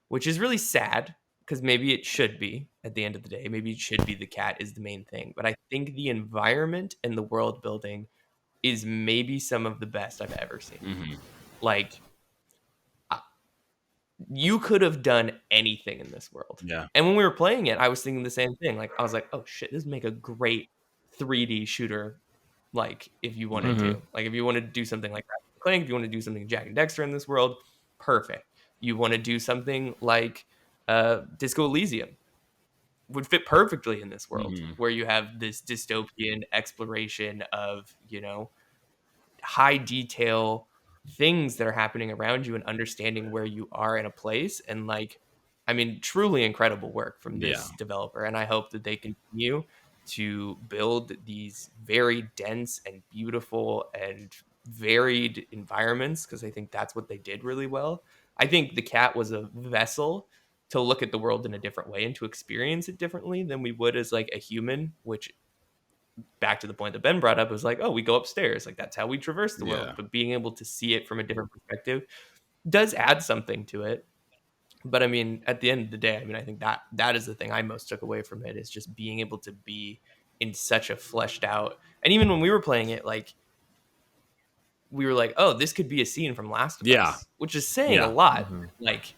which is really sad, because maybe it should be at the end of the day. Maybe it should be the cat is the main thing. But I think the environment and the world building is maybe some of the best I've ever seen. Like, you could have done anything in this world. Yeah. And when we were playing it, I was thinking the same thing. Like, I was like, oh shit, this would make a great 3D shooter. Like, if you wanted to, like, if you wanted to do something like Ratchet and Clank, if you want to do something Jack and Dexter in this world, perfect. You want to do something like Disco Elysium, would fit perfectly in this world, where you have this dystopian exploration of, high detail things that are happening around you and understanding where you are in a place. And like, I mean, truly incredible work from this developer. And I hope that they continue to build these very dense and beautiful and varied environments, because I think that's what they did really well. I think the cat was a vessel to look at the world in a different way and to experience it differently than we would as like a human, which, back to the point that Ben brought up, was like, oh, we go upstairs, like that's how we traverse the world. But being able to see it from a different perspective does add something to it. But I mean, at the end of the day, I mean, I think that is the thing I most took away from it, is just being able to be in such a fleshed out. And even when we were playing it, like, we were like, oh, this could be a scene from Last of Us, which is saying a lot. Like,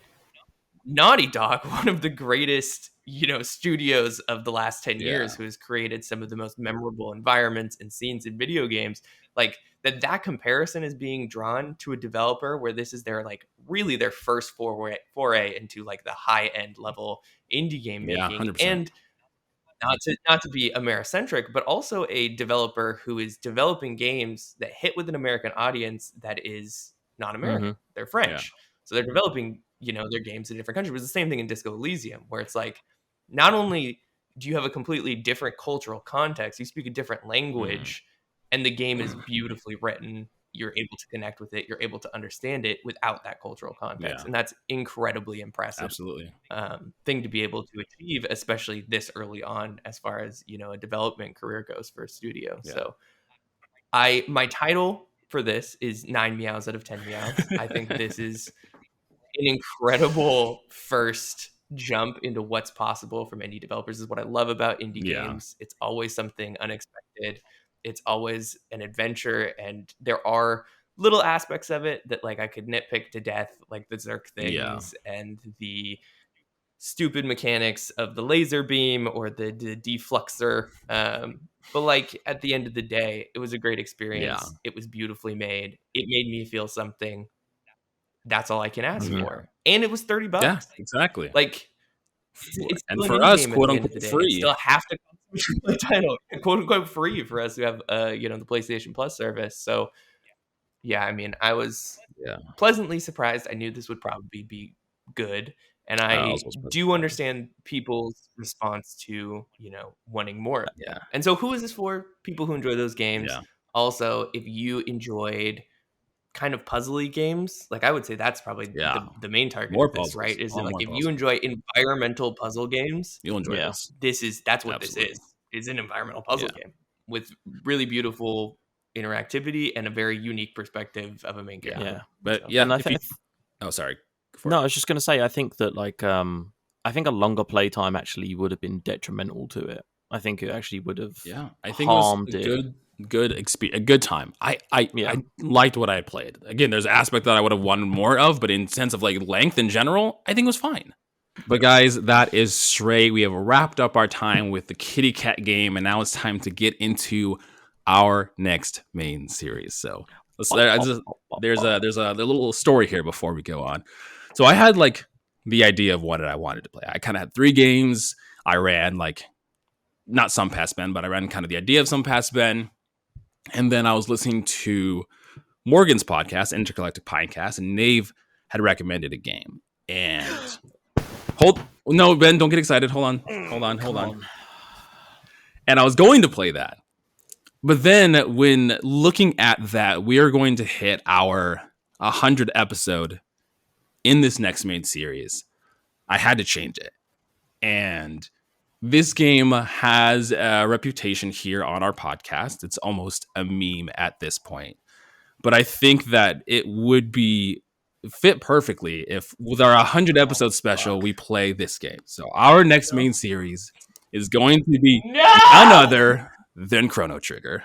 Naughty Dog, one of the greatest, studios of the last 10 years, who has created some of the most memorable environments and scenes in video games, like that comparison is being drawn to a developer where this is their, like, really their first foray into like the high end level indie game making. 100%. And not to be Americentric, but also a developer who is developing games that hit with an American audience that is not American. They're French. So they're developing, their games in different countries. It was the same thing in Disco Elysium, where it's like, not only do you have a completely different cultural context, you speak a different language, and the game is beautifully written, you're able to connect with it, you're able to understand it without that cultural context. Yeah. And that's incredibly impressive Absolutely. thing to be able to achieve, especially this early on as far as, a development career goes for a studio. Yeah. So my title for this is 9 meows out of 10 meows. I think this is an incredible first jump into what's possible from indie developers. Is what I love about indie games. It's always something unexpected. It's always an adventure, and there are little aspects of it that like I could nitpick to death, like the Zerk things and the stupid mechanics of the laser beam or the defluxer. But like at the end of the day, it was a great experience. It was beautifully made. It made me feel something. That's all I can ask for. And it was $30. Yeah, exactly. Like it's and still for an us, in-game quote at the end of unquote, the day. free. It's still half the AAA title, quote unquote, free for us who have the PlayStation Plus service. So yeah, I mean, I was pleasantly surprised. I knew this would probably be good. And I do understand people's response to, wanting more of them. And so who is this for? People who enjoy those games. Yeah. Also, if you enjoyed kind of puzzly games, like I would say that's probably the main target More of this, puzzles. right? Is More like if puzzles. you enjoy environmental puzzle games, You'll enjoy this. That's what Absolutely. this is an environmental puzzle game with really beautiful interactivity and a very unique perspective of a main character. Yeah. But So- yeah, And oh, sorry. No, I was just going to say, I think that I think a longer playtime actually would have been detrimental to it. I think it actually would have I think harmed it was good experience, a good time. I liked what I played. Again, there's an aspect that I would have wanted more of, but in sense of like length in general, I think it was fine. But guys, that is Stray. We have wrapped up our time with the kitty cat game, and now it's time to get into our next main series. So there's a little story here before we go on. So I had like the idea of what I wanted to play. I kind of had 3 games. I ran like not Some Past Ben, but I ran kind of the idea of Some Past Ben. And then I was listening to Morgan's podcast, Intergalactic Pinecast, and Nave had recommended a game. And no, Ben, don't get excited. Hold on. And I was going to play that. But then when looking at that, we are going to hit our 100 episode in this next main series. I had to change it. And this game has a reputation here on our podcast. It's almost a meme at this point. But I think that it would be fit perfectly if with our 100 episode special, we play this game. So our next main series is going to be none other than Chrono Trigger.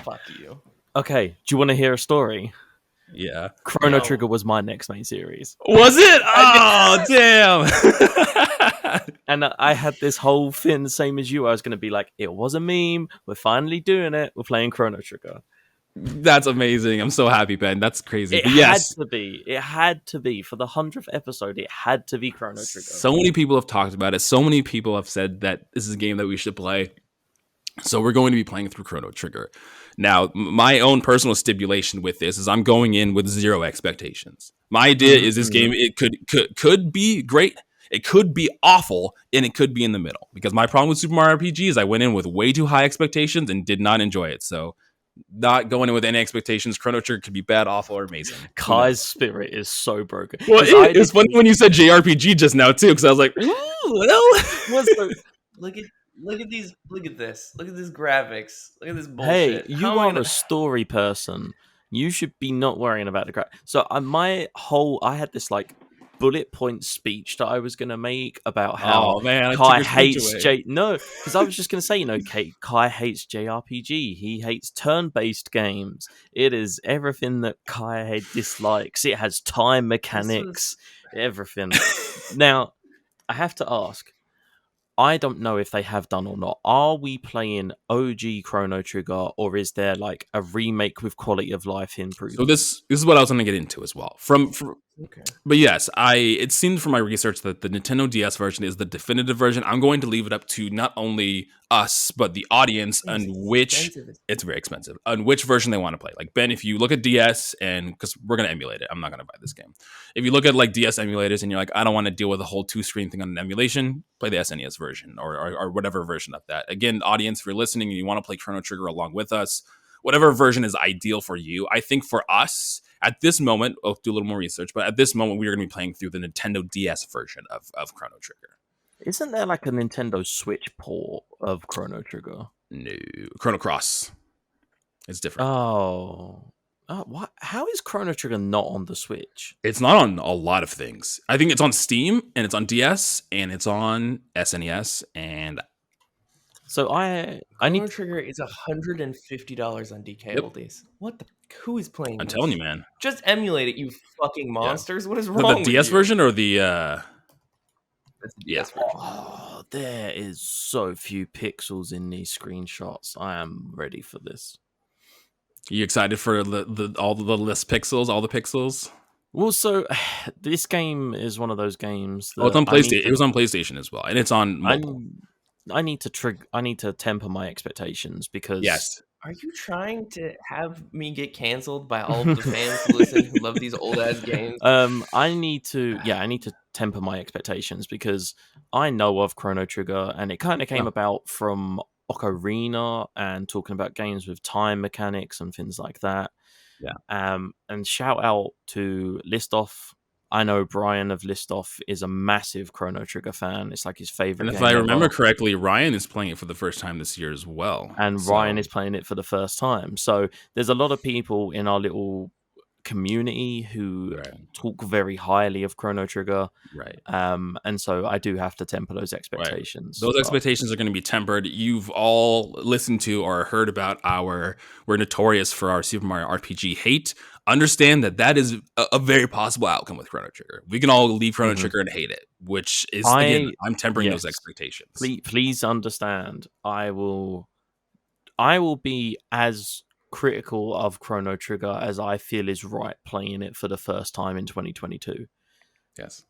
Fuck you. Okay, do you want to hear a story? Yeah. Chrono Trigger was my next main series. Was it? Oh, damn. And I had this whole thing, same as you. I was going to be like, it was a meme. We're finally doing it. We're playing Chrono Trigger. That's amazing. I'm so happy, Ben. That's crazy. It had to be. It had to be. For the 100th episode, it had to be Chrono Trigger. So many people have talked about it. So many people have said that this is a game that we should play. So we're going to be playing through Chrono Trigger. Now, my own personal stipulation with this is I'm going in with 0 expectations. My idea is this game, it could be great, it could be awful, and it could be in the middle. Because my problem with Super Mario RPG is I went in with way too high expectations and did not enjoy it. So not going in with any expectations. Chrono Trigger could be bad, awful, or amazing. Kai's spirit is so broken. Well, it's funny when you said JRPG just now, too, because I was like, Look at these. Look at this. Look at this graphics. Look at this Hey, bullshit. you are a story person. You should be not worrying about the So I had this like bullet point speech that I was going to make about how Kai hates because I was just going to say, Kai hates JRPG. He hates turn-based games. It is everything that Kai dislikes. It has time mechanics, everything. Now, I have to ask, I don't know if they have done or not. Are we playing OG Chrono Trigger, or is there like a remake with quality of life improved? So this is what I was going to get into as well. But yes, it seemed from my research that the Nintendo DS version is the definitive version. I'm going to leave it up to not only us, but the audience it's very expensive, on which version they want to play. Like Ben, if you look at DS, and because we're going to emulate it, I'm not going to buy this game. If you look at like DS emulators and you're like, I don't want to deal with a whole 2-screen thing on an emulation, play the SNES version or whatever version of that. Again, audience, if you're listening and you want to play Chrono Trigger along with us, whatever version is ideal for you. I think for us at this moment, I'll do a little more research, but at this moment, we are going to be playing through the Nintendo DS version of Chrono Trigger. Isn't there like a Nintendo Switch port of Chrono Trigger? No, Chrono Cross. It's different. What? How is Chrono Trigger not on the Switch? It's not on a lot of things. I think it's on Steam and it's on DS and it's on SNES and. So Chrono Trigger is $150 on DK oldies. What the? Who is playing? I'm telling you, man. Just emulate it, you fucking monsters. What is wrong? The DS version or the? That's the DS version. Oh, there is so few pixels in these screenshots. I am ready for this. Are you excited for all the less pixels, all the pixels? Well, so this game is one of those games. That it's on PlayStation. It was on PlayStation as well, and it's on mobile. I need to temper my expectations because. Yes. Are you trying to have me get canceled by all of the fans who listen who love these old ass games? I need to temper my expectations because I know of Chrono Trigger, and it kind of came about from Ocarina and talking about games with time mechanics and things like that. Yeah. And shout out to Listoff. I know Brian of Listoff is a massive Chrono Trigger fan. It's like his favorite. And if I remember correctly, Ryan is playing it for the first time this year as well. And Ryan is playing it for the first time. So there's a lot of people in our little community who talk very highly of Chrono Trigger. Right. And so I do have to temper those expectations. Those expectations are going to be tempered. You've all listened to or heard about we're notorious for our Super Mario RPG hate. Understand that is a very possible outcome with Chrono Trigger. We can all leave Chrono Trigger and hate it, which is, again, I'm tempering those expectations. Please understand, I will be as critical of Chrono Trigger as I feel is right playing it for the first time in 2022. Yes.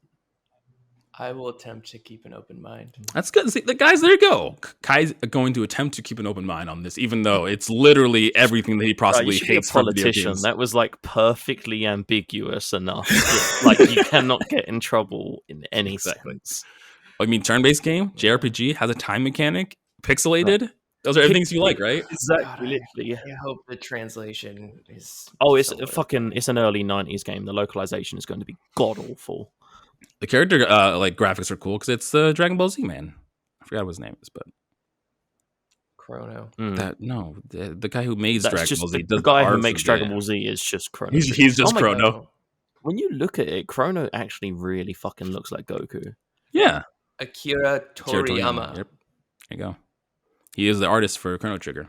I will attempt to keep an open mind. That's good. See, guys, there you go. Kai's going to attempt to keep an open mind on this, even though it's literally everything that he possibly hates from video games. That was like perfectly ambiguous enough. Like you cannot get in trouble in any sense. I mean, turn-based game, JRPG, has a time mechanic, pixelated. Right. Those are everything you like, right? Exactly. I hope the translation is. It's an early 90s game. The localization is going to be god awful. The character graphics are cool because it's the Dragon Ball Z man. I forgot what his name is, but Chrono. The guy who made Dragon Ball Z. The guy who makes Dragon Ball Z is just Chrono. He's just Chrono. God. When you look at it, Chrono actually really fucking looks like Goku. Yeah. Akira Toriyama. Yep. There you go. He is the artist for Chrono Trigger.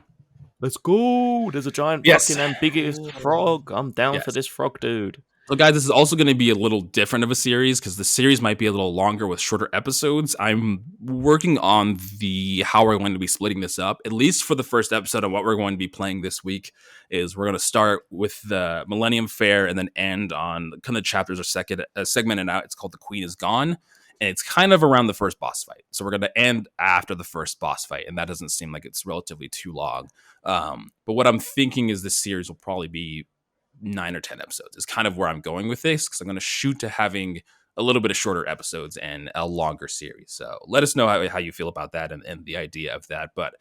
Let's go. There's a giant fucking ambiguous frog. I'm down for this frog dude. So, guys, this is also going to be a little different of a series because the series might be a little longer with shorter episodes. I'm working on how we're going to be splitting this up, at least for the first episode. And what we're going to be playing this week is we're going to start with the Millennium Fair and then end on kind of chapters are segmented out. It's called The Queen is Gone. And it's kind of around the first boss fight. So we're going to end after the first boss fight. And that doesn't seem like it's relatively too long. But what I'm thinking is this series will probably be 9 or 10 episodes is kind of where I'm going with this because I'm going to shoot to having a little bit of shorter episodes and a longer series. So let us know how you feel about that and the idea of that. But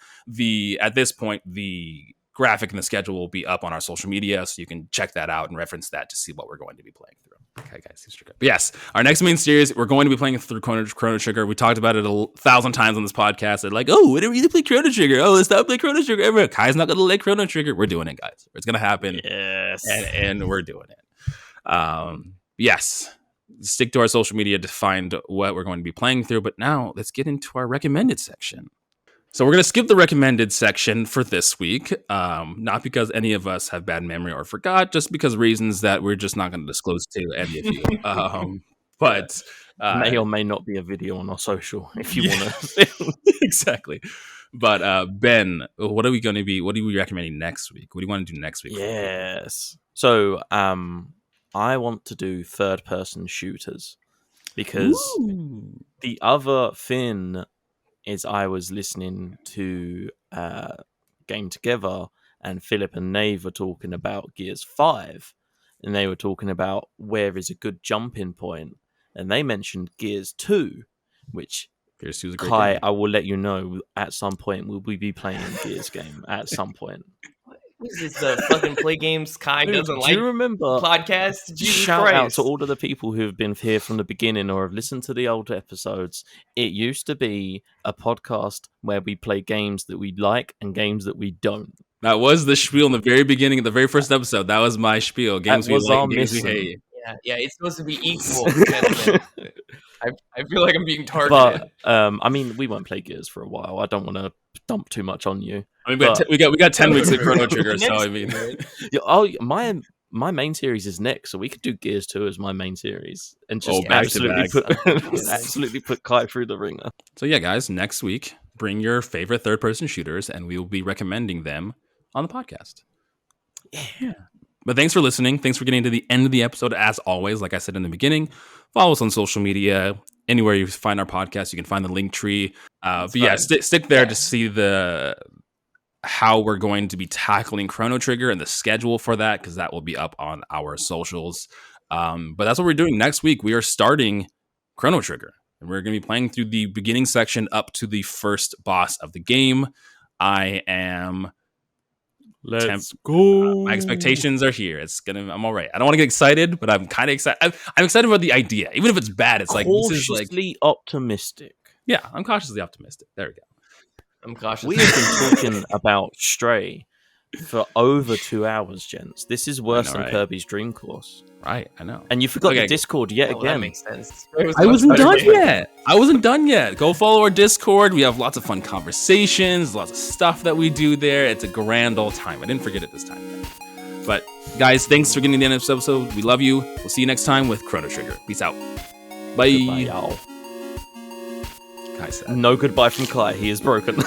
at this point, the graphic and the schedule will be up on our social media, so you can check that out and reference that to see what we're going to be playing through. Okay, guys. But yes, our next main series, we're going to be playing through Chrono Trigger. We talked about it 1,000 times on this podcast. They're like, oh, when are we going to play Chrono Trigger? Oh, let's not play Chrono Trigger. Everyone, Kai's not going to like Chrono Trigger. We're doing it, guys. It's going to happen. Yes. And we're doing it. Yes. Stick to our social media to find what we're going to be playing through. But now let's get into our recommended section. So we're going to skip the recommended section for this week, not because any of us have bad memory or forgot, just because reasons that we're just not going to disclose to any of you. But may or may not be a video on our social if you want to. Exactly. But Ben, what are we recommending next week? What do you want to do next week? Yes. So I want to do third-person shooters because the other thing is I was listening to Game Together and Philip and Nave were talking about Gears 5 and they were talking about where is a good jumping point and they mentioned Gears 2, which Gears 2 is a great Kai, game. I will let you know at some point we'll be playing Gears game at some point. Is this the fucking Play Games Kai Dude, doesn't do like you remember? podcast? Jesus Shout Christ. out to all of the people who have been here from the beginning or have listened to the old episodes. It used to be a podcast where we play games that we like and games that we don't. That was the spiel in the very beginning of the very first episode. That was my spiel. Games we was like, our games we mission. hate. Yeah, it's supposed to be equal, gentlemen. I feel like I'm being targeted. But I mean, we won't play Gears for a while. I don't want to dump too much on you. I mean, we got 10 weeks of Chrono Trigger, so I mean, My main series is next, so we could do Gears 2 as my main series and just back to back. absolutely put Kai through the ringer. So yeah, guys, next week bring your favorite third-person shooters, and we will be recommending them on the podcast. Yeah. But thanks for listening. Thanks for getting to the end of the episode. As always, like I said in the beginning, follow us on social media. Anywhere you find our podcast, you can find the link tree. But yeah, stick there to see how we're going to be tackling Chrono Trigger and the schedule for that, because that will be up on our socials. But that's what we're doing next week. We are starting Chrono Trigger, and we're going to be playing through the beginning section up to the first boss of the game. Let's go. My expectations are here. I'm all right. I don't want to get excited, but I'm kind of excited. I'm excited about the idea, even if it's bad. It's like cautiously optimistic. Yeah, I'm cautiously optimistic. There we go. I'm cautious. We have been talking about Stray for over 2 hours, gents. This is worse than Kirby's Dream Course. Right, I know. And you forgot the Discord yet again. That makes sense. I wasn't done yet. Go follow our Discord. We have lots of fun conversations, lots of stuff that we do there. It's a grand old time. I didn't forget it this time. But guys, thanks for getting to the end of this episode. We love you. We'll see you next time with Chrono Trigger. Peace out. Bye. Goodbye, y'all. Kai said. No goodbye from Kai. He is broken.